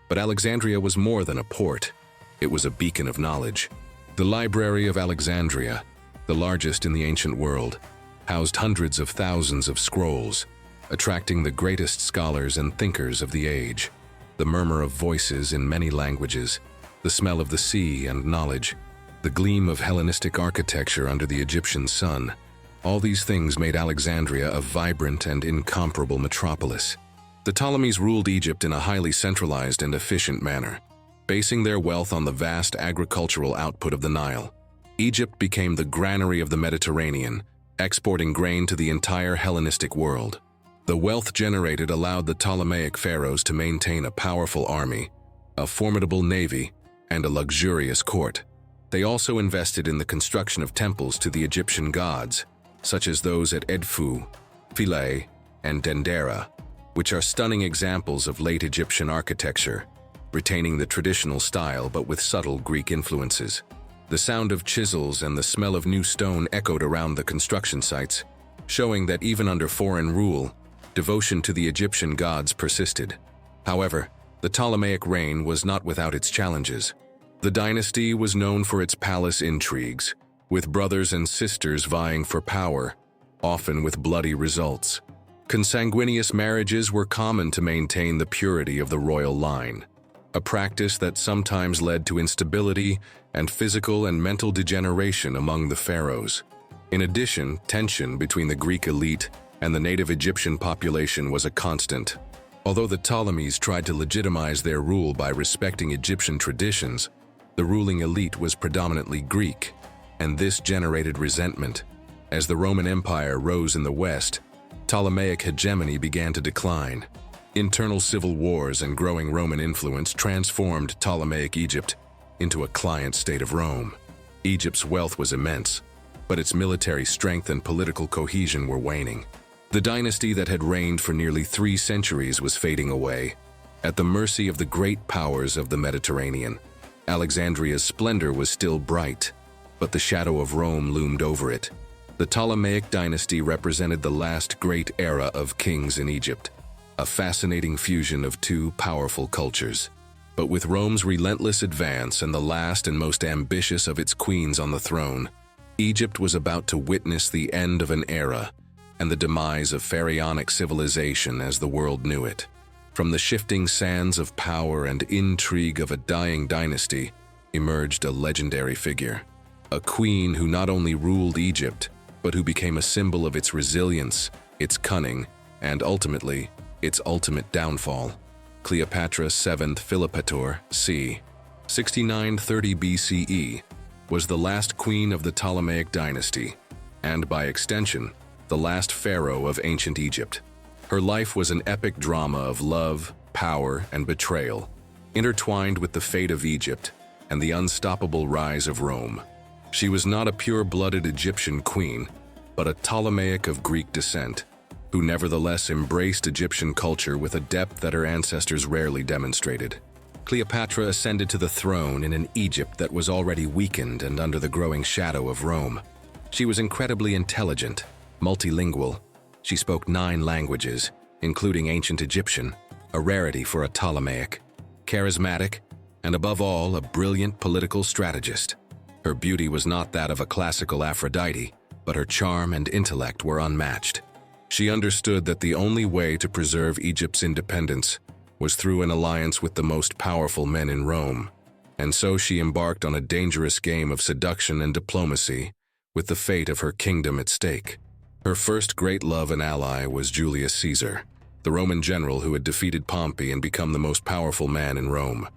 But Alexandria was more than a port. It was a beacon of knowledge. The Library of Alexandria, the largest in the ancient world, housed hundreds of thousands of scrolls, attracting the greatest scholars and thinkers of the age. The murmur of voices in many languages, the smell of the sea and knowledge, the gleam of Hellenistic architecture under the Egyptian sun, all these things made Alexandria a vibrant and incomparable metropolis. The Ptolemies ruled Egypt in a highly centralized and efficient manner, basing their wealth on the vast agricultural output of the Nile. Egypt became the granary of the Mediterranean, exporting grain to the entire Hellenistic world. The wealth generated allowed the Ptolemaic pharaohs to maintain a powerful army, a formidable navy, and a luxurious court. They also invested in the construction of temples to the Egyptian gods, such as those at Edfu, Philae, and Dendera, which are stunning examples of late Egyptian architecture, retaining the traditional style but with subtle Greek influences. The sound of chisels and the smell of new stone echoed around the construction sites, showing that even under foreign rule, devotion to the Egyptian gods persisted. However, the Ptolemaic reign was not without its challenges. The dynasty was known for its palace intrigues, with brothers and sisters vying for power, often with bloody results. Consanguineous marriages were common to maintain the purity of the royal line, a practice that sometimes led to instability and physical and mental degeneration among the pharaohs. In addition, tension between the Greek elite and the native Egyptian population was a constant. Although the Ptolemies tried to legitimize their rule by respecting Egyptian traditions, the ruling elite was predominantly Greek, and this generated resentment. As the Roman Empire rose in the West, Ptolemaic hegemony began to decline. Internal civil wars and growing Roman influence transformed Ptolemaic Egypt into a client state of Rome. Egypt's wealth was immense, but its military strength and political cohesion were waning. The dynasty that had reigned for nearly 3 centuries was fading away, at the mercy of the great powers of the Mediterranean. Alexandria's splendor was still bright, but the shadow of Rome loomed over it. The Ptolemaic dynasty represented the last great era of kings in Egypt, a fascinating fusion of 2 powerful cultures. But with Rome's relentless advance and the last and most ambitious of its queens on the throne, Egypt was about to witness the end of an era and the demise of pharaonic civilization as the world knew it. From the shifting sands of power and intrigue of a dying dynasty emerged a legendary figure, a queen who not only ruled Egypt, but who became a symbol of its resilience, its cunning, and ultimately, its ultimate downfall. Cleopatra VII Philopator, c. 6930 BCE, was the last queen of the Ptolemaic dynasty, and by extension, the last pharaoh of ancient Egypt. Her life was an epic drama of love, power, and betrayal, intertwined with the fate of Egypt and the unstoppable rise of Rome. She was not a pure-blooded Egyptian queen, but a Ptolemaic of Greek descent, who nevertheless embraced Egyptian culture with a depth that her ancestors rarely demonstrated. Cleopatra ascended to the throne in an Egypt that was already weakened and under the growing shadow of Rome. She was incredibly intelligent, multilingual. She spoke 9 languages, including ancient Egyptian, a rarity for a Ptolemaic, charismatic, and above all, a brilliant political strategist. Her beauty was not that of a classical Aphrodite, but her charm and intellect were unmatched. She understood that the only way to preserve Egypt's independence was through an alliance with the most powerful men in Rome, and so she embarked on a dangerous game of seduction and diplomacy, with the fate of her kingdom at stake. Her first great love and ally was Julius Caesar, the Roman general who had defeated Pompey and become the most powerful man in Rome.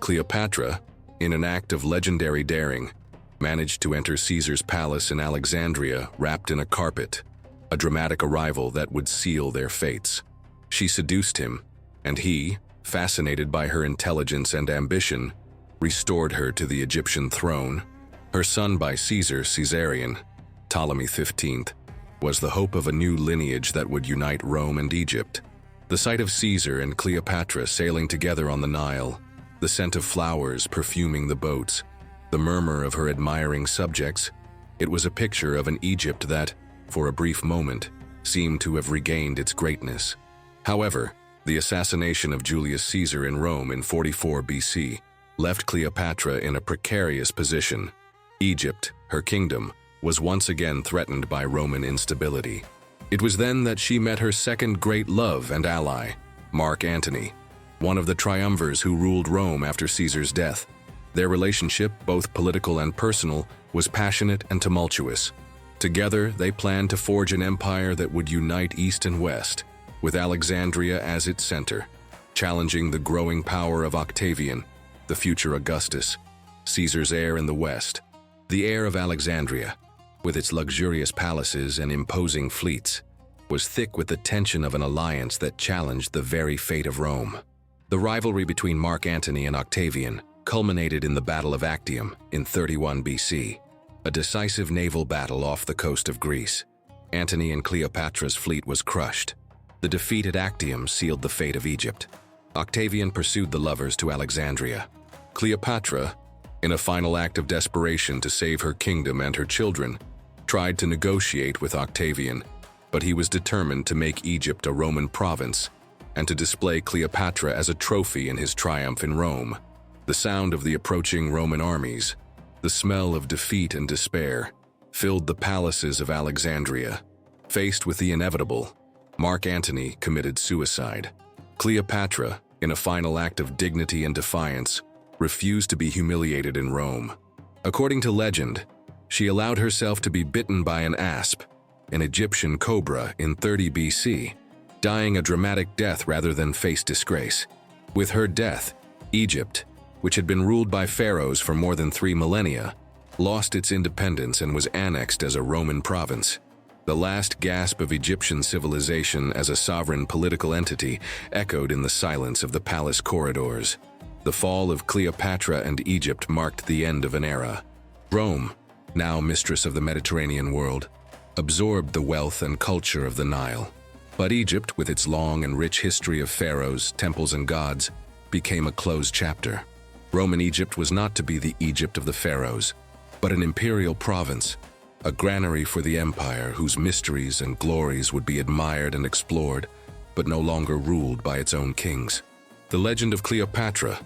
Cleopatra, in an act of legendary daring, managed to enter Caesar's palace in Alexandria wrapped in a carpet, a dramatic arrival that would seal their fates. She seduced him, and he, fascinated by her intelligence and ambition, restored her to the Egyptian throne. Her son by Caesar, Caesarion, Ptolemy XV, was the hope of a new lineage that would unite Rome and Egypt. The sight of Caesar and Cleopatra sailing together on the Nile, the scent of flowers perfuming the boats, the murmur of her admiring subjects, it was a picture of an Egypt that, for a brief moment, seemed to have regained its greatness. However, the assassination of Julius Caesar in Rome in 44 BC left Cleopatra in a precarious position. Egypt, her kingdom, was once again threatened by Roman instability. It was then that she met her second great love and ally, Mark Antony, one of the triumvirs who ruled Rome after Caesar's death. Their relationship, both political and personal, was passionate and tumultuous. Together, they planned to forge an empire that would unite East and West, with Alexandria as its center, challenging the growing power of Octavian, the future Augustus, Caesar's heir in the West. The heir of Alexandria, with its luxurious palaces and imposing fleets, was thick with the tension of an alliance that challenged the very fate of Rome. The rivalry between Mark Antony and Octavian culminated in the Battle of Actium in 31 BC, a decisive naval battle off the coast of Greece. Antony and Cleopatra's fleet was crushed. The defeat at Actium sealed the fate of Egypt. Octavian pursued the lovers to Alexandria. Cleopatra, in a final act of desperation to save her kingdom and her children, tried to negotiate with Octavian, but he was determined to make Egypt a Roman province and to display Cleopatra as a trophy in his triumph in Rome. The sound of the approaching Roman armies, the smell of defeat and despair, filled the palaces of Alexandria. Faced with the inevitable, Mark Antony committed suicide. Cleopatra, in a final act of dignity and defiance, refused to be humiliated in Rome. According to legend, she allowed herself to be bitten by an asp, an Egyptian cobra, in 30 BC, dying a dramatic death rather than face disgrace. With her death, Egypt, which had been ruled by pharaohs for more than 3 millennia, lost its independence and was annexed as a Roman province. The last gasp of Egyptian civilization as a sovereign political entity echoed in the silence of the palace corridors. The fall of Cleopatra and Egypt marked the end of an era. Rome, now mistress of the Mediterranean world, absorbed the wealth and culture of the Nile. But Egypt, with its long and rich history of pharaohs, temples, and gods, became a closed chapter. Roman Egypt was not to be the Egypt of the pharaohs, but an imperial province, a granary for the empire whose mysteries and glories would be admired and explored, but no longer ruled by its own kings. The legend of Cleopatra,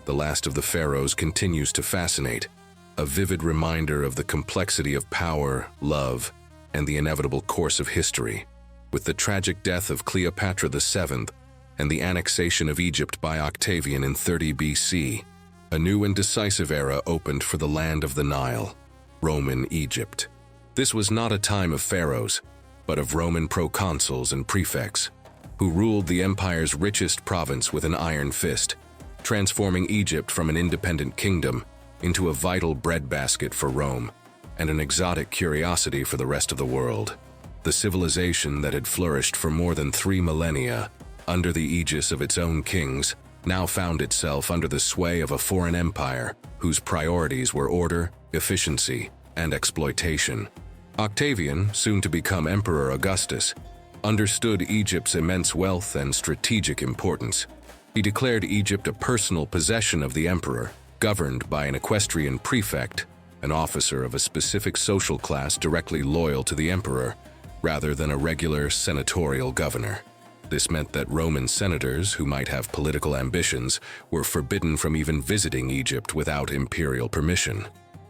the last of the pharaohs, continues to fascinate, a vivid reminder of the complexity of power, love, and the inevitable course of history. With the tragic death of Cleopatra VII and the annexation of Egypt by Octavian in 30 BC, a new and decisive era opened for the land of the Nile, Roman Egypt. This was not a time of pharaohs, but of Roman proconsuls and prefects, who ruled the empire's richest province with an iron fist, transforming Egypt from an independent kingdom into a vital breadbasket for Rome and an exotic curiosity for the rest of the world. The civilization that had flourished for more than 3 millennia under the aegis of its own kings now found itself under the sway of a foreign empire whose priorities were order, efficiency, and exploitation. Octavian, soon to become Emperor Augustus, understood Egypt's immense wealth and strategic importance. He declared Egypt a personal possession of the emperor, governed by an equestrian prefect, an officer of a specific social class directly loyal to the emperor, rather than a regular senatorial governor. This meant that Roman senators who might have political ambitions were forbidden from even visiting Egypt without imperial permission.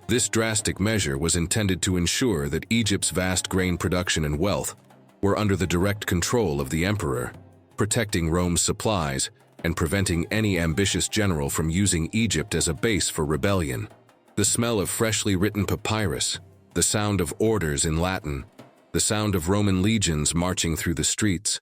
This drastic measure was intended to ensure that Egypt's vast grain production and wealth were under the direct control of the emperor, protecting Rome's supplies and preventing any ambitious general from using Egypt as a base for rebellion. The smell of freshly written papyrus, the sound of orders in Latin, the sound of Roman legions marching through the streets,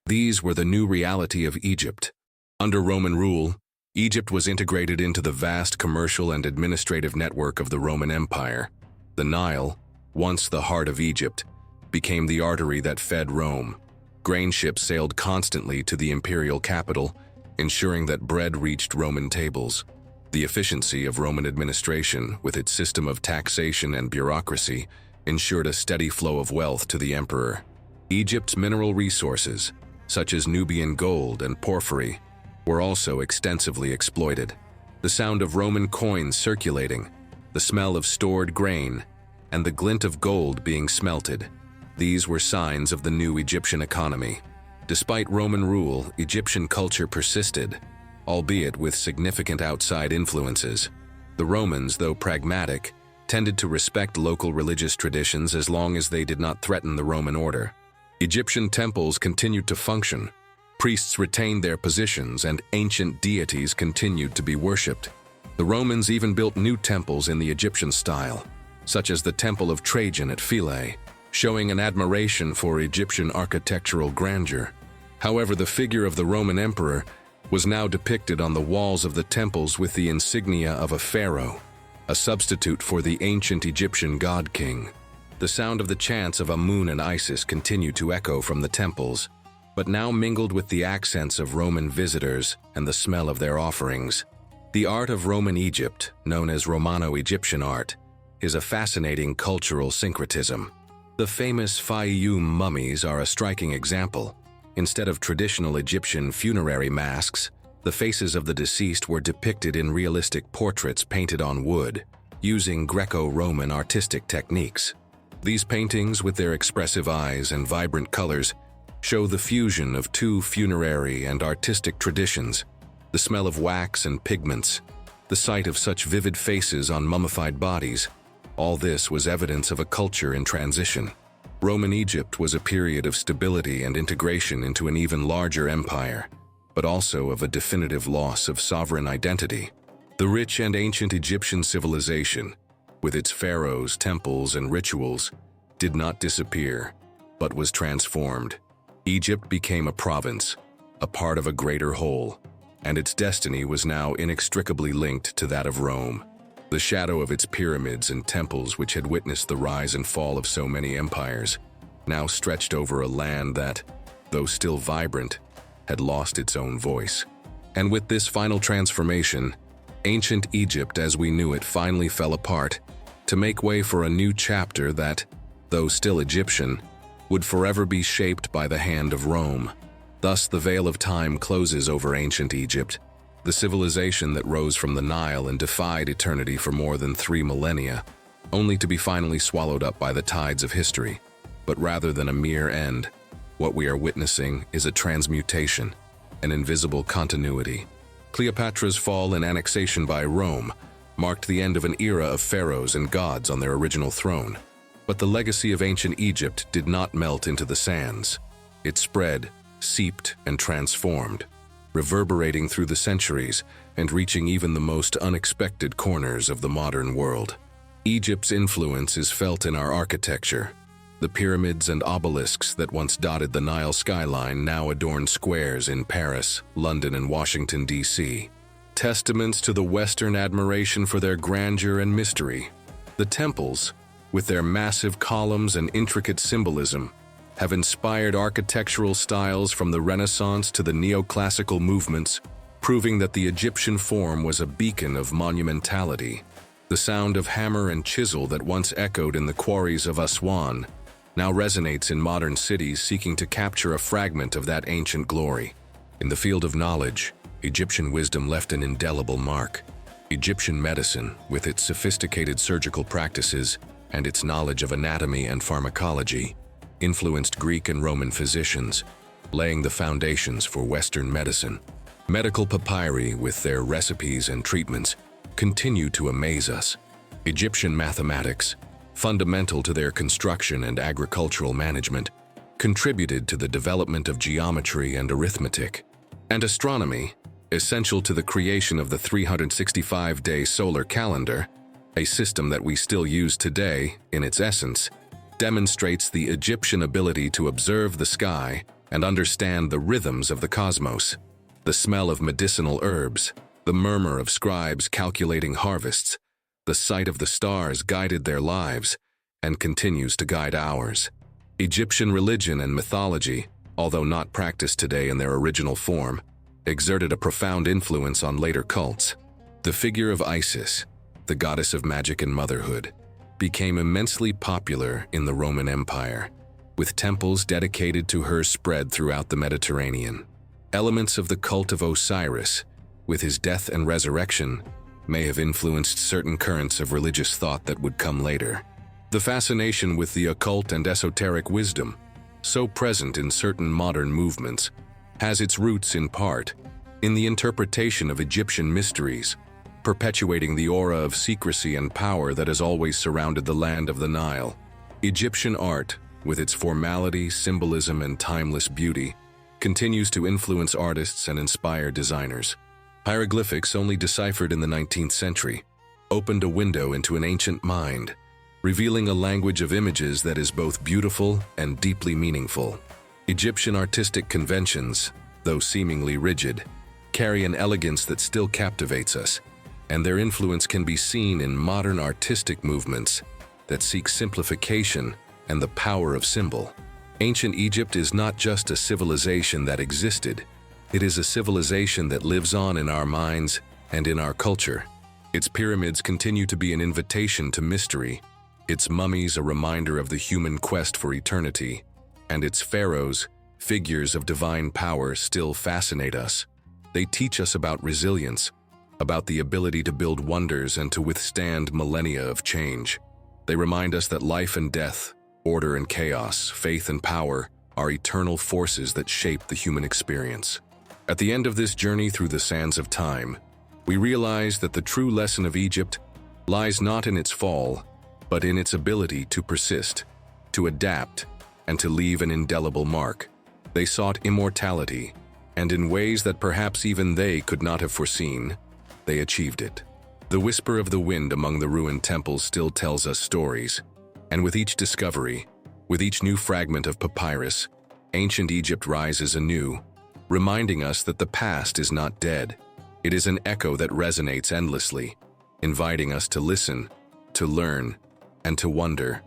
these were the new reality of Egypt. Under Roman rule, Egypt was integrated into the vast commercial and administrative network of the Roman Empire. The Nile, once the heart of Egypt, became the artery that fed Rome. Grain ships sailed constantly to the imperial capital, ensuring that bread reached Roman tables. The efficiency of Roman administration, with its system of taxation and bureaucracy, ensured a steady flow of wealth to the emperor. Egypt's mineral resources, such as Nubian gold and porphyry, were also extensively exploited. The sound of Roman coins circulating, the smell of stored grain, and the glint of gold being smelted, these were signs of the new Egyptian economy. Despite Roman rule, Egyptian culture persisted, albeit with significant outside influences. The Romans, though pragmatic, tended to respect local religious traditions as long as they did not threaten the Roman order. Egyptian temples continued to function, priests retained their positions, and ancient deities continued to be worshipped. The Romans even built new temples in the Egyptian style, such as the Temple of Trajan at Philae, showing an admiration for Egyptian architectural grandeur. However, the figure of the Roman emperor was now depicted on the walls of the temples with the insignia of a pharaoh, a substitute for the ancient Egyptian god-king. The sound of the chants of Amun and Isis continued to echo from the temples, but now mingled with the accents of Roman visitors and the smell of their offerings. The art of Roman Egypt, known as Romano-Egyptian art, is a fascinating cultural syncretism. The famous Fayum mummies are a striking example. Instead of traditional Egyptian funerary masks, the faces of the deceased were depicted in realistic portraits painted on wood, using Greco-Roman artistic techniques. These paintings, with their expressive eyes and vibrant colors, show the fusion of two funerary and artistic traditions: the smell of wax and pigments, the sight of such vivid faces on mummified bodies. All this was evidence of a culture in transition. Roman Egypt was a period of stability and integration into an even larger empire, but also of a definitive loss of sovereign identity. The rich and ancient Egyptian civilization, with its pharaohs, temples, and rituals, did not disappear, but was transformed. Egypt became a province, a part of a greater whole, and its destiny was now inextricably linked to that of Rome. The shadow of its pyramids and temples, which had witnessed the rise and fall of so many empires, now stretched over a land that, though still vibrant, had lost its own voice. And with this final transformation, ancient Egypt as we knew it finally fell apart, to make way for a new chapter that, though still Egyptian, would forever be shaped by the hand of Rome. Thus the veil of time closes over ancient Egypt, the civilization that rose from the Nile and defied eternity for more than 3 millennia, only to be finally swallowed up by the tides of history. But rather than a mere end, what we are witnessing is a transmutation, an invisible continuity. Cleopatra's fall and annexation by Rome marked the end of an era of pharaohs and gods on their original throne. But the legacy of ancient Egypt did not melt into the sands. It spread, seeped, and transformed, reverberating through the centuries and reaching even the most unexpected corners of the modern world. Egypt's influence is felt in our architecture. The pyramids and obelisks that once dotted the Nile skyline now adorn squares in Paris, London, and Washington, D.C., testaments to the Western admiration for their grandeur and mystery. The temples, with their massive columns and intricate symbolism, have inspired architectural styles from the Renaissance to the neoclassical movements, proving that the Egyptian form was a beacon of monumentality. The sound of hammer and chisel that once echoed in the quarries of Aswan now resonates in modern cities seeking to capture a fragment of that ancient glory. In the field of knowledge, Egyptian wisdom left an indelible mark. Egyptian medicine, with its sophisticated surgical practices and its knowledge of anatomy and pharmacology, influenced Greek and Roman physicians, laying the foundations for Western medicine. Medical papyri, with their recipes and treatments, continue to amaze us. Egyptian mathematics, fundamental to their construction and agricultural management, contributed to the development of geometry and arithmetic. And astronomy, essential to the creation of the 365-day solar calendar, a system that we still use today in its essence, demonstrates the Egyptian ability to observe the sky and understand the rhythms of the cosmos. The smell of medicinal herbs, the murmur of scribes calculating harvests, the sight of the stars guided their lives and continues to guide ours. Egyptian religion and mythology, although not practiced today in their original form, exerted a profound influence on later cults. The figure of Isis, the goddess of magic and motherhood, became immensely popular in the Roman Empire, with temples dedicated to her spread throughout the Mediterranean. Elements of the cult of Osiris, with his death and resurrection, may have influenced certain currents of religious thought that would come later. The fascination with the occult and esoteric wisdom, so present in certain modern movements, has its roots in part in the interpretation of Egyptian mysteries, perpetuating the aura of secrecy and power that has always surrounded the land of the Nile. Egyptian art, with its formality, symbolism, and timeless beauty, continues to influence artists and inspire designers. Hieroglyphics, only deciphered in the 19th century, opened a window into an ancient mind, revealing a language of images that is both beautiful and deeply meaningful. Egyptian artistic conventions, though seemingly rigid, carry an elegance that still captivates us, and their influence can be seen in modern artistic movements that seek simplification and the power of symbol. Ancient Egypt is not just a civilization that existed, it is a civilization that lives on in our minds and in our culture. Its pyramids continue to be an invitation to mystery, its mummies a reminder of the human quest for eternity, and its pharaohs, figures of divine power, still fascinate us. They teach us about resilience, about the ability to build wonders and to withstand millennia of change. They remind us that life and death, Order and chaos, faith and power are eternal forces that shape the human experience. At the end of this journey through the sands of time, we realize that the true lesson of Egypt lies not in its fall, but in its ability to persist, to adapt, and to leave an indelible mark. They sought immortality, and in ways that perhaps even they could not have foreseen, they achieved it. The whisper of the wind among the ruined temples still tells us stories, and with each discovery, with each new fragment of papyrus, ancient Egypt rises anew, reminding us that the past is not dead. It is an echo that resonates endlessly, inviting us to listen, to learn, and to wonder.